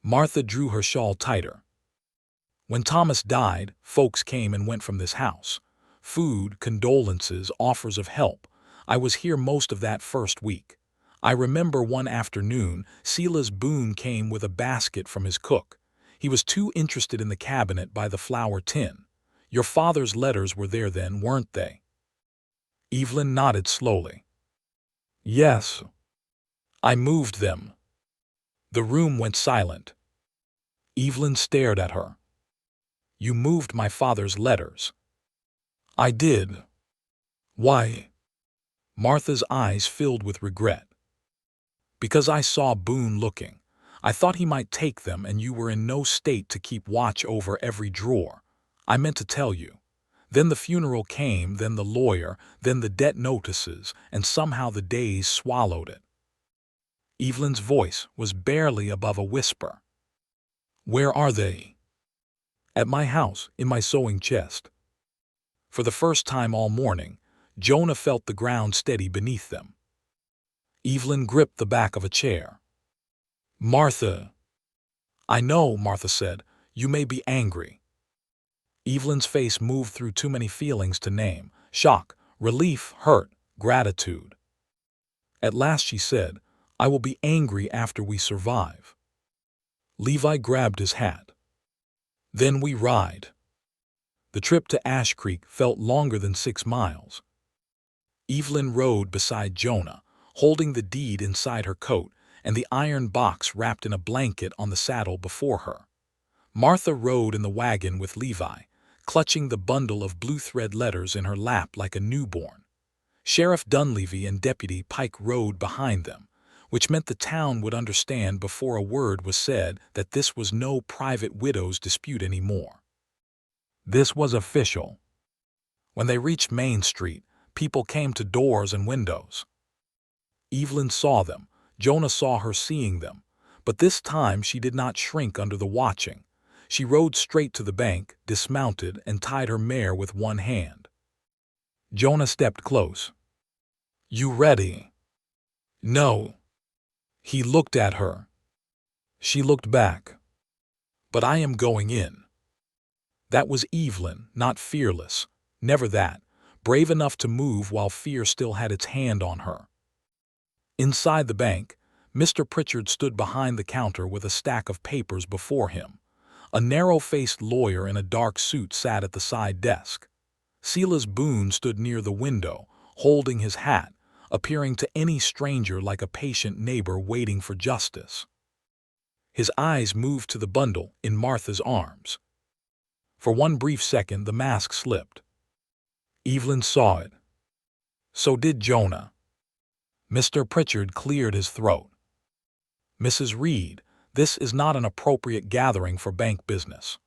Martha drew her shawl tighter. When Thomas died, folks came and went from this house. Food, condolences, offers of help. I was here most of that first week. I remember one afternoon, Silas Boone came with a basket from his cook. He was too interested in the cabinet by the flour tin. Your father's letters were there then, weren't they? Evelyn nodded slowly. Yes. I moved them. The room went silent. Evelyn stared at her. You moved my father's letters. I did. Why? Martha's eyes filled with regret. Because I saw Boone looking. I thought he might take them and you were in no state to keep watch over every drawer. I meant to tell you. Then the funeral came, then the lawyer, then the debt notices, and somehow the days swallowed it. Evelyn's voice was barely above a whisper. Where are they? At my house, in my sewing chest. For the first time all morning, Jonah felt the ground steady beneath them. Evelyn gripped the back of a chair. Martha. I know, Martha said. You may be angry. Evelyn's face moved through too many feelings to name. Shock, relief, hurt, gratitude. At last she said, I will be angry after we survive. Levi grabbed his hat. Then we ride. The trip to Ash Creek felt longer than 6 miles. Evelyn rode beside Jonah, holding the deed inside her coat and the iron box wrapped in a blanket on the saddle before her. Martha rode in the wagon with Levi, clutching the bundle of blue thread letters in her lap like a newborn. Sheriff Dunleavy and Deputy Pike rode behind them, which meant the town would understand before a word was said that this was no private widow's dispute anymore. This was official. When they reached Main Street, people came to doors and windows. Evelyn saw them, Jonah saw her seeing them, but this time she did not shrink under the watching. She rode straight to the bank, dismounted, and tied her mare with one hand. Jonah stepped close. You ready? No. He looked at her. She looked back. But I am going in. That was Evelyn, not fearless. Never that. Brave enough to move while fear still had its hand on her. Inside the bank, Mr. Pritchard stood behind the counter with a stack of papers before him. A narrow-faced lawyer in a dark suit sat at the side desk. Silas Boone stood near the window, holding his hat, appearing to any stranger like a patient neighbor waiting for justice. His eyes moved to the bundle in Martha's arms. For one brief second, the mask slipped. Evelyn saw it. So did Jonah. Mr. Pritchard cleared his throat. Mrs. Reed, this is not an appropriate gathering for bank business.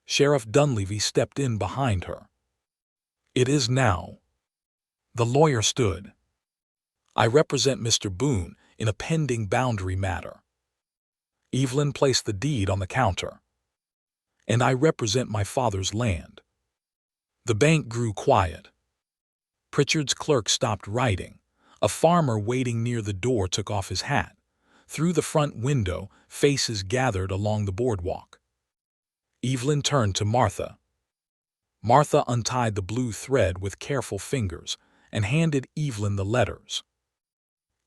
Sheriff Dunleavy stepped in behind her. It is now. The lawyer stood. I represent Mr. Boone in a pending boundary matter. Evelyn placed the deed on the counter. And I represent my father's land. The bank grew quiet. Pritchard's clerk stopped writing. A farmer waiting near the door took off his hat. Through the front window, faces gathered along the boardwalk. Evelyn turned to Martha. Martha untied the blue thread with careful fingers and handed Evelyn the letters.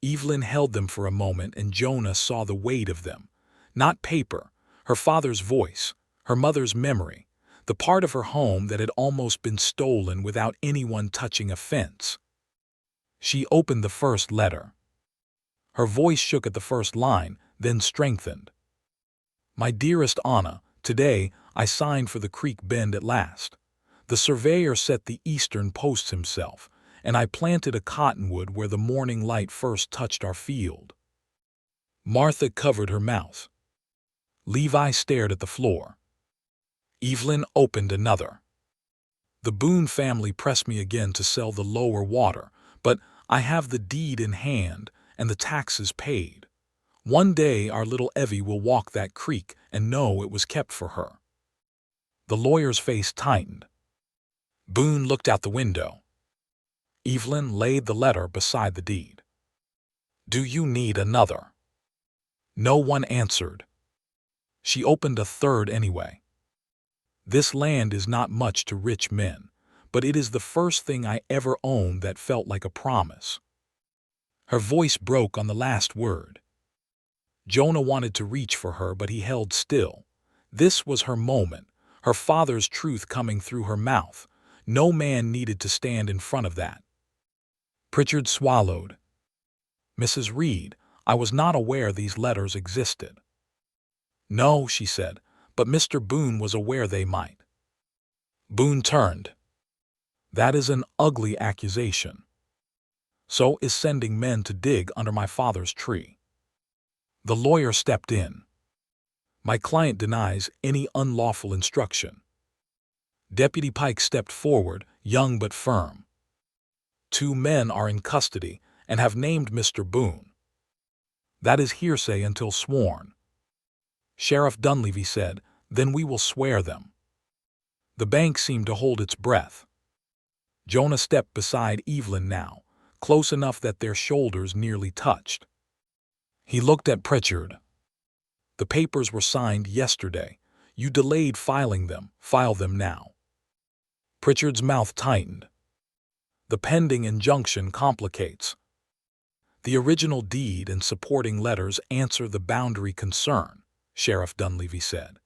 Evelyn held them for a moment, and Jonah saw the weight of them. Not paper, her father's voice, her mother's memory, the part of her home that had almost been stolen without anyone touching a fence. She opened the first letter. Her voice shook at the first line, then strengthened. My dearest Anna, today I signed for the creek bend at last. The surveyor set the eastern posts himself, and I planted a cottonwood where the morning light first touched our field. Martha covered her mouth. Levi stared at the floor. Evelyn opened another. The Boone family pressed me again to sell the lower water, but I have the deed in hand and the taxes paid. One day our little Evie will walk that creek and know it was kept for her. The lawyer's face tightened. Boone looked out the window. Evelyn laid the letter beside the deed. Do you need another? No one answered. She opened a third anyway. This land is not much to rich men, but it is the first thing I ever owned that felt like a promise. Her voice broke on the last word. Jonah wanted to reach for her, but he held still. This was her moment, her father's truth coming through her mouth. No man needed to stand in front of that. Pritchard swallowed. Mrs. Reed, I was not aware these letters existed. No, she said, but Mr. Boone was aware they might. Boone turned. That is an ugly accusation. So is sending men to dig under my father's tree. The lawyer stepped in. My client denies any unlawful instruction. Deputy Pike stepped forward, young but firm. 2 men are in custody and have named Mr. Boone. That is hearsay until sworn. Sheriff Dunleavy said, then we will swear them. The bank seemed to hold its breath. Jonah stepped beside Evelyn now, close enough that their shoulders nearly touched. He looked at Pritchard. The papers were signed yesterday. You delayed filing them. File them now. Pritchard's mouth tightened. The pending injunction complicates. The original deed and supporting letters answer the boundary concern, Sheriff Dunleavy said.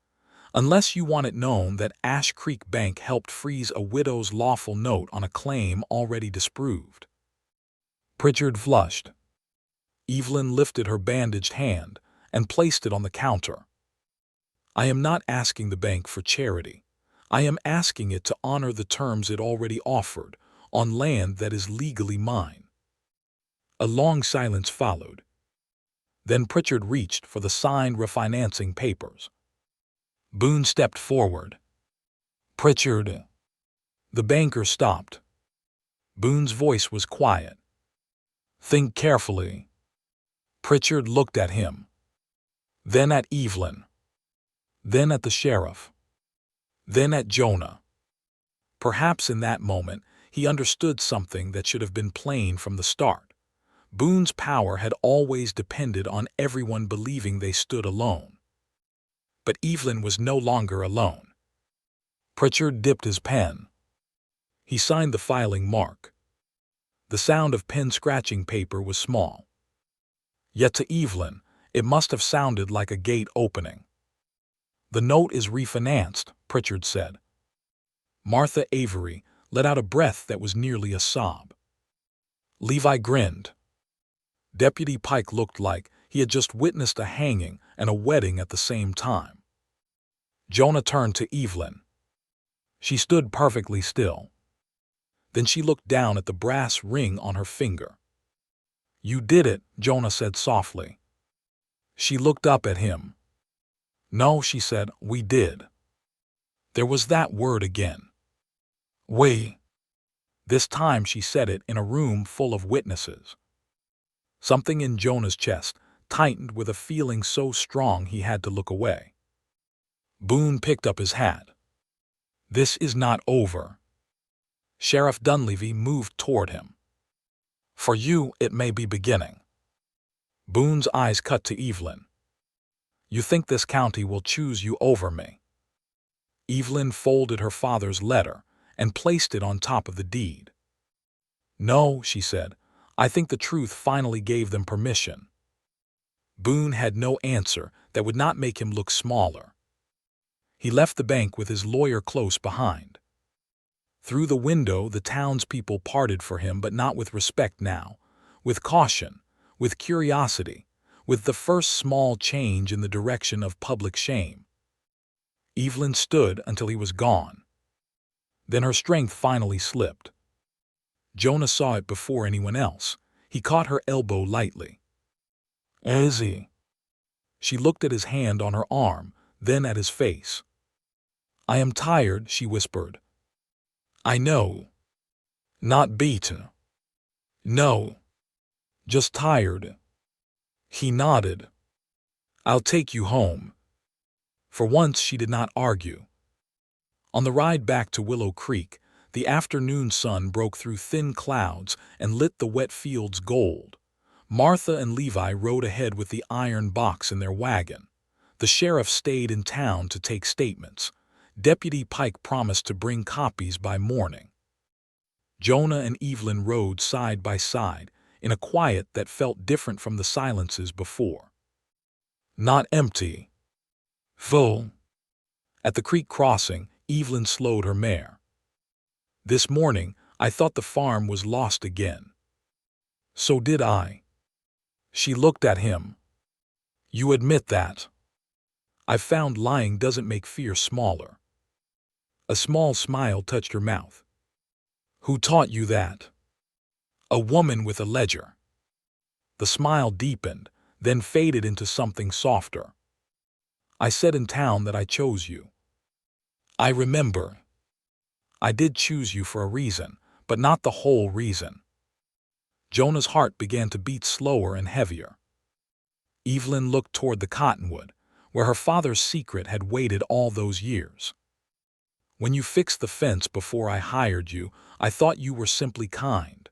Unless you want it known that Ash Creek Bank helped freeze a widow's lawful note on a claim already disproved. Pritchard flushed. Evelyn lifted her bandaged hand and placed it on the counter. I am not asking the bank for charity. I am asking it to honor the terms it already offered on land that is legally mine. A long silence followed. Then Pritchard reached for the signed refinancing papers. Boone stepped forward. Pritchard. The banker stopped. Boone's voice was quiet. Think carefully. Pritchard looked at him. Then at Evelyn. Then at the sheriff. Then at Jonah. Perhaps in that moment he understood something that should have been plain from the start. Boone's power had always depended on everyone believing they stood alone. But Evelyn was no longer alone. Pritchard dipped his pen. He signed the filing mark. The sound of pen scratching paper was small. Yet to Evelyn, it must have sounded like a gate opening. The note is refinanced, Pritchard said. Martha Avery let out a breath that was nearly a sob. Levi grinned. Deputy Pike looked like he had just witnessed a hanging and a wedding at the same time. Jonah turned to Evelyn. She stood perfectly still. Then she looked down at the brass ring on her finger. You did it, Jonah said softly. She looked up at him. No, she said, we did. There was that word again. We. This time she said it in a room full of witnesses. Something in Jonah's chest tightened with a feeling so strong he had to look away. Boone picked up his hat. This is not over. Sheriff Dunleavy moved toward him. For you, it may be beginning. Boone's eyes cut to Evelyn. You think this county will choose you over me? Evelyn folded her father's letter and placed it on top of the deed. "No," she said. "I think the truth finally gave them permission." Boone had no answer that would not make him look smaller. He left the bank with his lawyer close behind. Through the window, the townspeople parted for him, but not with respect now, with caution, with curiosity, with the first small change in the direction of public shame. Evelyn stood until he was gone. Then her strength finally slipped. Jonah saw it before anyone else. He caught her elbow lightly. "Easy." She looked at his hand on her arm, then at his face. "I am tired," she whispered. "I know." "Not beaten." "No. Just tired." He nodded. "I'll take you home." For once she did not argue. On the ride back to Willow Creek, the afternoon sun broke through thin clouds and lit the wet fields gold. Martha and Levi rode ahead with the iron box in their wagon. The sheriff stayed in town to take statements. Deputy Pike promised to bring copies by morning. Jonah and Evelyn rode side by side, in a quiet that felt different from the silences before. Not empty. Full. At the creek crossing, Evelyn slowed her mare. "This morning, I thought the farm was lost again." "So did I." She looked at him. "You admit that?" "I've found lying doesn't make fear smaller." A small smile touched her mouth. "Who taught you that?" "A woman with a ledger." The smile deepened, then faded into something softer. "I said in town that I chose you." "I remember." "I did choose you for a reason, but not the whole reason." Jonah's heart began to beat slower and heavier. Evelyn looked toward the cottonwood, where her father's secret had waited all those years. "When you fixed the fence before I hired you, I thought you were simply kind.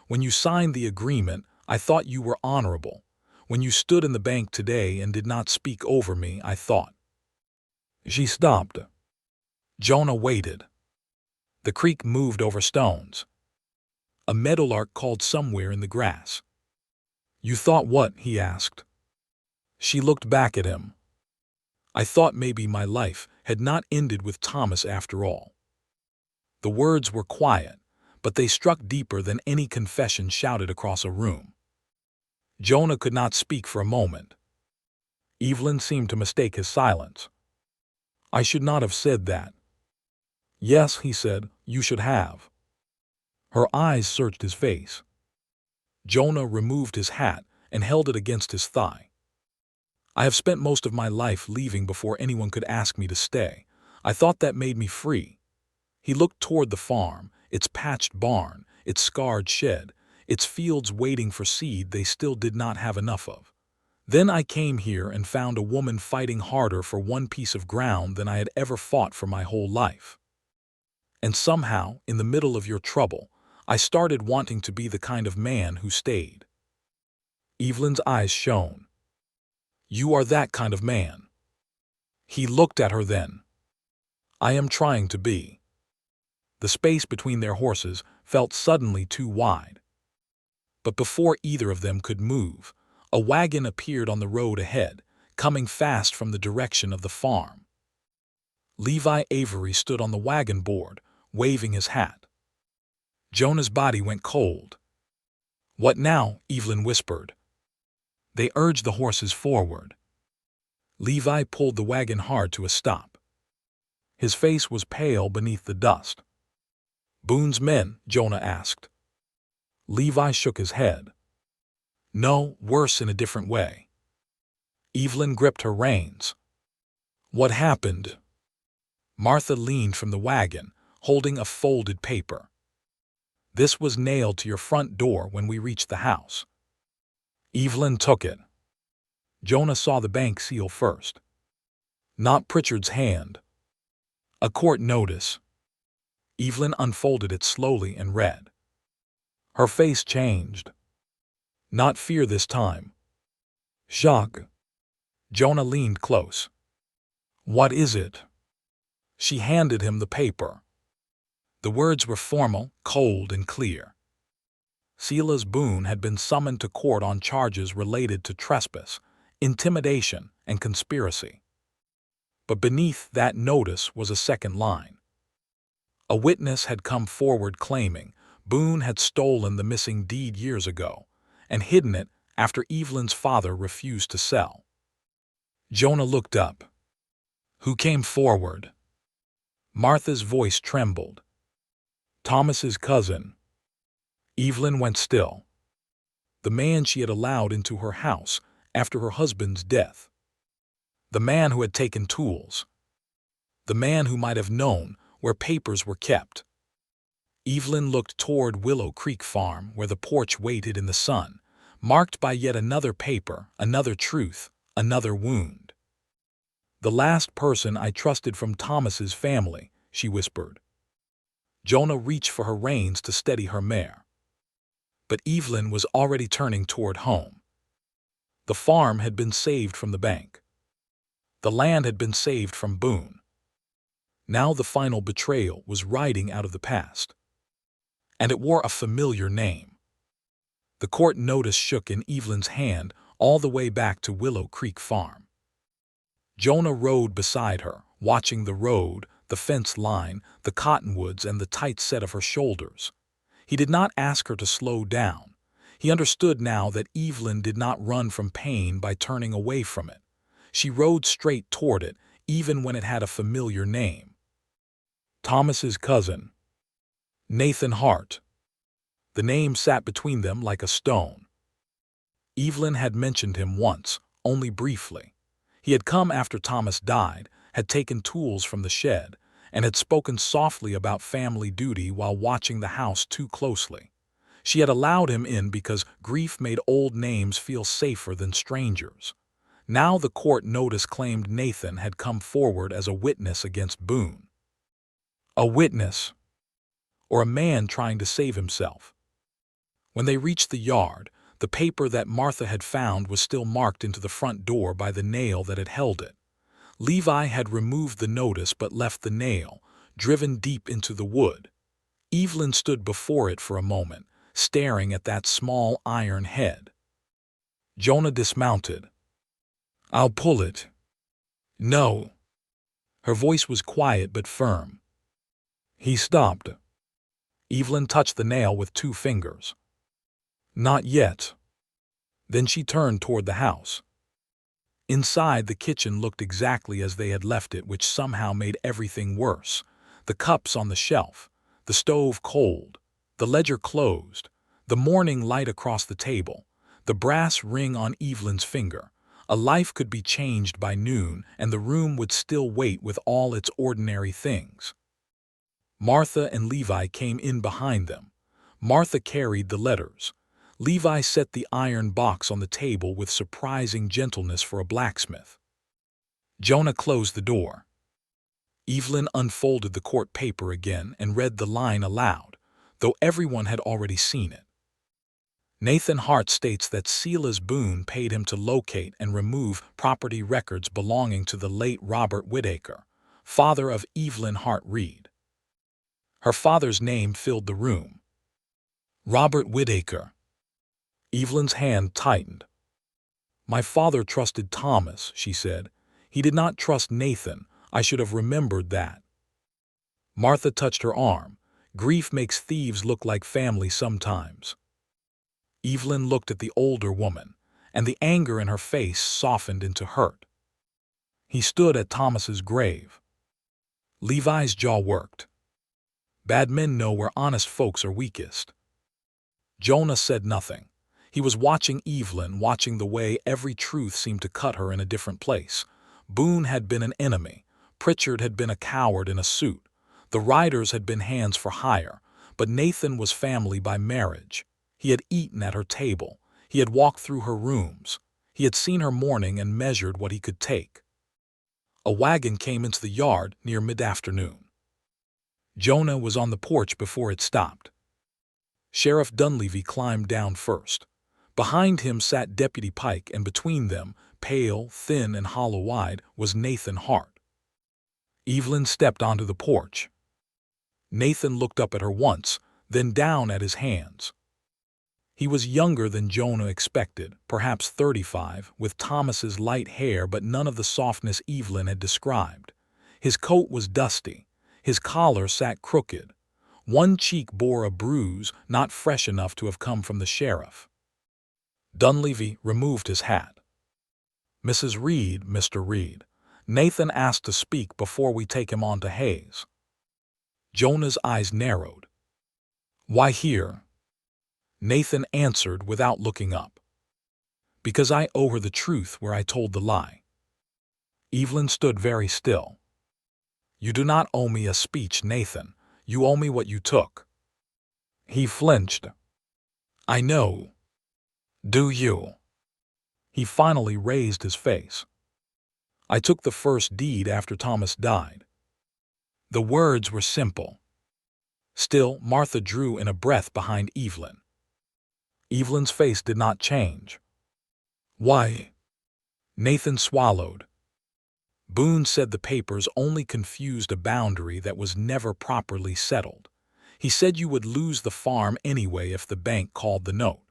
When you signed the agreement, I thought you were honorable. When you stood in the bank today and did not speak over me, I thought." She stopped. Jonah waited. The creek moved over stones. A meadowlark called somewhere in the grass. "You thought what?" he asked. She looked back at him. "I thought maybe my life had not ended with Thomas after all." The words were quiet, but they struck deeper than any confession shouted across a room. Jonah could not speak for a moment. Evelyn seemed to mistake his silence. "I should not have said that." "Yes," he said, "you should have." Her eyes searched his face. Jonah removed his hat and held it against his thigh. "I have spent most of my life leaving before anyone could ask me to stay. I thought that made me free." He looked toward the farm, its patched barn, its scarred shed, its fields waiting for seed they still did not have enough of. "Then I came here and found a woman fighting harder for one piece of ground than I had ever fought for my whole life. And somehow, in the middle of your trouble, I started wanting to be the kind of man who stayed." Evelyn's eyes shone. "You are that kind of man." He looked at her then. "I am trying to be." The space between their horses felt suddenly too wide. But before either of them could move, a wagon appeared on the road ahead, coming fast from the direction of the farm. Levi Avery stood on the wagon board, waving his hat. Jonah's body went cold. "What now?" Evelyn whispered. They urged the horses forward. Levi pulled the wagon hard to a stop. His face was pale beneath the dust. "Boone's men?" Jonah asked. Levi shook his head. "No, worse in a different way." Evelyn gripped her reins. "What happened?" Martha leaned from the wagon, holding a folded paper. "This was nailed to your front door when we reached the house." Evelyn took it. Jonah saw the bank seal first. Not Pritchard's hand. A court notice. Evelyn unfolded it slowly and read. Her face changed. Not fear this time. Shock. Jonah leaned close. "What is it?" She handed him the paper. The words were formal, cold, and clear. Silas Boone had been summoned to court on charges related to trespass, intimidation, and conspiracy. But beneath that notice was a second line. A witness had come forward claiming Boone had stolen the missing deed years ago and hidden it after Evelyn's father refused to sell. Jonah looked up. Who came forward? Martha's voice trembled. Thomas's cousin. Evelyn went still. The man she had allowed into her house after her husband's death. The man who had taken tools. The man who might have known where papers were kept. Evelyn looked toward Willow Creek Farm, where the porch waited in the sun, marked by yet another paper, another truth, another wound. The last person I trusted from Thomas's family, she whispered. Jonah reached for her reins to steady her mare. But Evelyn was already turning toward home. The farm had been saved from the bank. The land had been saved from Boone. Now the final betrayal was riding out of the past. And it wore a familiar name. The court notice shook in Evelyn's hand all the way back to Willow Creek Farm. Jonah rode beside her, watching the road, the fence line, the cottonwoods, and the tight set of her shoulders. He did not ask her to slow down. He understood now that Evelyn did not run from pain by turning away from it. She rode straight toward it, even when it had a familiar name. Thomas's cousin. Nathan Hart. The name sat between them like a stone. Evelyn had mentioned him once, only briefly. He had come after Thomas died, had taken tools from the shed, and had spoken softly about family duty while watching the house too closely. She had allowed him in because grief made old names feel safer than strangers. Now the court notice claimed Nathan had come forward as a witness against Boone. A witness, or a man trying to save himself. When they reached the yard, the paper that Martha had found was still marked into the front door by the nail that had held it. Levi had removed the notice but left the nail, driven deep into the wood. Evelyn stood before it for a moment, staring at that small iron head. Jonah dismounted. I'll pull it. No. Her voice was quiet but firm. He stopped. Evelyn touched the nail with 2 fingers. Not yet. Then she turned toward the house. Inside, the kitchen looked exactly as they had left it, which somehow made everything worse. The cups on the shelf, the stove cold, the ledger closed, the morning light across the table, the brass ring on Evelyn's finger. A life could be changed by noon, and the room would still wait with all its ordinary things. Martha and Levi came in behind them. Martha carried the letters. Levi set the iron box on the table with surprising gentleness for a blacksmith. Jonah closed the door. Evelyn unfolded the court paper again and read the line aloud, though everyone had already seen it. Nathan Hart states that Silas Boone paid him to locate and remove property records belonging to the late Robert Whittaker, father of Evelyn Hart Reed. Her father's name filled the room. Robert Whittaker. Evelyn's hand tightened. My father trusted Thomas, she said. He did not trust Nathan. I should have remembered that. Martha touched her arm. Grief makes thieves look like family sometimes. Evelyn looked at the older woman, and the anger in her face softened into hurt. He stood at Thomas's grave. Levi's jaw worked. Bad men know where honest folks are weakest. Jonah said nothing. He was watching Evelyn, watching the way every truth seemed to cut her in a different place. Boone had been an enemy. Pritchard had been a coward in a suit. The Riders had been hands for hire. But Nathan was family by marriage. He had eaten at her table. He had walked through her rooms. He had seen her mourning and measured what he could take. A wagon came into the yard near mid-afternoon. Jonah was on the porch before it stopped. Sheriff Dunleavy climbed down first. Behind him sat Deputy Pike, and between them, pale, thin, and hollow-eyed, was Nathan Hart. Evelyn stepped onto the porch. Nathan looked up at her once, then down at his hands. He was younger than Jonah expected, perhaps 35, with Thomas's light hair but none of the softness Evelyn had described. His coat was dusty. His collar sat crooked. One cheek bore a bruise not fresh enough to have come from the sheriff. Dunleavy removed his hat. "Mrs. Reed, Mr. Reed, Nathan asked to speak before we take him on to Hayes." Jonah's eyes narrowed. "Why here?" Nathan answered without looking up. "Because I owe her the truth where I told the lie." Evelyn stood very still. "You do not owe me a speech, Nathan. You owe me what you took." He flinched. "I know. Do you?" He finally raised his face. "I took the first deed after Thomas died." The words were simple. Still, Martha drew in a breath behind Evelyn. Evelyn's face did not change. "Why?" Nathan swallowed. "Boone said the papers only confused a boundary that was never properly settled. He said you would lose the farm anyway if the bank called the note.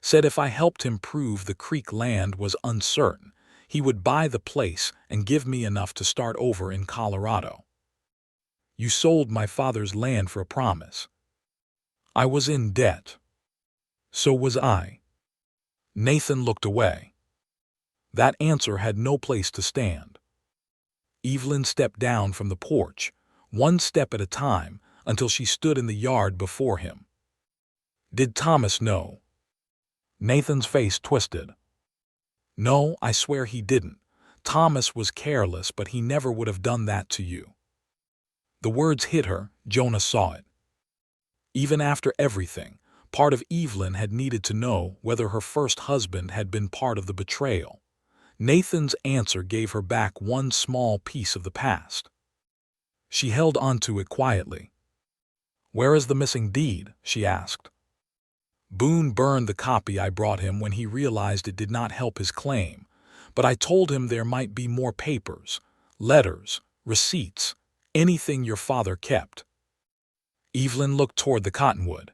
Said if I helped him prove the creek land was uncertain, he would buy the place and give me enough to start over in Colorado. You sold my father's land for a promise. I was in debt. So was I." Nathan looked away. That answer had no place to stand. Evelyn stepped down from the porch, one step at a time, until she stood in the yard before him. "Did Thomas know?" Nathan's face twisted. "No, I swear he didn't. Thomas was careless, but he never would have done that to you." The words hit her. Jonah saw it. Even after everything, part of Evelyn had needed to know whether her first husband had been part of the betrayal. Nathan's answer gave her back one small piece of the past. She held onto it quietly. "Where is the missing deed?" she asked. "Boone burned the copy I brought him when he realized it did not help his claim, but I told him there might be more papers, letters, receipts, anything your father kept." Evelyn looked toward the cottonwood.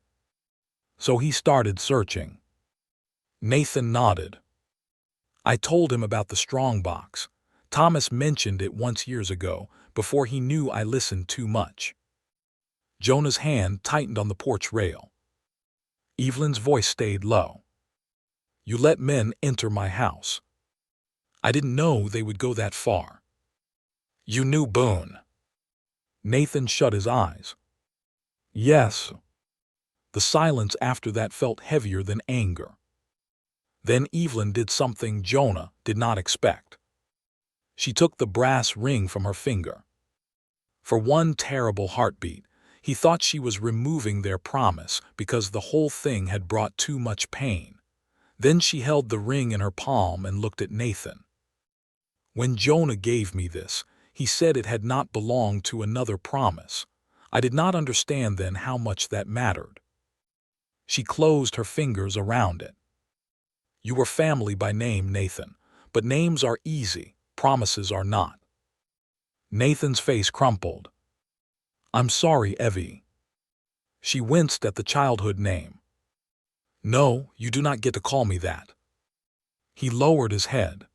"So he started searching." Nathan nodded. "I told him about the strongbox. Thomas mentioned it once years ago, before he knew I listened too much." Jonah's hand tightened on the porch rail. Evelyn's voice stayed low. "You let men enter my house. I didn't know they would go that far." "You knew Boone?" Nathan shut his eyes. "Yes." The silence after that felt heavier than anger. Then Evelyn did something Jonah did not expect. She took the brass ring from her finger. For one terrible heartbeat, he thought she was removing their promise because the whole thing had brought too much pain. Then she held the ring in her palm and looked at Nathan. "When Jonah gave me this, he said it had not belonged to another promise. I did not understand then how much that mattered." She closed her fingers around it. "You were family by name, Nathan, but names are easy, promises are not." Nathan's face crumpled. "I'm sorry, Evie." She winced at the childhood name. "No, you do not get to call me that." He lowered his head.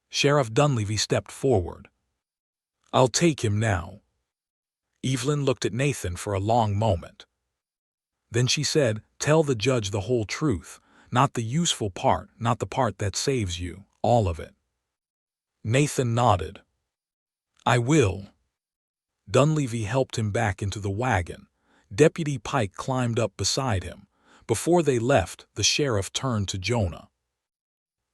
Sheriff Dunleavy stepped forward. "I'll take him now." Evelyn looked at Nathan for a long moment. Then she said, "Tell the judge the whole truth, not the useful part, not the part that saves you, all of it." Nathan nodded. "I will." Dunleavy helped him back into the wagon. Deputy Pike climbed up beside him. Before they left, the sheriff turned to Jonah.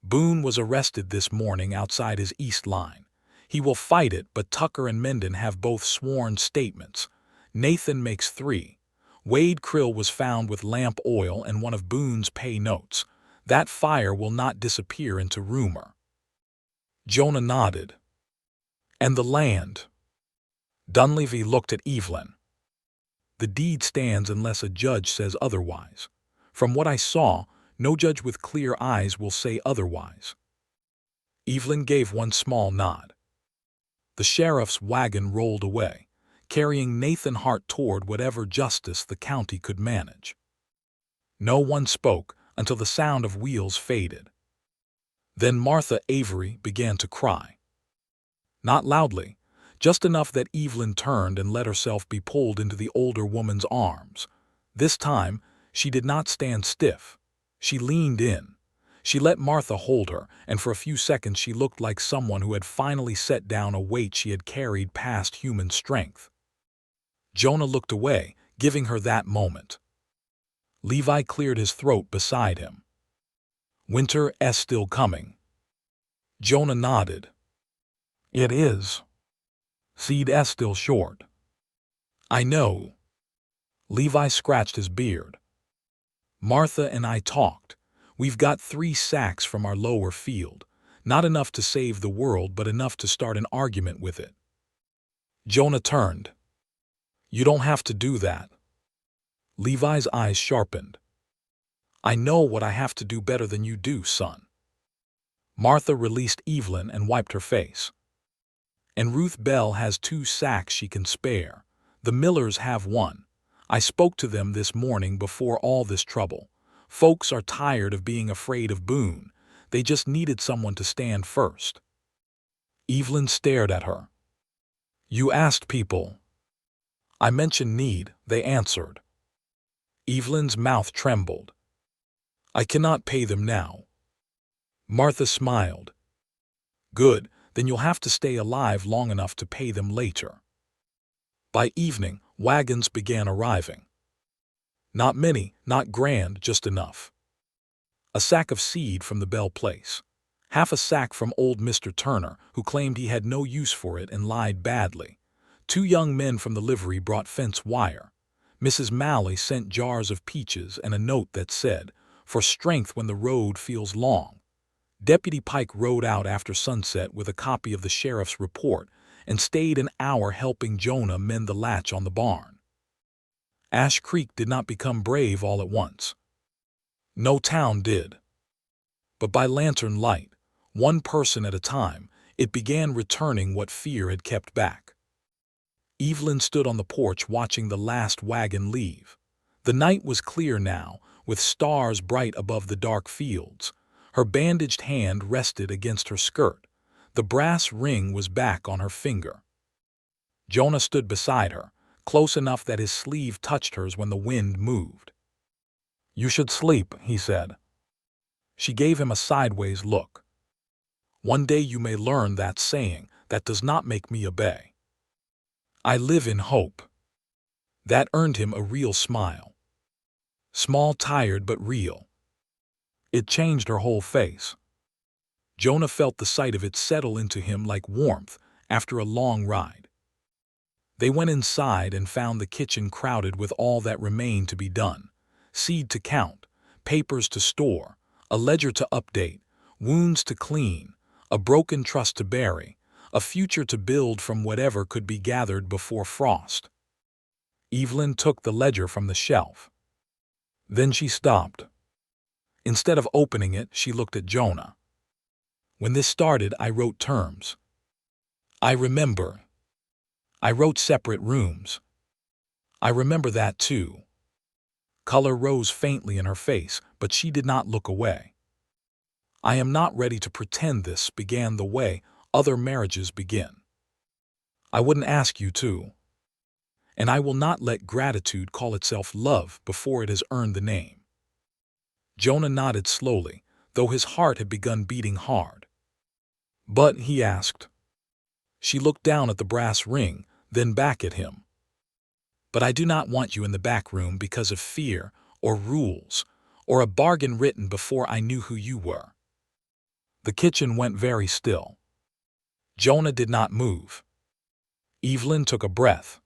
"Boone was arrested this morning outside his east line. He will fight it, but Tucker and Menden have both sworn statements. Nathan makes 3. Wade Krill was found with lamp oil and one of Boone's pay notes. That fire will not disappear into rumor." Jonah nodded. "And the land?" Dunleavy looked at Evelyn. "The deed stands unless a judge says otherwise. From what I saw, no judge with clear eyes will say otherwise." Evelyn gave one small nod. The sheriff's wagon rolled away. carrying Nathan Hart toward whatever justice the county could manage. No one spoke until the sound of wheels faded. Then Martha Avery began to cry. Not loudly, just enough that Evelyn turned and let herself be pulled into the older woman's arms. This time, she did not stand stiff. She leaned in. She let Martha hold her, and for a few seconds she looked like someone who had finally set down a weight she had carried past human strength. Jonah looked away, giving her that moment. Levi cleared his throat beside him. "Winter's still coming." Jonah nodded. "It is. Seed's still short." "I know." Levi scratched his beard. "Martha and I talked. We've got 3 sacks from our lower field. Not enough to save the world, but enough to start an argument with it." Jonah turned. "You don't have to do that." Levi's eyes sharpened. "I know what I have to do better than you do, son." Martha released Evelyn and wiped her face. "And Ruth Bell has 2 sacks she can spare. The Millers have 1. I spoke to them this morning before all this trouble. Folks are tired of being afraid of Boone. They just needed someone to stand first." Evelyn stared at her. "You asked people." "I mentioned need," they answered. Evelyn's mouth trembled. "I cannot pay them now." Martha smiled. "Good, then you'll have to stay alive long enough to pay them later." By evening, wagons began arriving. Not many, not grand, just enough. A sack of seed from the Bell place. Half a sack from old Mr. Turner, who claimed he had no use for it and lied badly. 2 young men from the livery brought fence wire. Mrs. Malley sent jars of peaches and a note that said, "For strength when the road feels long." Deputy Pike rode out after sunset with a copy of the sheriff's report and stayed an hour helping Jonah mend the latch on the barn. Ash Creek did not become brave all at once. No town did. But by lantern light, one person at a time, it began returning what fear had kept back. Evelyn stood on the porch watching the last wagon leave. The night was clear now, with stars bright above the dark fields. Her bandaged hand rested against her skirt. The brass ring was back on her finger. Jonah stood beside her, close enough that his sleeve touched hers when the wind moved. "You should sleep," he said. She gave him a sideways look. "One day you may learn that saying, that does not make me obey." "I live in hope." That earned him a real smile. Small, tired, but real. It changed her whole face. Jonah felt the sight of it settle into him like warmth after a long ride. They went inside and found the kitchen crowded with all that remained to be done. Seed to count, papers to store, a ledger to update, wounds to clean, a broken trust to bury, a future to build from whatever could be gathered before frost. Evelyn took the ledger from the shelf. Then she stopped. Instead of opening it, she looked at Jonah. "When this started, I wrote terms. I remember. I wrote separate rooms. I remember that too." Color rose faintly in her face, but she did not look away. "I am not ready to pretend this began the way other marriages begin. I wouldn't ask you to. And I will not let gratitude call itself love before it has earned the name." Jonah nodded slowly, though his heart had begun beating hard. "But," he asked. She looked down at the brass ring, then back at him. "But I do not want you in the back room because of fear or rules or a bargain written before I knew who you were." The kitchen went very still. Jonah did not move. Evelyn took a breath.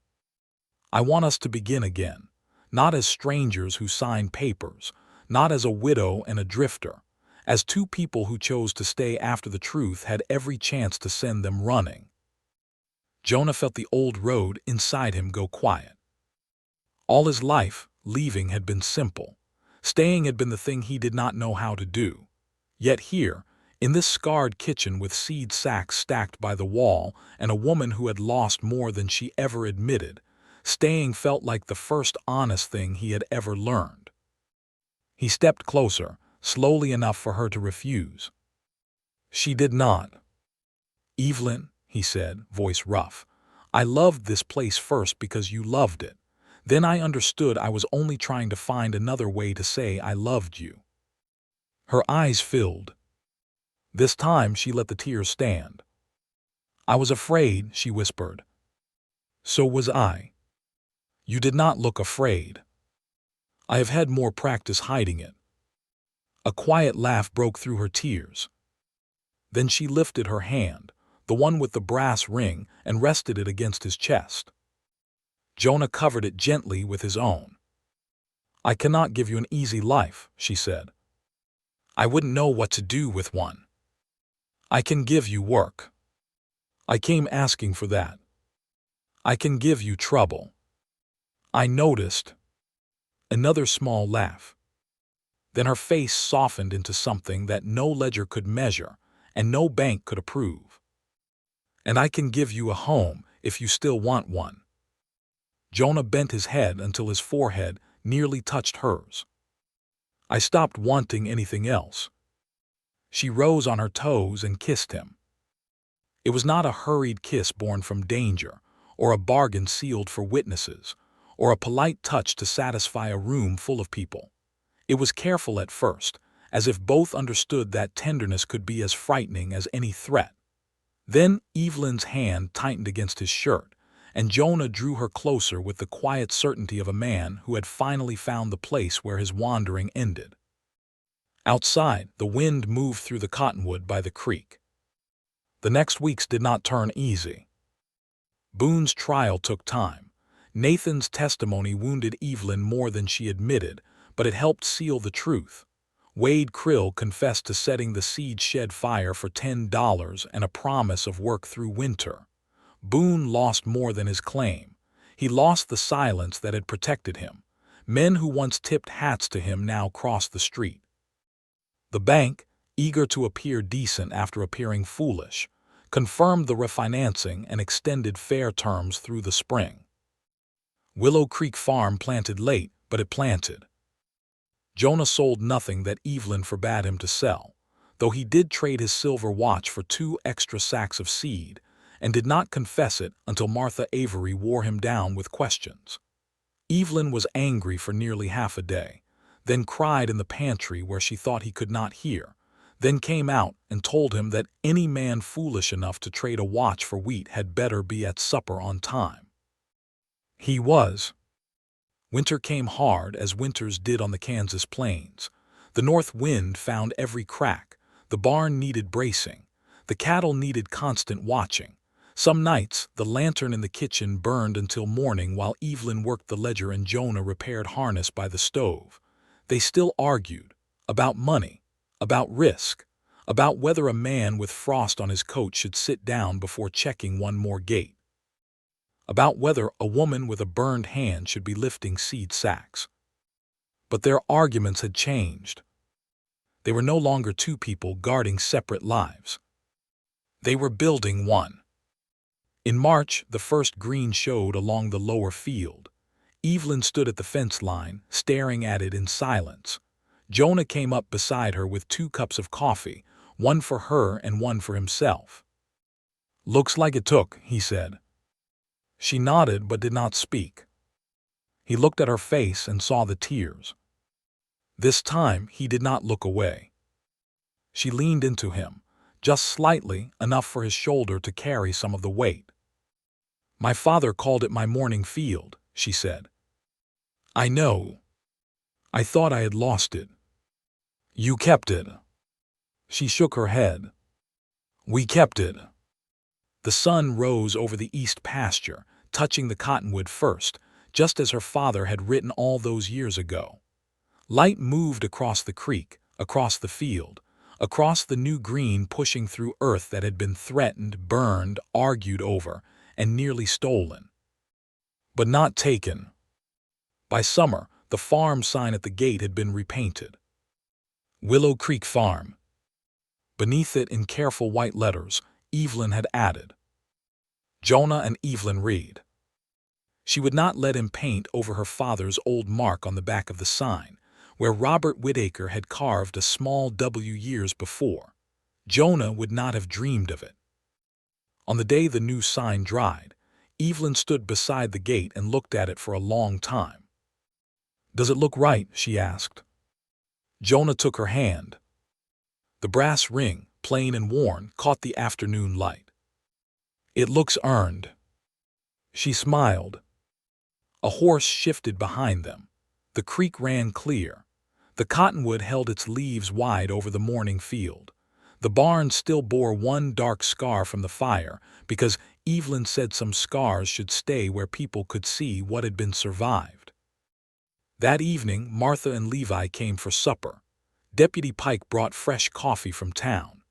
"I want us to begin again, not as strangers who sign papers, not as a widow and a drifter, as 2 people who chose to stay after the truth had every chance to send them running." Jonah felt the old road inside him go quiet. All his life, leaving had been simple. Staying had been the thing he did not know how to do. Yet here, In this scarred kitchen with seed sacks stacked by the wall and a woman who had lost more than she ever admitted, staying felt like the first honest thing he had ever learned. He stepped closer, slowly enough for her to refuse. She did not. "Evelyn," he said, voice rough, "I loved this place first because you loved it. Then I understood I was only trying to find another way to say I loved you." Her eyes filled. This time she let the tears stand. "I was afraid," she whispered. "So was I." "You did not look afraid." "I have had more practice hiding it." A quiet laugh broke through her tears. Then she lifted her hand, the one with the brass ring, and rested it against his chest. Jonah covered it gently with his own. "I cannot give you an easy life," she said. "I wouldn't know what to do with one. I can give you work. I came asking for that. I can give you trouble." I noticed. Another small laugh. Then her face softened into something that no ledger could measure and no bank could approve. "And I can give you a home if you still want one." Jonah bent his head until his forehead nearly touched hers. "I stopped wanting anything else." She rose on her toes and kissed him. It was not a hurried kiss born from danger, or a bargain sealed for witnesses, or a polite touch to satisfy a room full of people. It was careful at first, as if both understood that tenderness could be as frightening as any threat. Then Evelyn's hand tightened against his shirt, and Jonah drew her closer with the quiet certainty of a man who had finally found the place where his wandering ended. Outside, the wind moved through the cottonwood by the creek. The next weeks did not turn easy. Boone's trial took time. Nathan's testimony wounded Evelyn more than she admitted, but it helped seal the truth. Wade Krill confessed to setting the seed shed fire for $10 and a promise of work through winter. Boone lost more than his claim. He lost the silence that had protected him. Men who once tipped hats to him now crossed the street. The bank, eager to appear decent after appearing foolish, confirmed the refinancing and extended fair terms through the spring. Willow Creek Farm planted late, but it planted. Jonah sold nothing that Evelyn forbade him to sell, though he did trade his silver watch for 2 extra sacks of seed, and did not confess it until Martha Avery wore him down with questions. Evelyn was angry for nearly half a day, then cried in the pantry where she thought he could not hear, then came out and told him that any man foolish enough to trade a watch for wheat had better be at supper on time. He was. Winter came hard, as winters did on the Kansas plains. The north wind found every crack. The barn needed bracing. The cattle needed constant watching. Some nights, the lantern in the kitchen burned until morning while Evelyn worked the ledger and Jonah repaired harness by the stove. They still argued about money, about risk, about whether a man with frost on his coat should sit down before checking one more gate, about whether a woman with a burned hand should be lifting seed sacks. But their arguments had changed. They were no longer two people guarding separate lives. They were building one. In March, the first green showed along the lower field. Evelyn stood at the fence line, staring at it in silence. Jonah came up beside her with 2 cups of coffee, one for her and one for himself. "Looks like it took," he said. She nodded but did not speak. He looked at her face and saw the tears. This time he did not look away. She leaned into him, just slightly, enough for his shoulder to carry some of the weight. "My father called it my morning field," she said. "I know. I thought I had lost it." "You kept it." She shook her head. "We kept it." The sun rose over the east pasture, touching the cottonwood first, just as her father had written all those years ago. Light moved across the creek, across the field, across the new green, pushing through earth that had been threatened, burned, argued over, and nearly stolen. But not taken. By summer, the farm sign at the gate had been repainted. Willow Creek Farm. Beneath it, in careful white letters, Evelyn had added, Jonah and Evelyn Reed. She would not let him paint over her father's old mark on the back of the sign, where Robert Whittaker had carved a small W years before. Jonah would not have dreamed of it. On the day the new sign dried, Evelyn stood beside the gate and looked at it for a long time. "Does it look right?" she asked. Jonah took her hand. The brass ring, plain and worn, caught the afternoon light. "It looks earned." She smiled. A horse shifted behind them. The creek ran clear. The cottonwood held its leaves wide over the morning field. The barn still bore one dark scar from the fire, because Evelyn said some scars should stay where people could see what had been survived. That evening, Martha and Levi came for supper. Deputy Pike brought fresh coffee from town.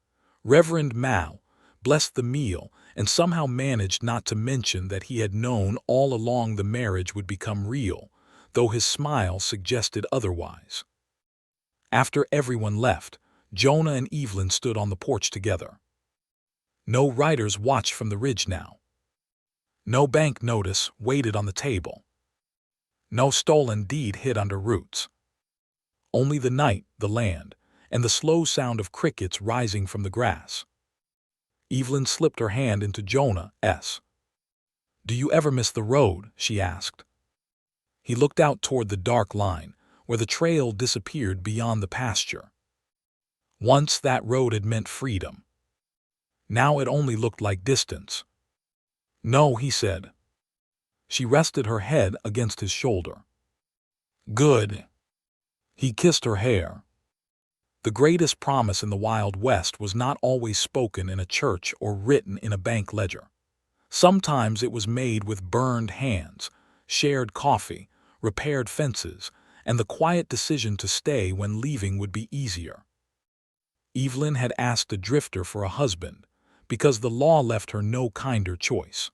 Reverend Mao blessed the meal and somehow managed not to mention that he had known all along the marriage would become real, though his smile suggested otherwise. After everyone left, Jonah and Evelyn stood on the porch together. No riders watched from the ridge now. No bank notice waited on the table. No stolen deed hid under roots. Only the night, the land, and the slow sound of crickets rising from the grass. Evelyn slipped her hand into Jonah's. "Do you ever miss the road?" she asked. He looked out toward the dark line, where the trail disappeared beyond the pasture. Once that road had meant freedom. Now it only looked like distance. "No," he said. She rested her head against his shoulder. "Good." He kissed her hair. The greatest promise in the Wild West was not always spoken in a church or written in a bank ledger. Sometimes it was made with burned hands, shared coffee, repaired fences, and the quiet decision to stay when leaving would be easier. Evelyn had asked a drifter for a husband, because the law left her no kinder choice.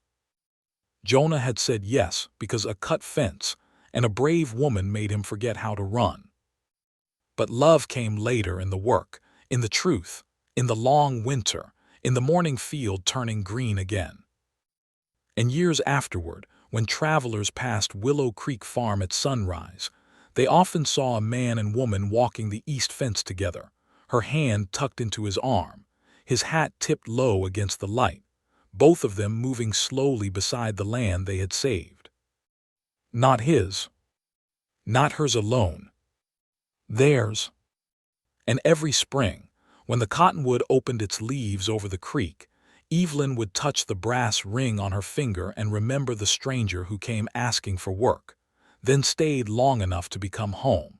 Jonah had said yes because a cut fence and a brave woman made him forget how to run. But love came later, in the work, in the truth, in the long winter, in the morning field turning green again. And years afterward, when travelers passed Willow Creek Farm at sunrise, they often saw a man and woman walking the east fence together, her hand tucked into his arm, his hat tipped low against the light, both of them moving slowly beside the land they had saved. Not his. Not hers alone. Theirs. And every spring, when the cottonwood opened its leaves over the creek, Evelyn would touch the brass ring on her finger and remember the stranger who came asking for work, then stayed long enough to become home.